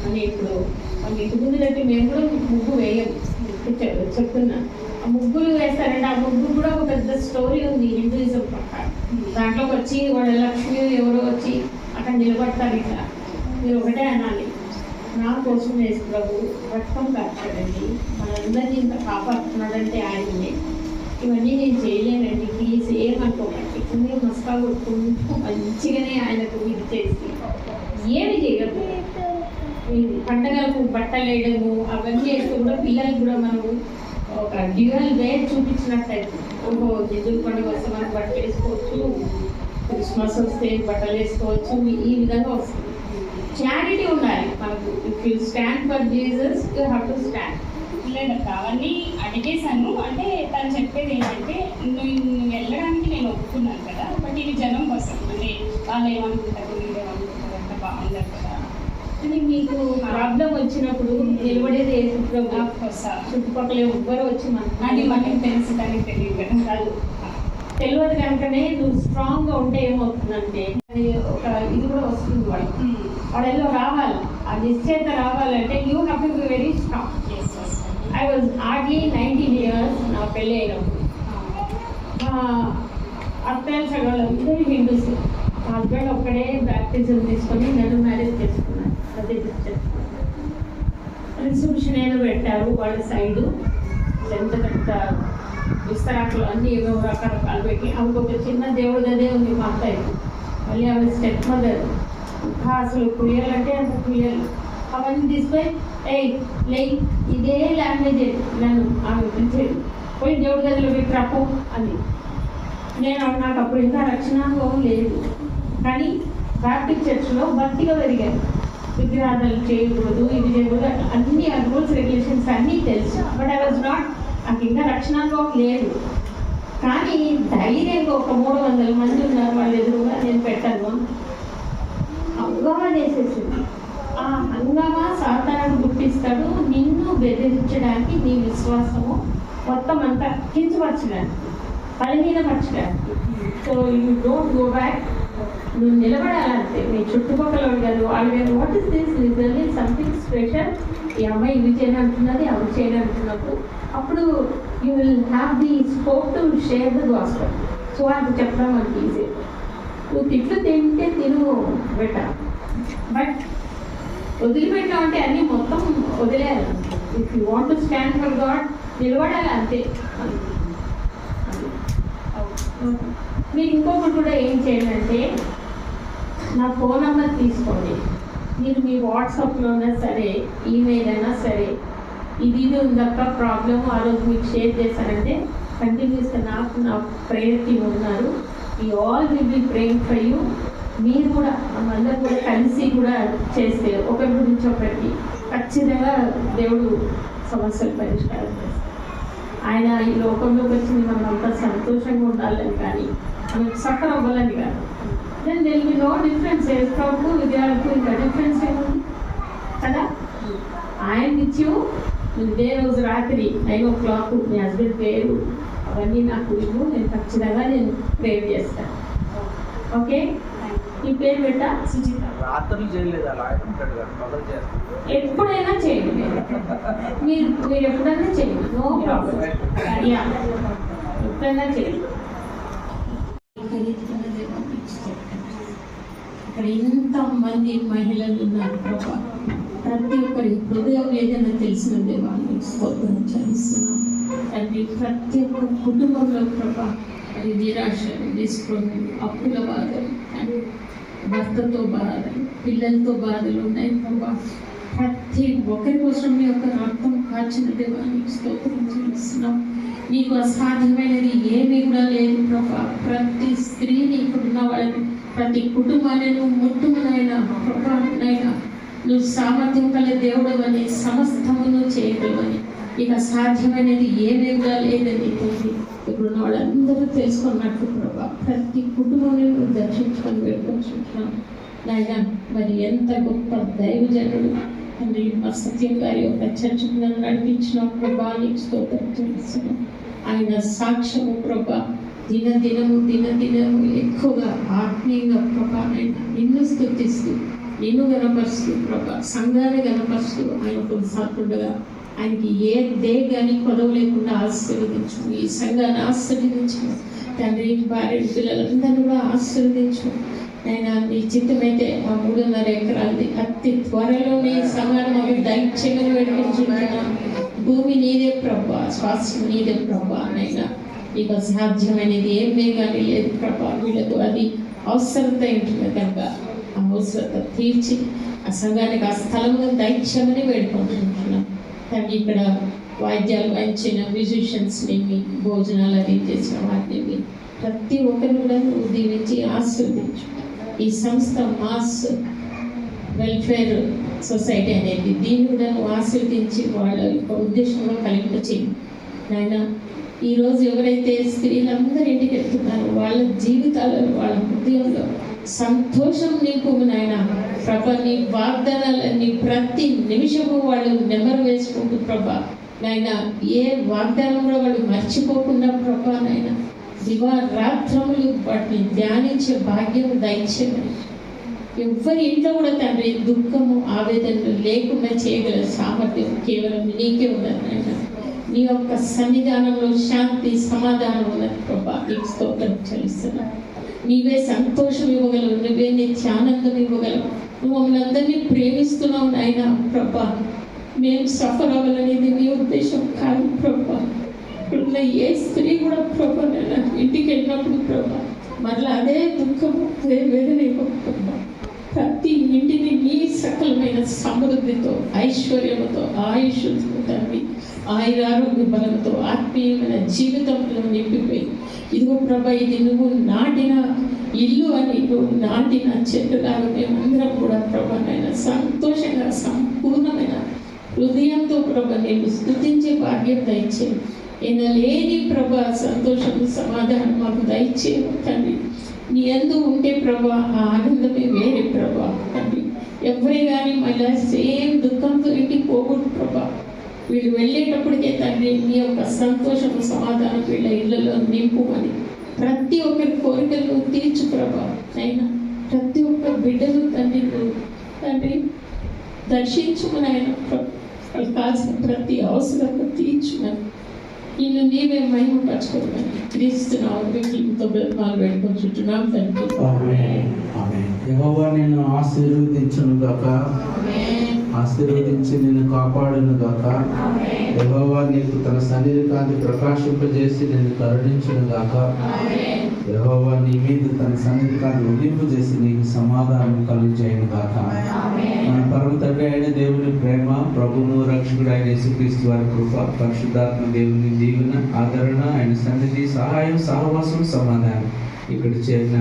అని ఇప్పుడు మన ఇంటి ముందు కట్టి మేము కూడా ముగ్గు వేయము చెప్తున్నా. ఆ ముగ్గులు వేస్తారంటే ఆ ముగ్గు కూడా ఒక పెద్ద స్టోరీ ఉంది హిందూయిజం ప్రకారం. దాంట్లోకి వచ్చి వాళ్ళ లక్ష్మి ఎవరో వచ్చి అక్కడ నిలబడతారు. ఇట్లా మీరు ఒకటే అనాలి, నా కోసం యేసు ప్రభు రక్తం కాచాడండి, మనందరినీ ఇంత కాపాడుతున్నాడంటే ఆయననే. ఇవన్నీ నేను చేయలేనండి, ప్లీజ్ ఏమనుకోకండి. మీరు మస్కా కొట్టుకుంటూ మంచిగానే ఆయనకు ఇది చేసి ఏమి చేయగలరు. పండగలకు బట్టలు వేయడము అవన్నీ వేస్తూ కూడా పిల్లలకు కూడా మనము ఒక డ్యూయల్ వే చూపించినట్టయితే, ఓహో హిందూ పండుగ వస్తే మనకు బట్టలు వేసుకోవచ్చు, క్రిస్మస్ వస్తే బట్టలు వేసుకోవచ్చు, ఈ విధంగా వస్తుంది. క్లారిటీ ఉండాలి మనకు. If you stand for Jesus you have to stand. లేదక్క అవన్నీ అడిగేశాను. అంటే తను చెప్పేది ఏంటంటే నువ్వు వెళ్ళడానికి నేను ఒప్పుకున్నాను కదా, బట్ ఇది జనం కోసం, అంటే వాళ్ళు ఏమనుకుంటారు మీరేమనుకుంటారు, అంత బాగుంటారు కదా అని. మీకు ప్రాబ్లం వచ్చినప్పుడు నిలబడేది యేసు ప్రభు, చుట్టుపక్కల ఎవ్వరు వచ్చి అది మనకి తెలుసు, దానికి తెలియదు కదా. కాదు తెలియదు కనుకనే నువ్వు స్ట్రాంగ్గా ఉంటే ఏమవుతుందంటే ఒక ఇది కూడా వస్తుంది వాళ్ళలో రావాలి. ఆ నిశ్చయిత రావాలంటే you have to be very strong. I was hardly 19 years నా పెళ్ళి అయినప్పుడు. అత్తయ్య సగలు ఇద్దరు హిందూస్. మా హస్బెండ్ ఒక్కడే బ్యాప్టిజం తీసుకొని నన్ను మ్యారేజ్ చేసుకున్నాను. అదే రిసెప్షన్ ఏదో పెట్టారు వాళ్ళ సైడు, ఎంత పెద్ద విస్తరాకులు అన్నీ ఏవో రకరకాలు పెట్టి ఆమెకు ఒక చిన్న దేవుడి గదే ఉంది మా అత్తయ్య. మళ్ళీ ఆమె స్టెప్ మదర్, అసలు కుయ్యాలంటే అంత కుయ్యాలి. అవన్నీ తీసుకొని లైక్ ఇదే లాంగ్వేజ్ నన్ను ఆమె పిలిచేది, పోయి దేవుడి గదిలో పెట్టి రప్పు అని. నేను నాకు అప్పుడు ఇంకా రక్షణానుభవం లేదు, కానీ బ్యాప్టిస్ట్ చర్చ్లో భక్తిగా పెరిగాను. విగ్రహాలు చేయకూడదు, ఇది చేయకూడదు, అన్ని రూల్స్ రెగ్యులేషన్స్ అన్నీ తెలుసు. బట్ ఐ వాజ్ నాట్, నాకు ఇంకా రక్షణానుభవం లేదు. కానీ ధైర్యంగా ఒక 300 మంది ఉన్నారు వాళ్ళ ఎదురుగా నేను పెట్టాను. హంగామా చేసేసింది. ఆ హంగామా సాతానుడు గుర్తిస్తాడు, నిన్ను బెదిరించడానికి, నీ విశ్వాసము మొత్తం అంతా కించపరచడానికి, బలహీనపరచడానికి. So you don't go back. నువ్వు నిలబడాలంటే మీ చుట్టుపక్కల కాదు వాళ్ళు what is this literally something special. ఈ అమ్మాయి ఇవి చేయనంటున్నది, అవి చేయనంటున్నప్పుడు అప్పుడు you will have the scope to share the gospel. So అది చెప్పడం మనకి ఈజీ. నువ్వు తిట్లు తింటే తిను బెటర్, బట్ వదిలిపెట్టావు అంటే అన్నీ మొత్తం వదిలేయాలి. If you want to stand for God నిలబడాలి అంతే. మీరు ఇంకొకటి కూడా ఏం చేయాలంటే, నా ఫోన్ నెంబర్ తీసుకోండి. మీరు మీ వాట్సాప్లో అయినా సరే, ఈమెయిల్ అయినా సరే, ఇది ఉందక్క ప్రాబ్లమ్ ఆ రోజు మీకు షేర్ చేశానంటే కంటిన్యూస్గా నా ప్రేయర్ టీమ్ ఉన్నారు. ఈ all will be praying for you. మీరు కూడా అందరూ కూడా కలిసి కూడా చేస్తే ఒకరి గురించి ఒకరికి ఖచ్చితంగా దేవుడు సమస్యలు పరిష్కారం చేస్తారు. ఆయన ఈ లోకంలోకి వచ్చింది మనం అంతా సంతోషంగా ఉండాలని, కానీ మనకు సఫర్ అవ్వాలని కాదు. then there will be no difference. Aircraft విద్యార్థులకు ఇంకా డిఫరెన్స్ ఏముంది కదా? ఆయన ఇచ్చు ఇదే రోజు రాత్రి 9 o'clock మీ హస్బెండ్ పేరు అవన్నీ నాకు ఇవ్వు, నేను ఖచ్చితంగా నేను ప్రేర్ చేస్తాను. ఓకే, ఈ పేరు పెట్టా సుజిత. రాత్రులు చేయలేదు అలా ఎప్పుడైనా చేయండి, మీరు మీరు ఎప్పుడైనా చేయండి, నో ప్రాబ్లం. ఎప్పుడైనా చేయండి. ఇక్కడ ఇంతమంది మహిళలు ఉన్నారు ప్రభా, ప్రతి ఒక్కరి హృదయం ఏదైనా తెలిసిన దేవాన్ని స్తోత్రం చెల్లిస్తున్నాం తండ్రి. ప్రతి ఒక్క కుటుంబంలో ప్రభా అది నిరాశ, నిస్పృహలు, అప్పుల బాధలు, భర్తతో బాధలు, పిల్లలతో బాధలు ఉన్నాయి ప్రభా. ప్రతి ఒక్కరి కోసం మీ యొక్క రక్తం కాచిన దేవానికి స్తోత్రం చెల్లిస్తున్నాం. నీకు అసాధ్యమైనది ఏమీ కూడా లేదు ప్రభా. ప్రతి స్త్రీని ఇక్కడున్న వాళ్ళని, ప్రతి కుటుంబాన్ని నువ్వు ముట్టుమునైనా ప్రభా, నైనా నువ్వు సామర్థ్యం కల దేవుడవని, సమస్తమును చేయగలవని, ఇక సాధ్యమైనది ఏమీ కూడా లేదని ఇప్పుడున్న వాళ్ళందరూ తెలుసుకున్నట్టు ప్రభా. ప్రతి కుటుంబాన్ని నువ్వు దర్శించుకొని వేడుకొచ్చుకుంటున్నాం నాయన. మరి ఎంత గొప్ప దైవజనుడు తండ్రి మా సత్యం గారి యొక్క చర్చకు నన్ను నడిపించిన ప్రభా, నీకు స్తోత్రం చేస్తున్నాం. ఆయన సాక్ష్యము ప్రభా దినదినము ఎక్కువగా ఆత్మీయంగా ప్రభా ఆయన నిన్ను స్తుతిస్తూ, నిన్ను గణపరుస్తూ ప్రభా, సంఘాన్ని గణపరుస్తూ ఆయన కొనసాగుతుండగా ఆయనకి ఏ దే కానీ కొదవ లేకుండా ఆశీర్వదించు. ఈ సంఘాన్ని ఆశీర్వదించు తండ్రి. భార్య పిల్లలందరినీ కూడా ఆశీర్వదించు ఆయన. నీ చిత్తమైతే ఆ 3.5 ఎకరాలది అతి త్వరలోనే సంఘాన్ని మాకు దైత్యంగా పెట్టుకుంటున్నాం. భూమి నీదే ప్రభా, స్వాస్థ్యం నీదే ప్రభా నైనా. నీకు సాధ్యమైనది ఏమీ కానీ లేదు ప్రభా. వీళ్ళకు అది అవసరత ఉంటుంది కనుక ఆ అవసరత తీర్చి ఆ సంఘానికి ఆ స్థలంలో దైత్యమని వేడుకుంటున్నాం తండ్రి. ఇక్కడ వాయిద్యాలు వాయించిన మ్యూజిషియన్స్ని, భోజనాలు అది చేసిన వాటిని ప్రతి ఒక్కరిని కూడా నువ్వు దీవించి ఆశీర్వదించు. ఈ సంస్థ మాస్ వెల్ఫేర్ సొసైటీ అనేది దీన్ని కూడా నువ్వు ఆశీర్వదించి వాళ్ళ యొక్క ఉద్దేశంలో కలిపి చేయి నాయన. ఈరోజు ఎవరైతే స్త్రీలందరూ ఇంటికి వెళ్తున్నారో వాళ్ళ జీవితాలలో, వాళ్ళ హృదయంలో సంతోషం నింపు నాయన ప్రభా. నీ వాగ్దానాలన్నీ ప్రతి నిమిషము వాళ్ళు నెమరు వేసుకుంటూ ప్రభా నాయన, ఏ వాగ్దానం కూడా వాళ్ళు మర్చిపోకుండా ప్రభా నాయన దివారాత్రములు వాటిని ధ్యానించే భాగ్యం దయచేయమని. ఎవరి ఇంట్లో కూడా తండ్రి దుఃఖము, ఆవేదనలు లేకుండా చేయగల సామర్థ్యం కేవలం నీకే ఉన్నది నాయన. నీ యొక్క సన్నిధానంలో శాంతి, సమాధానం ఉన్నది ప్రభా. నీకు స్తోత్రం చెల్లిస్తున్నా. నీవే సంతోషం ఇవ్వగలవు, నువ్వే నిత్యానందం ఇవ్వగలవు. నువ్వు మమ్మల్ని అందరినీ ప్రేమిస్తున్నావు నాయన ప్రభా. మేము సఫర్ అవ్వాలనేది నీ ఉద్దేశం కాదు ప్రభా. ఇప్పుడున్న ఏ స్త్రీ కూడా ప్రభా నాయన ఇంటికి వెళ్ళినప్పుడు ప్రభా మరలా అదే దుఃఖము, అదే వేదన ఇవ్వకుండా ప్రతి ఇంటిని నీ సకలమైన సమృద్ధితో, ఐశ్వర్యముతో, ఆయుష్తో తండ్రి, ఆయురారోగ్య బలంతో, ఆత్మీయమైన జీవితంలో నింపిపోయి ఇదిగో ప్రభా ఇది నువ్వు నాటిన ఇల్లు అని, నువ్వు నాటిన చెట్టులాగా మేమందరం కూడా ప్రభా నాయన సంతోషంగా సంపూర్ణమైన హృదయంతో ప్రభా నేను స్తుతించే భాగ్యం దయచేయి. ఎనలేని ప్రభా సంతోషం, సమాధానం మాకు దయచేయము తండ్రి. నీ యందు ఉంటే ప్రభా ఆ ఆనందమే వేరే ప్రభా తండ్రి. ఎవరి కానీ మళ్ళీ సేమ్ దుఃఖంతో ఇంటికి పోకూడదు ప్రభా. వీళ్ళు వెళ్ళేటప్పటికే తండ్రి నీ యొక్క సంతోషం, సమాధానం వీళ్ళ ఇళ్లలో నింపుమని, ప్రతి ఒక్కరి కోరికలు తీర్చు ప్రభా అయినా. ప్రతి ఒక్క బిడ్డలు తండ్రి దర్శించుమని ఆయన వాళ్ళు కాల్సిన ప్రతి అవసరం తీర్చుమని, నిన్ను నీవే మహిమపరచుకోమని క్రీస్తు నామములో బ్రతిమాలు వేడుకొంచున్నాం తండ్రి. యెహోవా నిన్ను ఆశీర్వదించును గాక, ఆశీర్వదించి నిన్ను కాపాడును గాక. యెహోవా నీకు తన సన్నిధి కాంతి ప్రకాశింపజేసి నిన్ను కరుణించును గాక. యెహోవా నీ మీద తన సన్నిధి కాంతి ఉదింపు చేసి నీకు సమాధానం కలుగజేయును గాక. మన పరమ తండ్రి అయిన దేవుని ప్రేమ, ప్రభువును రక్షకుడు అయిన యేసుక్రీస్తు వారి కృప, పరిశుద్ధాత్మ దేవుని దీవెన, ఆదరణ, ఆయన సన్నిధి, సహాయం, సహవాసం, సమాధానం ఇక్కడ చేరిన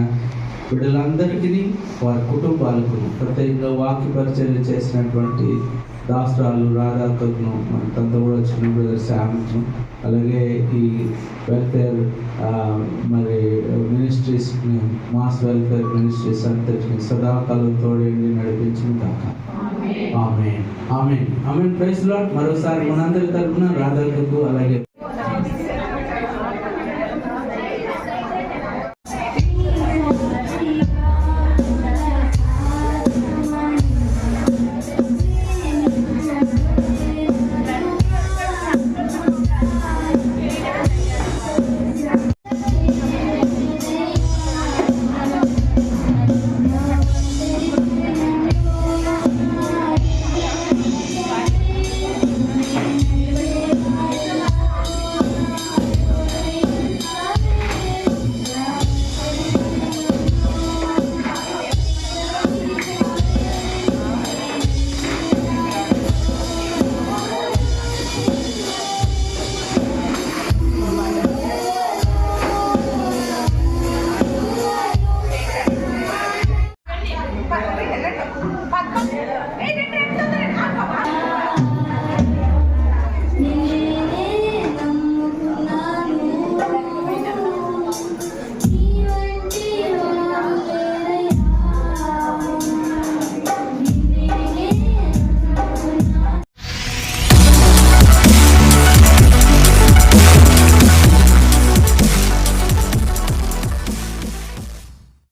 బిడ్డలందరికీ, వారి కుటుంబాలకు, ప్రత్యేకంగా వాక్య పరిచర్య చేసినటువంటి దాసరాలు రాధాకను తనతో కూడా చిన్న బ్రదర్ శామ్ను, అలాగే ఈ వెల్ఫేర్ మరి మినిస్ట్రీస్, మాస్ వెల్ఫేర్ మినిస్ట్రీస్ అంతటిని సదాకాలం తోడేండి నడిపించిన కాక. Amen amen amen. Praise Lord. మరోసారి మనందరి తరపున రాధాకకు అలాగే